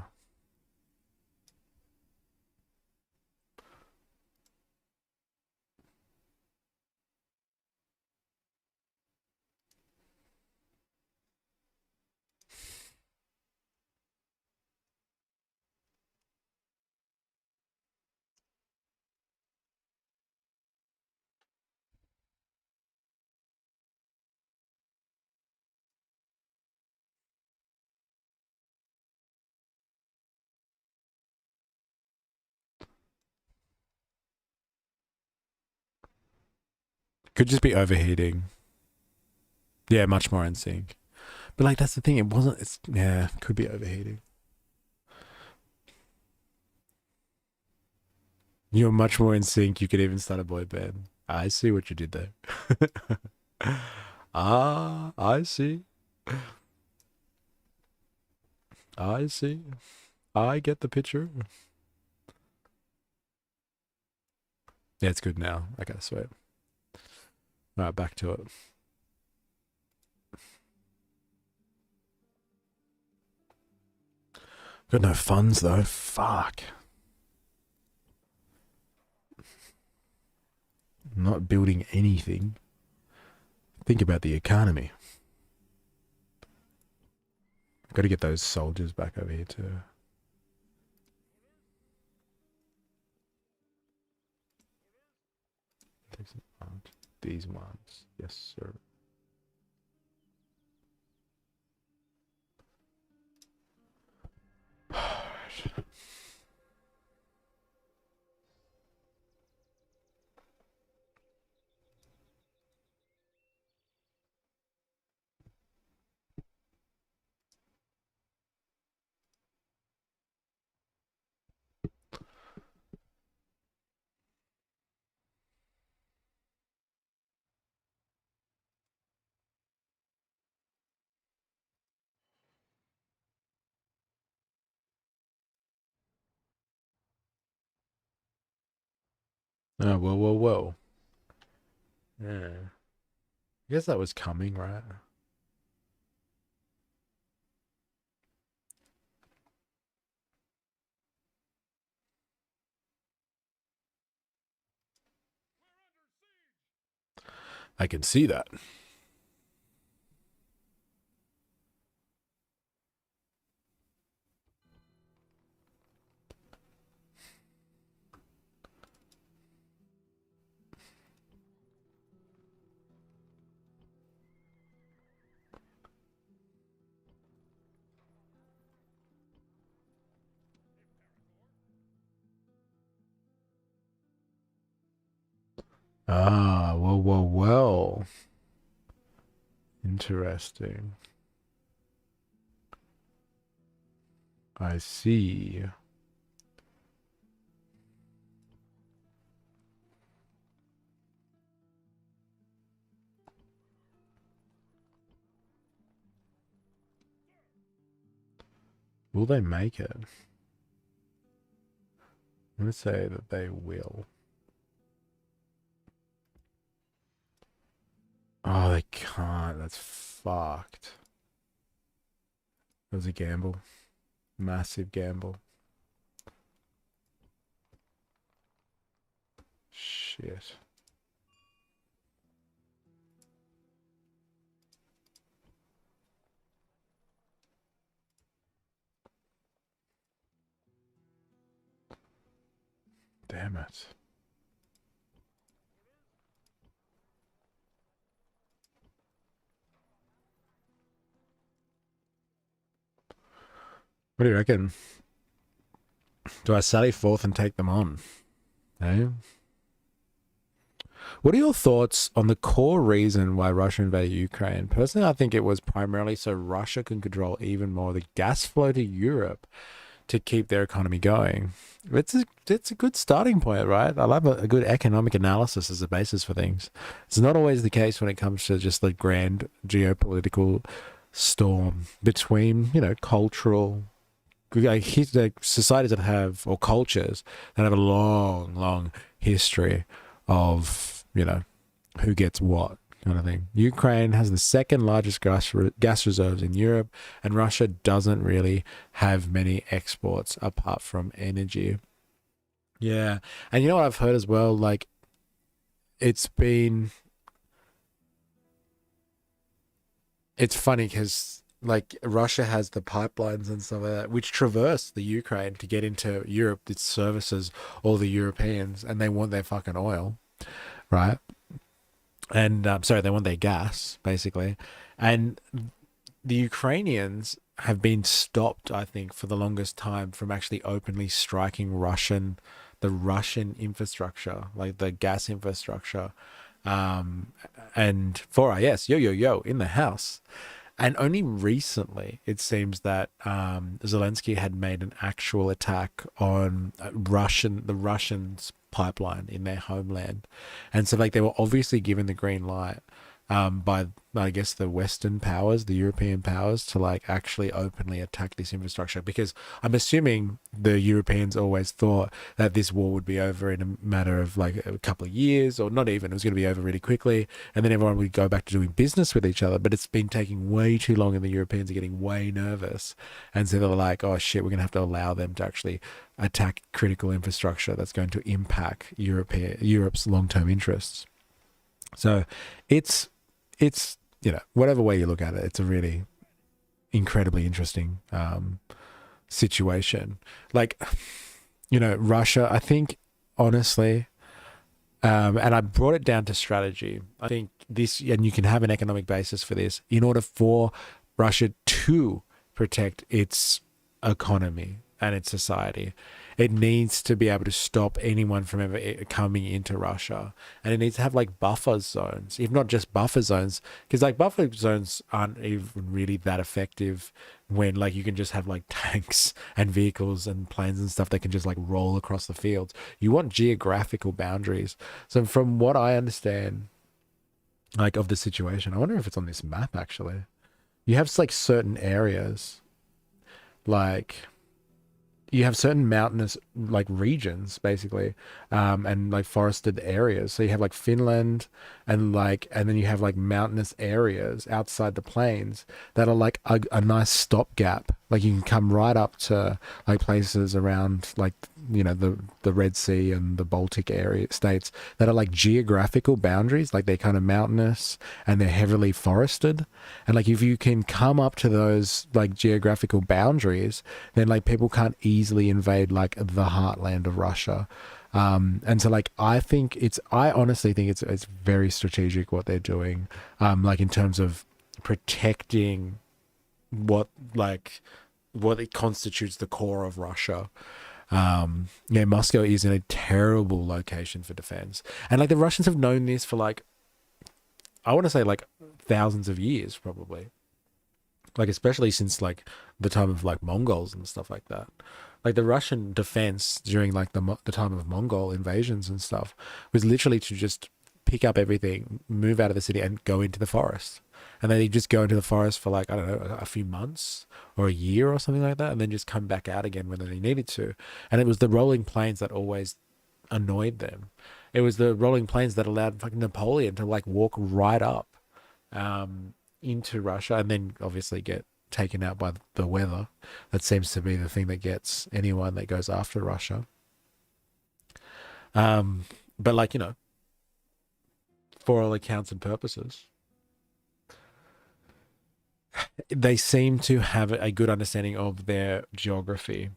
Could just be overheating. Yeah, much more in sync. But like, that's the thing. It wasn't, yeah, could be overheating. You're much more in sync. You could even start a boy band. I see what you did there. Ah, I see. I see. I get the picture. Yeah, it's good now. Okay, sweet. Alright, back to it. Got no funds though. Fuck. Not building anything. Think about the economy. I've got to get those soldiers back over here too. These ones. Yes, sir. Oh, whoa, whoa, whoa. Yeah. I guess that was coming, right? I can see that. Ah, whoa, whoa, whoa. Interesting. I see. Will they make it? I'm going to say that they will. Oh, they can't. That's fucked. It was a gamble. Massive gamble. Shit. Damn it. What do you reckon? Do I sally forth and take them on? Eh? What are your thoughts on the core reason why Russia invaded Ukraine? Personally, I think it was primarily so Russia can control even more of the gas flow to Europe to keep their economy going. It's a good starting point, right? I love a good economic analysis as a basis for things. It's not always the case when it comes to just the grand geopolitical storm between, cultural, like societies that have, or cultures that have a long, long history of, who gets what kind of thing. Ukraine has the second largest gas reserves in Europe, and Russia doesn't really have many exports apart from energy. Yeah. And you know what I've heard as well? Like, it's funny because like Russia has the pipelines and stuff like that, which traverse the Ukraine to get into Europe. That services all the Europeans, and they want their fucking oil, right? And they want their gas, basically. And the Ukrainians have been stopped, I think, for the longest time from actually openly striking the Russian infrastructure, like the gas infrastructure. And for yes, yo, in the house. And only recently, it seems that Zelensky had made an actual attack on the Russians' pipeline in their homeland. And so, like, they were obviously given the green light by, I guess, the Western powers, the European powers, to, like, actually openly attack this infrastructure. Because I'm assuming the Europeans always thought that this war would be over in a matter of, like, a couple of years, or not even. It was going to be over really quickly, and then everyone would go back to doing business with each other. But it's been taking way too long, and the Europeans are getting way nervous. And so they're like, oh, shit, we're going to have to allow them to actually attack critical infrastructure that's going to impact Europe's long-term interests. So it's whatever way you look at it, it's a really incredibly interesting situation. Like, Russia, I think, honestly, and I brought it down to strategy. I think this, and you can have an economic basis for this, in order for Russia to protect its economy and its society, it needs to be able to stop anyone from ever coming into Russia. And it needs to have like buffer zones, if not just buffer zones, because like buffer zones aren't even really that effective when like you can just have like tanks and vehicles and planes and stuff that can just like roll across the fields. You want geographical boundaries. So from what I understand, like, of the situation, I wonder if it's on this map actually. You have like certain areas, like you have certain mountainous like regions basically, and like forested areas. So you have like Finland and then you have like mountainous areas outside the plains that are like a nice stopgap. Like you can come right up to like places around like, the Red Sea and the Baltic area states that are like geographical boundaries. Like they're kind of mountainous and they're heavily forested. And like if you can come up to those like geographical boundaries, then like people can't easily invade like the heartland of Russia. And so like I honestly think it's very strategic what they're doing, like in terms of protecting what it constitutes the core of Russia. Moscow is in a terrible location for defense, and like the Russians have known this for like, I want to say like thousands of years probably, like especially since like the time of like Mongols and stuff like that. Like the Russian defense during like the time of Mongol invasions and stuff was literally to just pick up everything, move out of the city and go into the forest. And then they just go into the forest for like, I don't know, a few months or a year or something like that, and then just come back out again when they needed to. And it was the rolling plains that always annoyed them. It was the rolling plains that allowed fucking Napoleon to like walk right up into Russia and then obviously get taken out by the weather. That seems to be the thing that gets anyone that goes after Russia. But like, you know, for all accounts and purposes, they seem to have a good understanding of their geography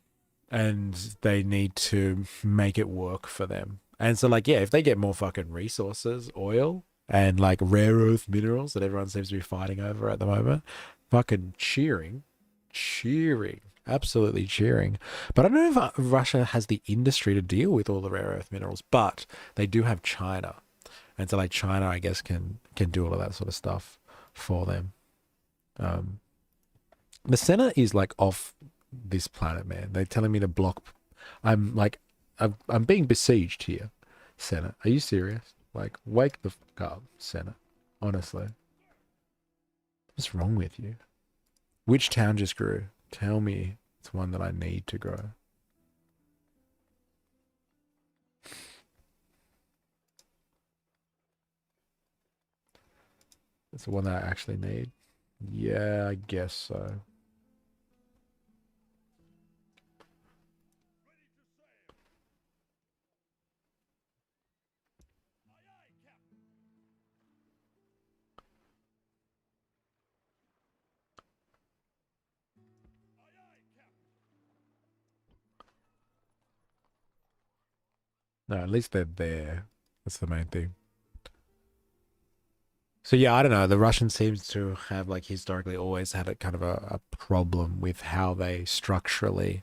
and they need to make it work for them. And so like, yeah, if they get more fucking resources, oil and like rare earth minerals that everyone seems to be fighting over at the moment, fucking cheering, absolutely cheering. But I don't know if Russia has the industry to deal with all the rare earth minerals, but they do have China. And so like China, I guess, can do all of that sort of stuff for them. The Senate is like off this planet, man. They're telling me to block. I'm being besieged here, Senate. Are you serious? Like, wake the fuck up, Senate. Honestly. What's wrong with you? Which town just grew? Tell me it's one that I need to grow. It's the one that I actually need. Yeah, I guess so. No, at least they're there. That's the main thing. So yeah, I don't know. The Russians seems to have like historically always had a kind of a problem with how they structurally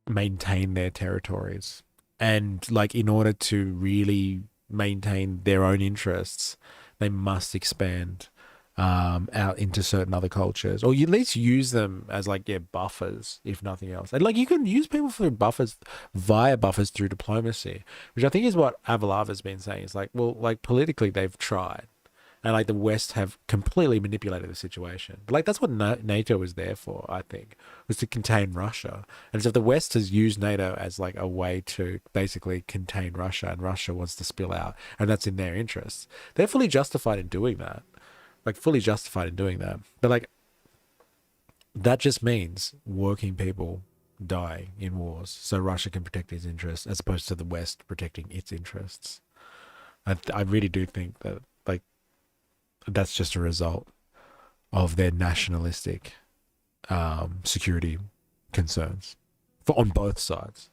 maintain their territories. And like in order to really maintain their own interests, they must expand out into certain other cultures, or you at least use them as like buffers, if nothing else. And like you can use people through buffers through diplomacy, which I think is what Avalava's been saying. It's like, well, like politically they've tried, and like the West have completely manipulated the situation. But like that's what NATO was there for, I think, was to contain Russia. And so if the West has used NATO as like a way to basically contain Russia, and Russia wants to spill out, and that's in their interests, they're fully justified in doing that. But like, that just means working people die in wars so Russia can protect its interests as opposed to the West protecting its interests. I really do think that like that's just a result of their nationalistic security concerns on both sides.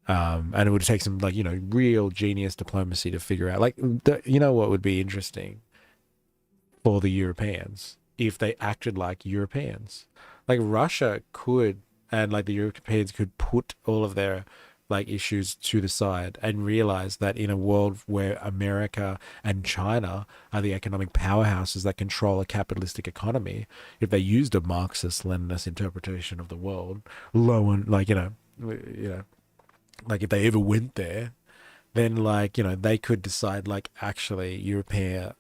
And it would take some, like, you know, real genius diplomacy to figure out, like, you know what would be interesting for the Europeans if they acted like Europeans. Like, Russia could, and, like, the Europeans could put all of their, like, issues to the side and realize that in a world where America and China are the economic powerhouses that control a capitalistic economy, if they used a Marxist-Leninist interpretation of the world, like, you know, like if they ever went there, then like, you know, they could decide like actually the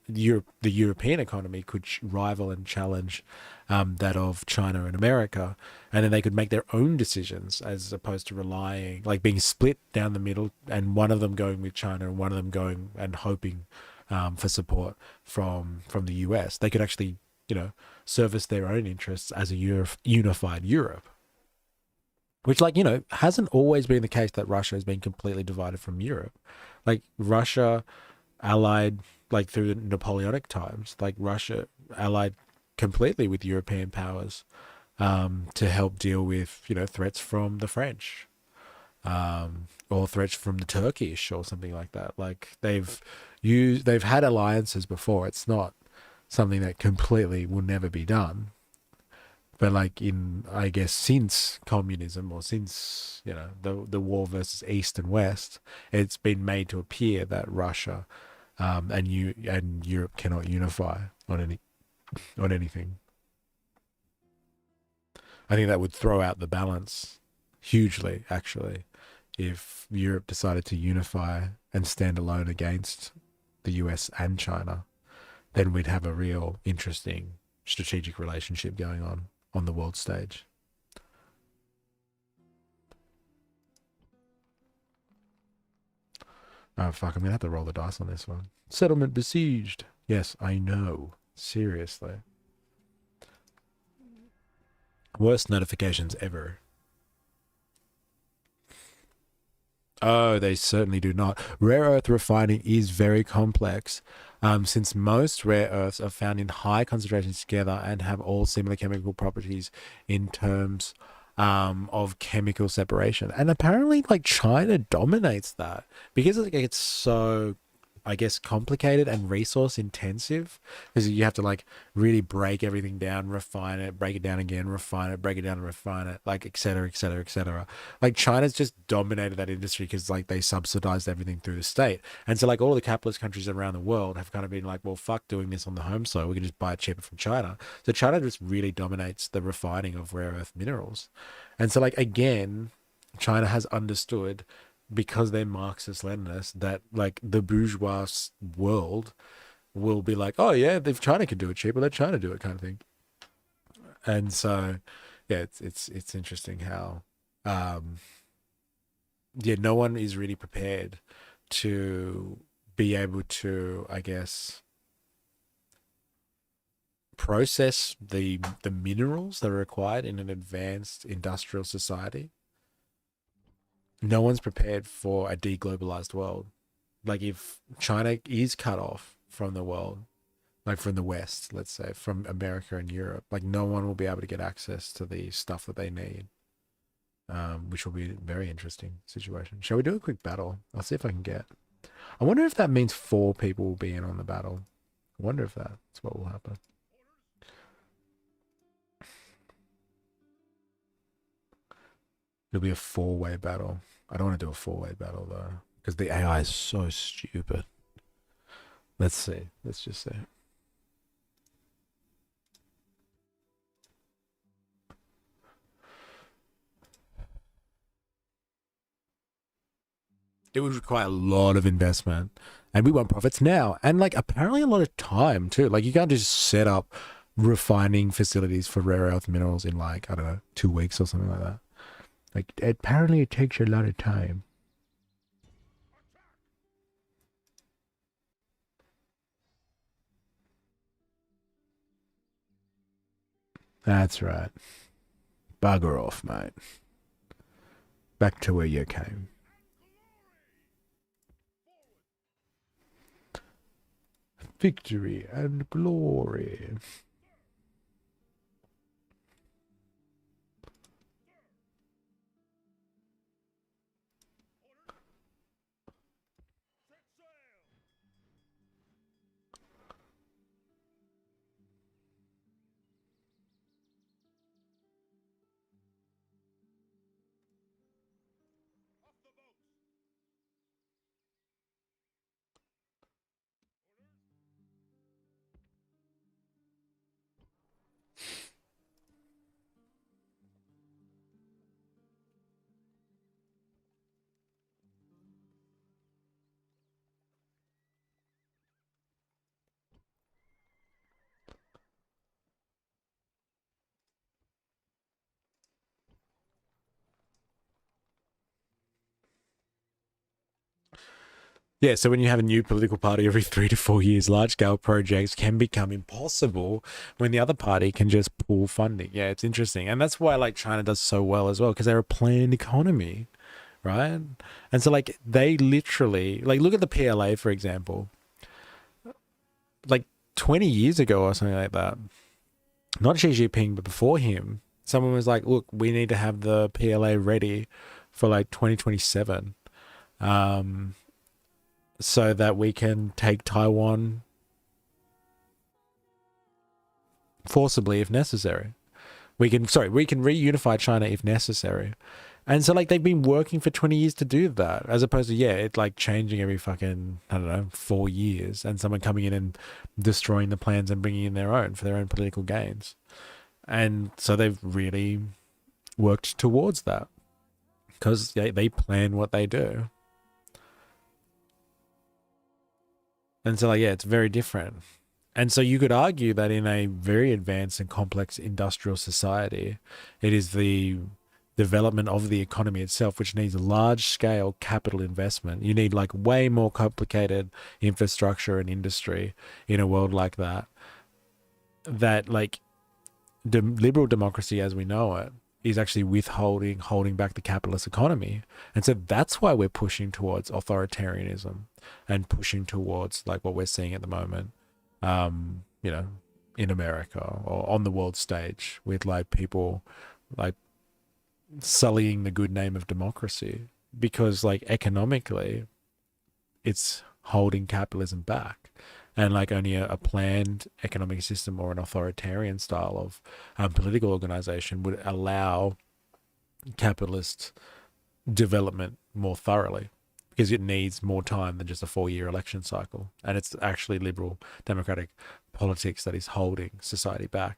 European economy could rival and challenge that of China and America, and then they could make their own decisions as opposed to relying, like being split down the middle, and one of them going with China and one of them going and hoping for support from the US. They could actually, you know, service their own interests as a unified Europe. Which, like, you know, hasn't always been the case that Russia has been completely divided from Europe. Like, Russia allied, like, through the Napoleonic times, like, Russia allied completely with European powers to help deal with, you know, threats from the French or threats from the Turkish or something like that. Like, they've had alliances before. It's not something that completely will never be done. But like in, I guess, since communism, or since, you know, the war versus East and West, it's been made to appear that Russia and Europe cannot unify on anything. I think that would throw out the balance hugely, actually, if Europe decided to unify and stand alone against the US and China. Then we'd have a real interesting strategic relationship going on the world stage. Oh, fuck. I'm going to have to roll the dice on this one. Settlement besieged. Yes, I know. Seriously. Worst notifications ever. Oh, they certainly do not. Rare earth refining is very complex, since most rare earths are found in high concentrations together and have all similar chemical properties in terms of chemical separation. And apparently, like, China dominates that because it's so, I guess, complicated and resource intensive, because you have to like really break everything down, refine it, break it down again, refine it, break it down and refine it, like et cetera, et cetera, et cetera. Like China's just dominated that industry because like they subsidized everything through the state. And so like all the capitalist countries around the world have kind of been like, well, fuck doing this on the home soil. We can just buy it cheaper from China. So China just really dominates the refining of rare earth minerals. And so like, again, China has understood, because they're Marxist Leninists, that like the bourgeois world will be like, oh yeah, if China can do it cheaper, let China do it, kind of thing. And so, yeah, it's interesting how, yeah, no one is really prepared to be able to, I guess, process the minerals that are required in an advanced industrial society. No one's prepared for a deglobalized world. Like if China is cut off from the world, like from the West, let's say, from America and Europe, like no one will be able to get access to the stuff that they need, which will be a very interesting situation. Shall we do a quick battle? I'll see if I can get. I wonder if that means 4 people will be in on the battle. I wonder if that's what will happen. It'll be a 4-way battle. I don't want to do a 4-way battle though, because the AI is so stupid. Let's see. Let's just see. It would require a lot of investment, and we want profits now, and like apparently a lot of time too. Like you can't just set up refining facilities for rare earth minerals in like, I don't know, 2 weeks or something like that. Like, apparently it takes a lot of time. That's right. Bugger off, mate. Back to where you came. Victory and glory. Yeah, so when you have a new political party every 3 to 4 years, large-scale projects can become impossible when the other party can just pull funding. Yeah, it's interesting. And that's why, like, China does so well as well, because they're a planned economy, right? And so, like, they literally... Like, look at the PLA, for example. Like, 20 years ago or something like that, not Xi Jinping, but before him, someone was like, look, we need to have the PLA ready for, like, 2027. So that we can take Taiwan forcibly if necessary. We can reunify China if necessary. And so like they've been working for 20 years to do that, as opposed to, yeah, it's like changing every fucking, I don't know, 4 years and someone coming in and destroying the plans and bringing in their own for their own political gains. And so they've really worked towards that because they plan what they do. And so, like, yeah, it's very different. And so you could argue that in a very advanced and complex industrial society, it is the development of the economy itself, which needs large-scale capital investment. You need like way more complicated infrastructure and industry in a world like that. That like liberal democracy as we know it is actually holding back the capitalist economy. And so that's why we're pushing towards authoritarianism and pushing towards like what we're seeing at the moment, you know, in America or on the world stage with like people like sullying the good name of democracy, because like economically it's holding capitalism back, and like only a planned economic system or an authoritarian style of political organization would allow capitalist development more thoroughly, because it needs more time than just a 4-year election cycle, and it's actually liberal democratic politics that is holding society back.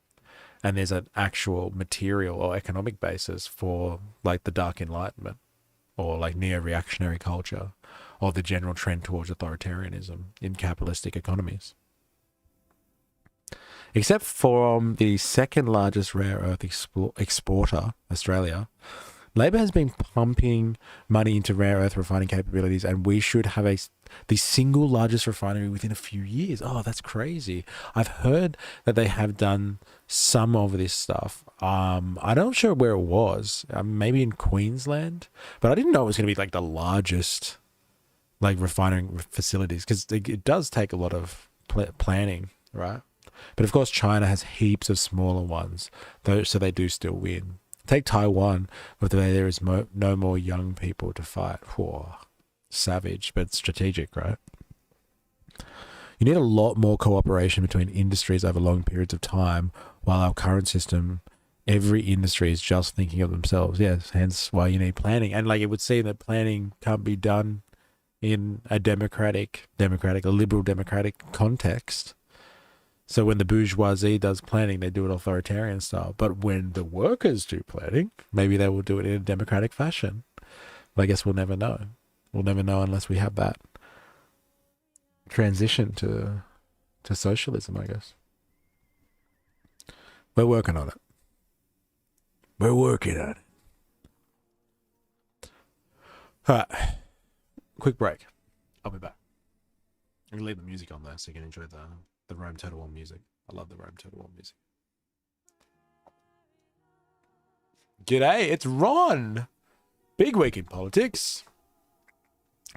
And there's an actual material or economic basis for like the Dark Enlightenment or like neo-reactionary culture or the general trend towards authoritarianism in capitalistic economies. Except for the second largest rare earth exporter, Australia, Labor has been pumping money into rare earth refining capabilities, and we should have the single largest refinery within a few years. Oh, that's crazy. I've heard that they have done some of this stuff. I'm not sure where it was. Maybe in Queensland, but I didn't know it was going to be like the largest like refining facilities, because it does take a lot of planning, right? But of course, China has heaps of smaller ones, though, so they do still win. Take Taiwan, with the way there is no more young people to fight. Whoa, savage, but strategic, right? You need a lot more cooperation between industries over long periods of time, while our current system, every industry is just thinking of themselves. Yes, hence why you need planning. And like it would seem that planning can't be done in a liberal democratic context. So when the bourgeoisie does planning, they do it authoritarian style. But when the workers do planning, maybe they will do it in a democratic fashion. But I guess we'll never know. We'll never know unless we have that transition to socialism, I guess. We're working on it. We're working on it. All right. Quick break. I'll be back. I'm going to leave the music on there so you can enjoy the Rome Total War music. I love the Rome Total War music. G'day, it's Ron. Big week in politics.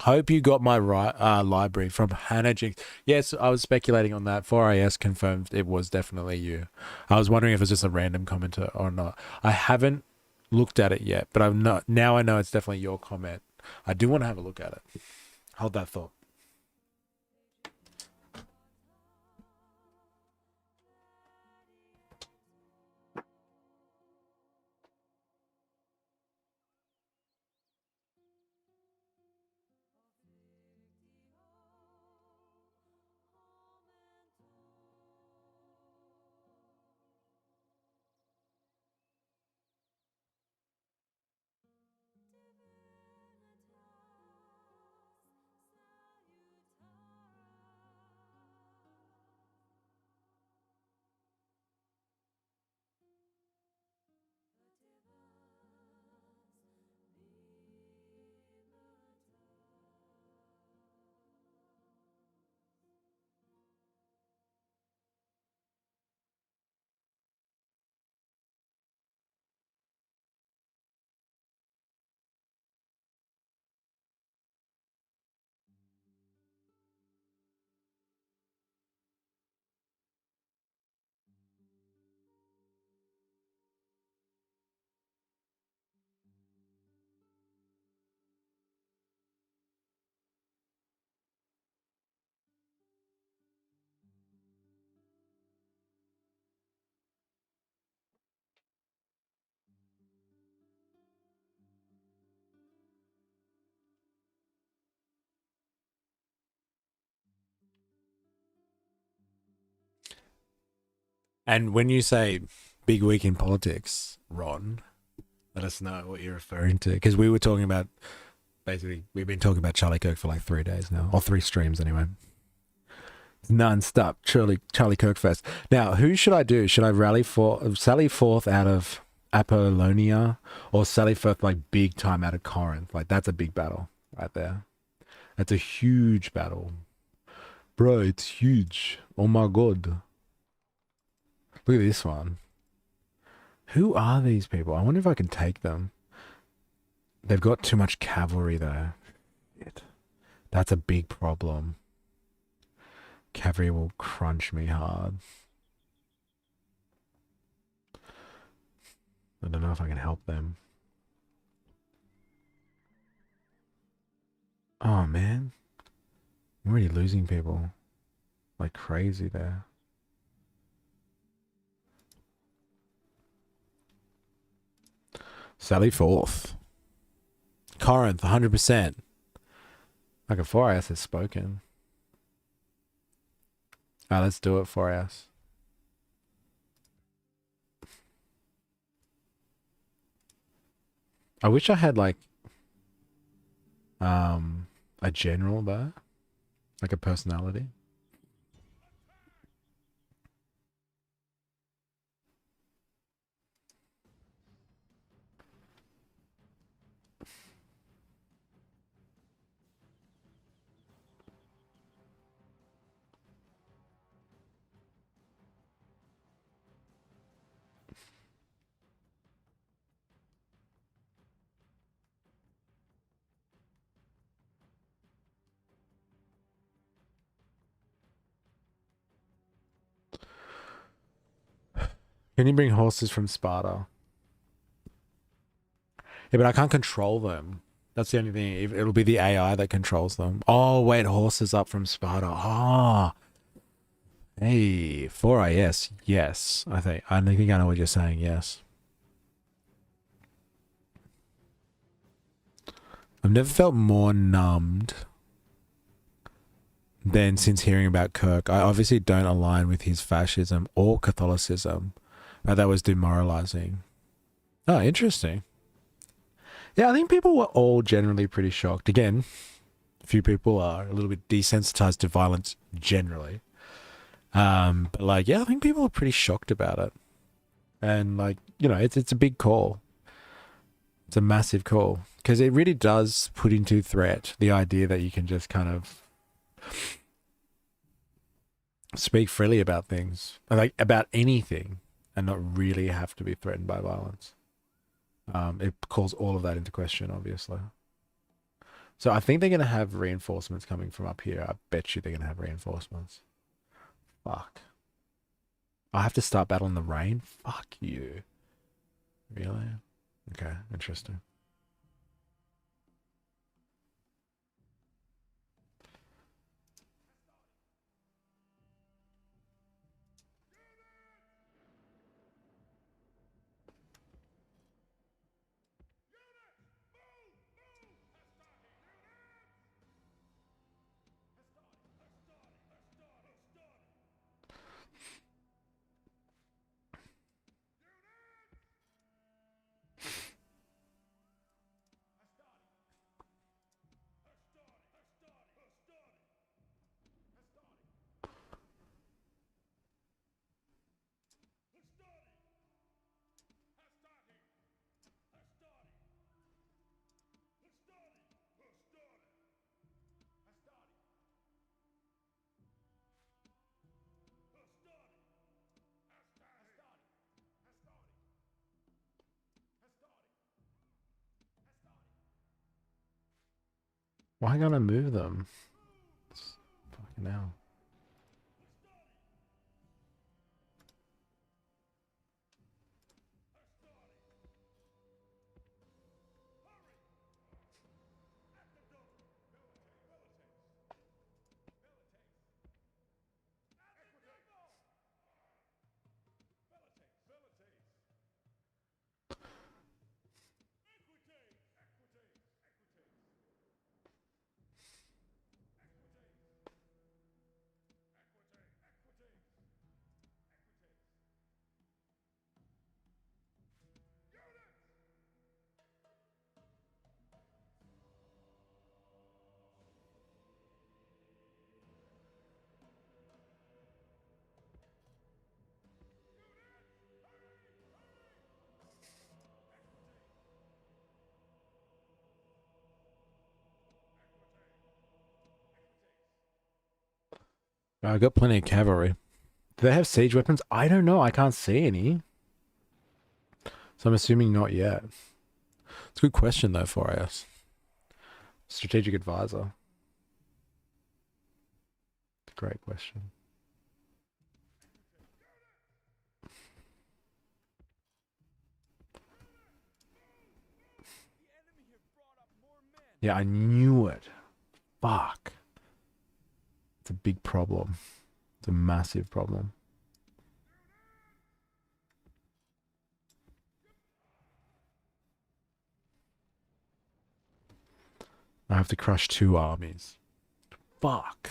Hope you got my library from Hannah Jinks. Yes, I was speculating on that. 4AS confirmed it was definitely you. I was wondering if it was just a random commenter or not. I haven't looked at it yet, but now I know it's definitely your comment. I do want to have a look at it. Hold that thought. And when you say big week in politics, Ron, let us know what you're referring to. Because we were talking about, basically, we've been talking about Charlie Kirk for like 3 days now. Or 3 streams anyway. Non-stop Charlie Kirk fest. Now, who should I do? Should I sally forth out of Apollonia, or Sally Firth like big time out of Corinth. Like that's a big battle right there. That's a huge battle. Bro, it's huge. Oh my god. Look at this one. Who are these people? I wonder if I can take them. They've got too much cavalry though. Shit. That's a big problem. Cavalry will crunch me hard. I don't know if I can help them. Oh man. I'm already losing people. Like crazy there. Sally Forth. Corinth, 100%. Like a 4S has spoken. Alright, let's do it, 4S. I wish I had like a general there. Like a personality. Can you bring horses from Sparta? Yeah, but I can't control them. That's the only thing. It'll be the AI that controls them. Oh, wait, horses up from Sparta. Ah. Hey, 4IS. Yes, I think I know what you're saying. Yes. I've never felt more numbed than since hearing about Kirk. I obviously don't align with his fascism or Catholicism. But that was demoralizing. Oh, interesting. Yeah, I think people were all generally pretty shocked. Again, a few people are a little bit desensitized to violence generally. But like, yeah, I think people are pretty shocked about it. And like, you know, it's a big call. It's a massive call. Because it really does put into threat the idea that you can just kind of speak freely about things. Like, about anything. And not really have to be threatened by violence. It calls all of that into question, obviously. So I think they're going to have reinforcements coming from up here. I bet you they're going to have reinforcements. Fuck. I have to start battling the rain? Fuck you. Really? Okay, interesting. Why can't I move them? Fucking hell. I got plenty of cavalry. Do they have siege weapons? I don't know. I can't see any. So I'm assuming not yet. It's a good question though for us. Strategic advisor. Great question. Yeah, I knew it. Fuck. It's a big problem. It's a massive problem. I have to crush 2 armies. Fuck.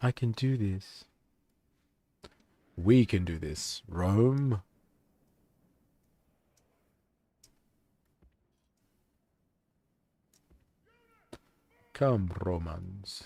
I can do this. We can do this. Rome. Come, Romans.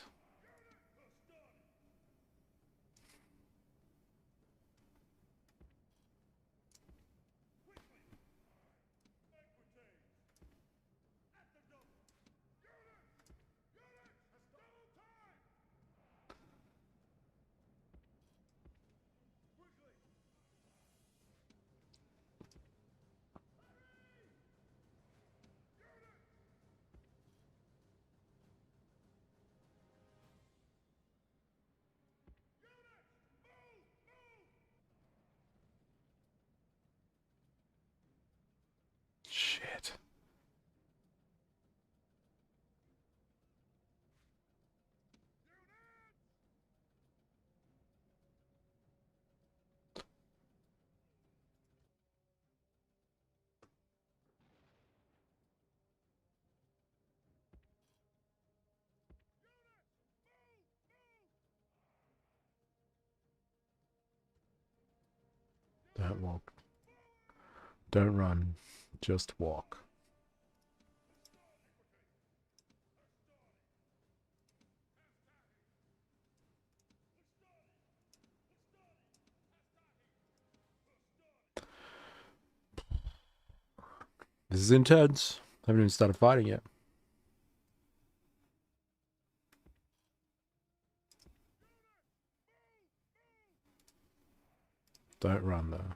Shit. Don't walk. Don't run. Just walk. This is intense. I haven't even started fighting yet. Don't run though.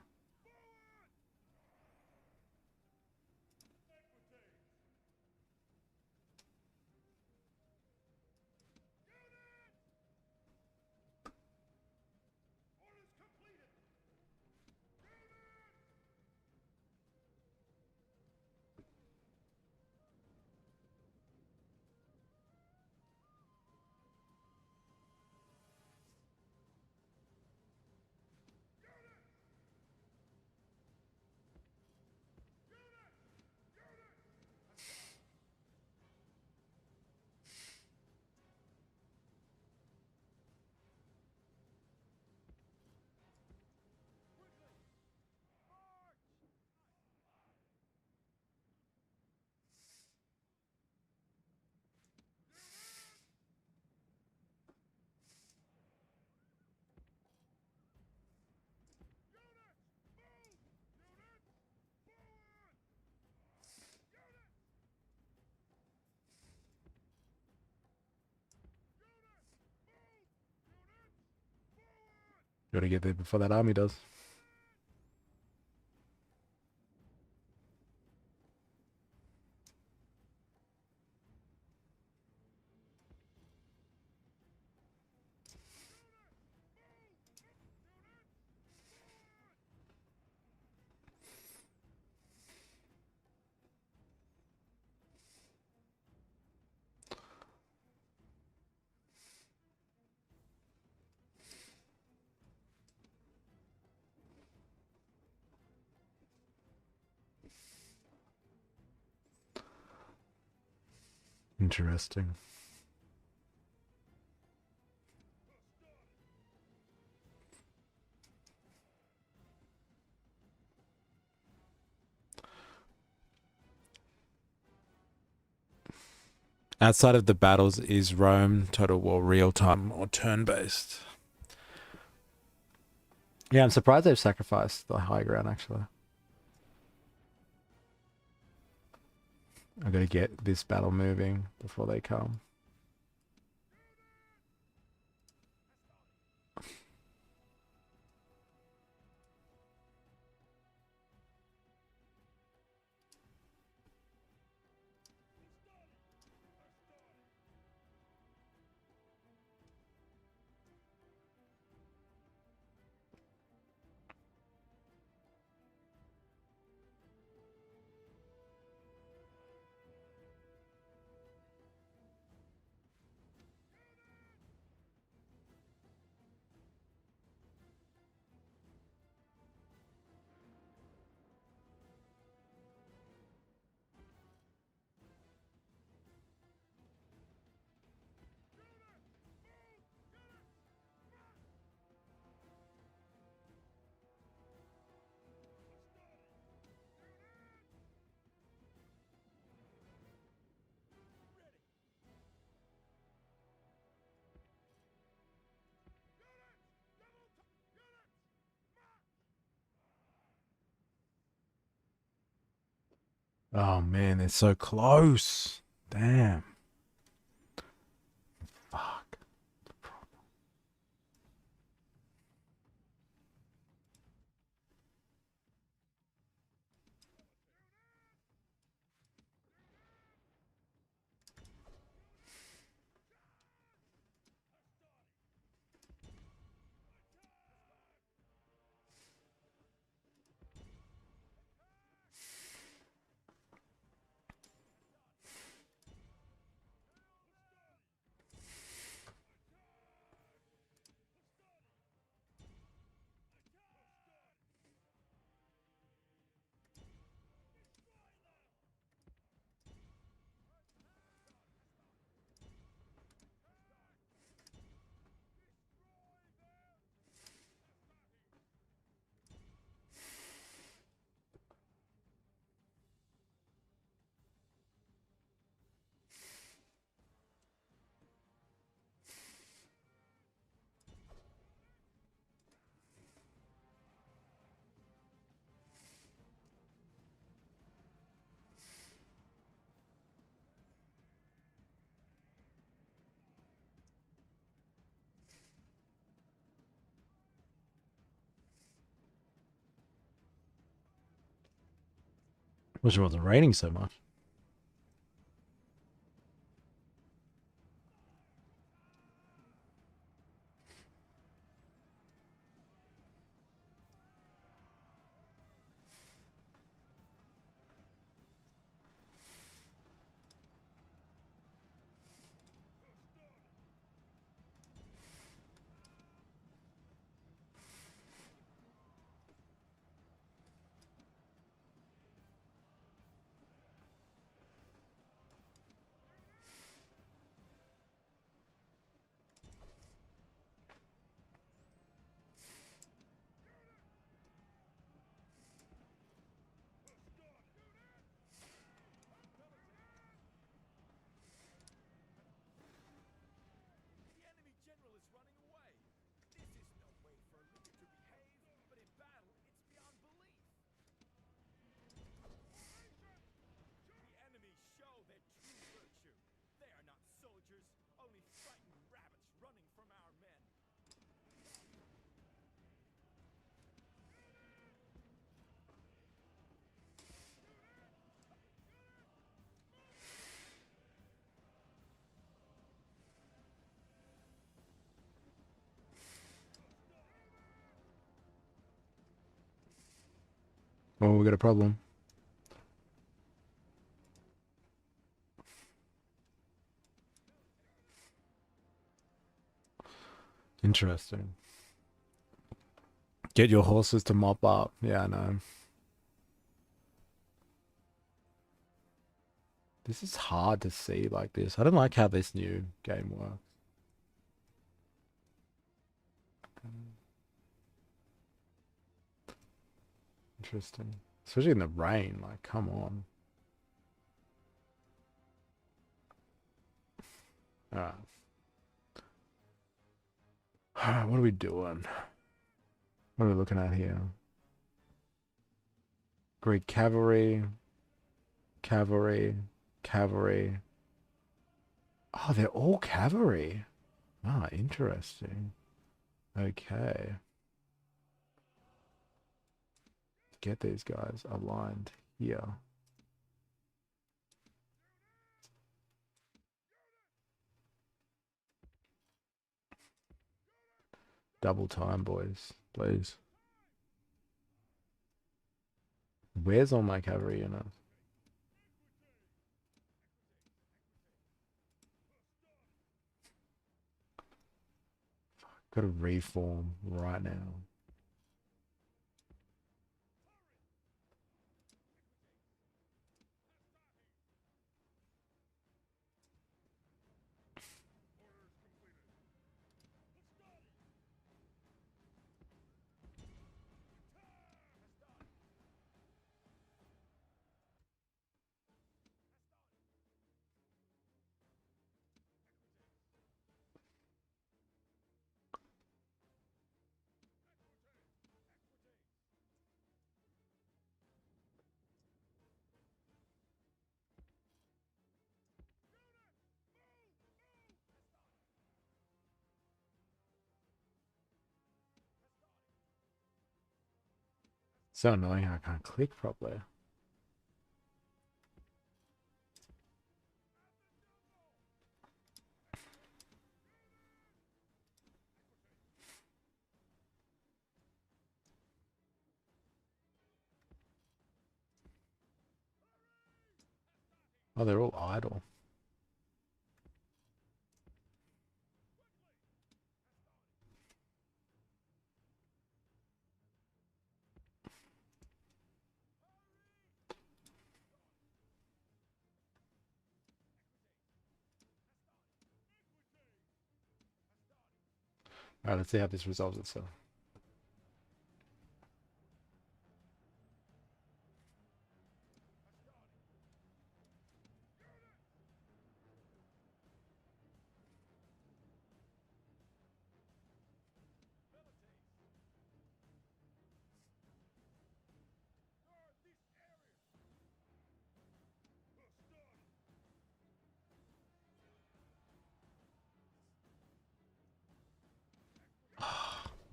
Gotta get there before that army does. Interesting. Outside of the battles, is Rome Total War real time or turn based? Yeah, I'm surprised they've sacrificed the high ground actually. I gotta get this battle moving before they come. Oh man, they're so close. Damn. Fuck. Wish it wasn't raining so much. Oh, we got a problem. Interesting. Get your horses to mop up. Yeah, I know. This is hard to see like this. I don't like how this new game works. Interesting. Especially in the rain, like, come on. Alright. What are we doing? What are we looking at here? Greek cavalry. Cavalry. Cavalry. Oh, they're all cavalry. Ah, interesting. Okay. Get these guys aligned here. Double time, boys, please. Where's all my cavalry units? Gotta reform right now. So annoying I can't click properly. Oh, they're all idle. Alright, let's see how this resolves itself.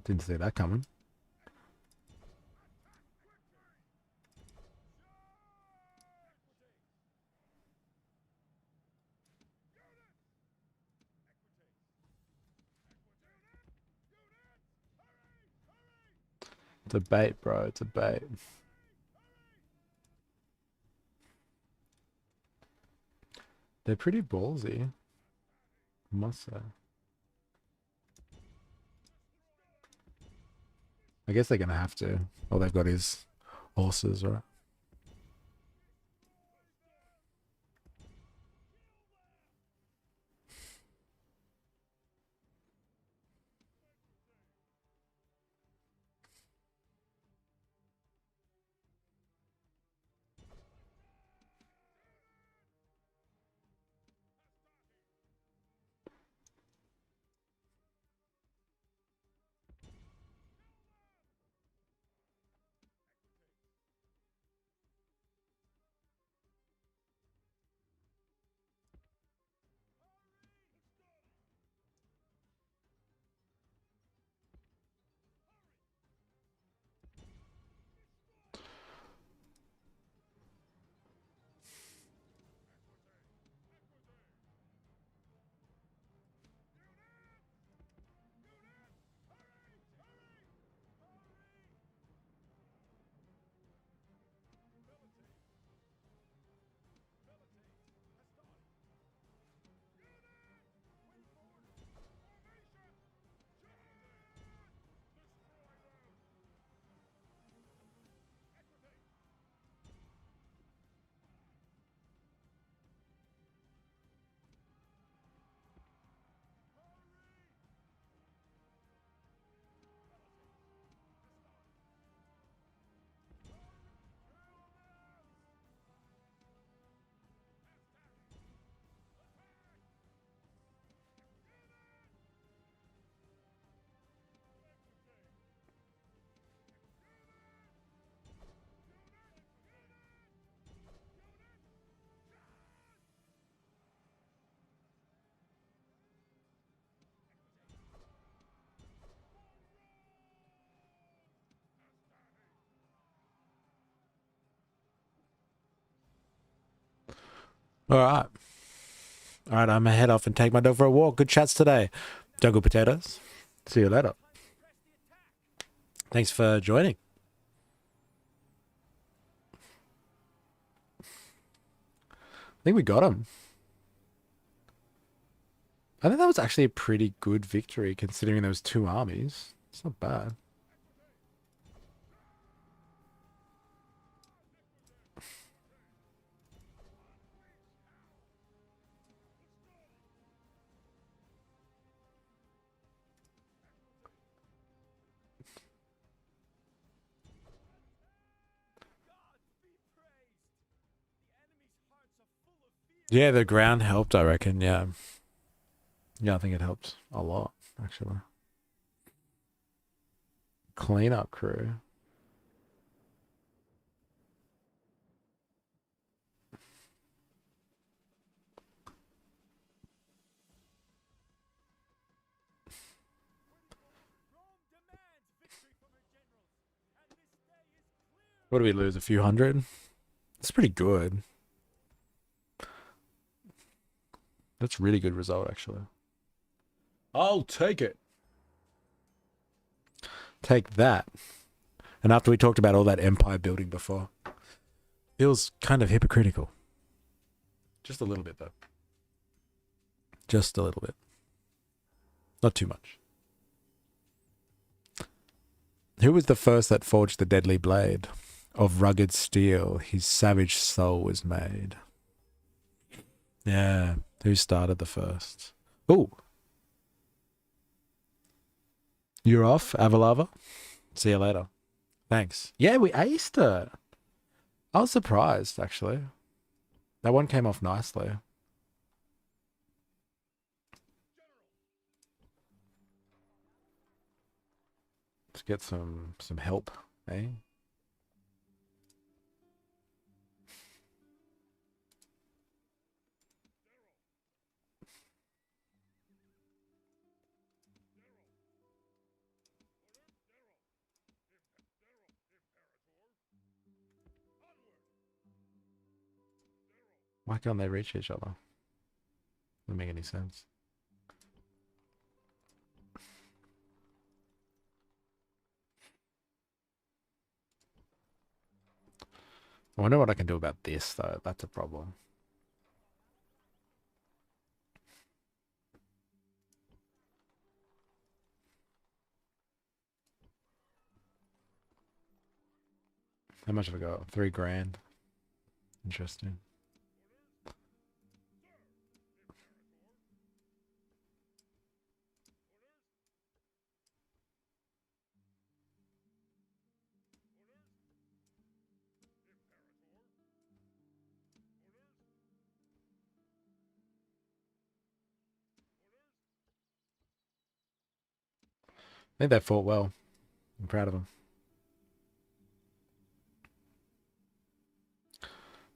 Didn't see that coming. It's a bait, bro. It's a bait. They're pretty ballsy, I must say. I guess they're gonna have to. All they've got is horses, right? All right. All right, I'm going to head off and take my dog for a walk. Good chats today. Jungle Potatoes. See you later. Thanks for joining. I think we got him. I think that was actually a pretty good victory considering there was 2 armies. It's not bad. Yeah, the ground helped, I reckon, yeah. Yeah, I think it helped a lot, actually. Cleanup crew. What do we lose? A few hundred? That's pretty good. That's a really good result, actually. I'll take it. Take that. And after we talked about all that empire building before, feels kind of hypocritical. Just a little bit, though. Just a little bit. Not too much. Who was the first that forged the deadly blade? Of rugged steel, his savage soul was made. Yeah, who started the first? Ooh. You're off, Avalava. See you later. Thanks. Yeah, we aced it. I was surprised, actually. That one came off nicely. Let's get some help, eh? Why can't they reach each other? Doesn't make any sense. I wonder what I can do about this, though. That's a problem. How much have I got? 3 grand. Interesting. I think they fought well. I'm proud of them.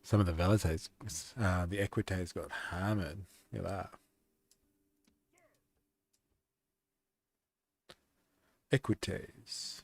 Some of the Velites, the Equites got hammered. Look at that. Equites.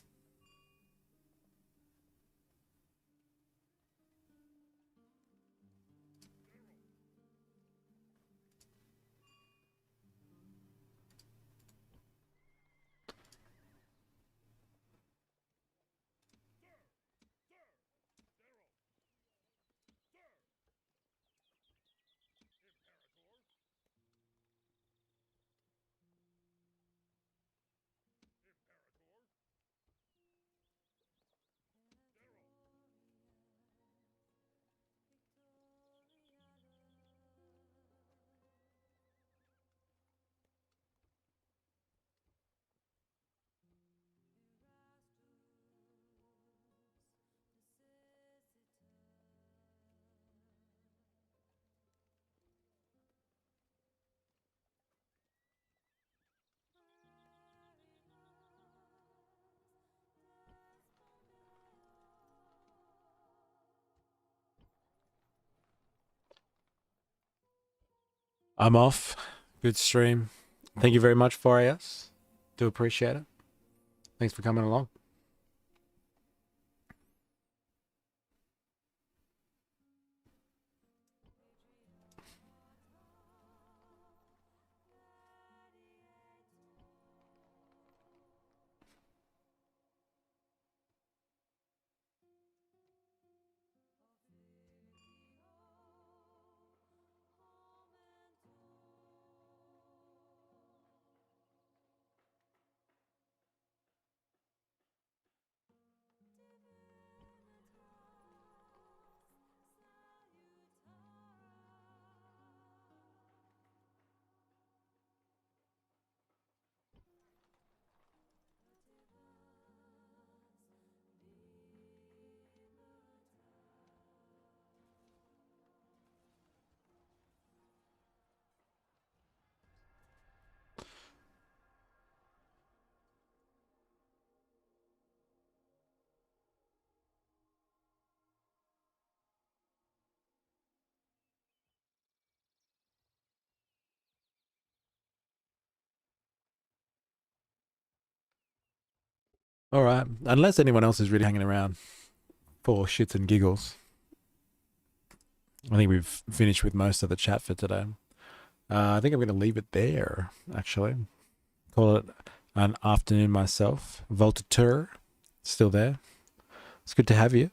I'm off. Good stream. Thank you very much, 4AS. Do appreciate it. Thanks for coming along. All right. Unless anyone else is really hanging around for shits and giggles, I think we've finished with most of the chat for today. I think I'm going to leave it there, actually. Call it an afternoon myself. Voltateur, still there. It's good to have you.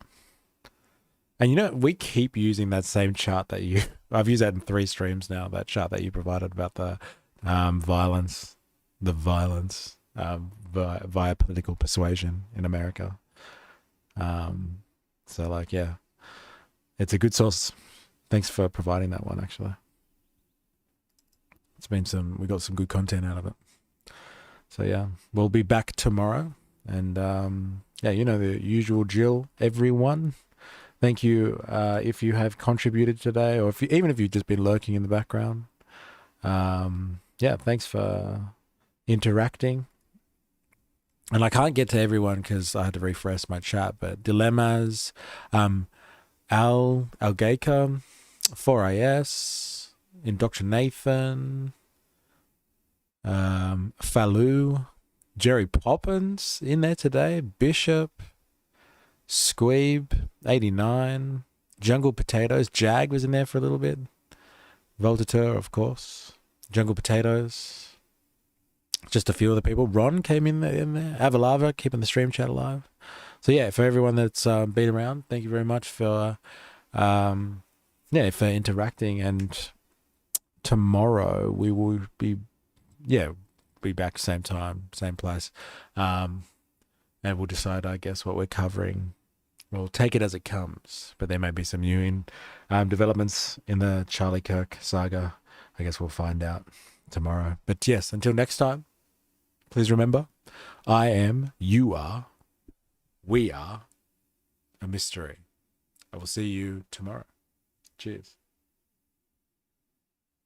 And you know, we keep using that same chart that you... I've used that in 3 streams now, that chart that you provided about the violence via political persuasion in America. So, like, yeah. It's a good source. Thanks for providing that one, actually. It's been we got some good content out of it. So yeah, we'll be back tomorrow. And yeah, you know the usual drill, everyone. Thank you if you have contributed today, or even if you've just been lurking in the background. Yeah, thanks for interacting. And I can't get to everyone because I had to refresh my chat, but Dilemmas, Algaker, 4IS, Indoctrinathan, Fallu, Jerry Poppins in there today, Bishop, Squeeb, 89, Jungle Potatoes, Jag was in there for a little bit, Voltateur, of course, Jungle Potatoes, just a few other people. Ron came in there, Avalava, keeping the stream chat alive. So yeah, for everyone that's been around, thank you very much for for interacting. And tomorrow we will be back same time, same place, and we'll decide, I guess, what we're covering. We'll take it as it comes, but there may be some new developments in the Charlie Kirk saga. I guess we'll find out tomorrow. But yes, until next time, please remember, I am, you are, we are a mystery. I will see you tomorrow. Cheers.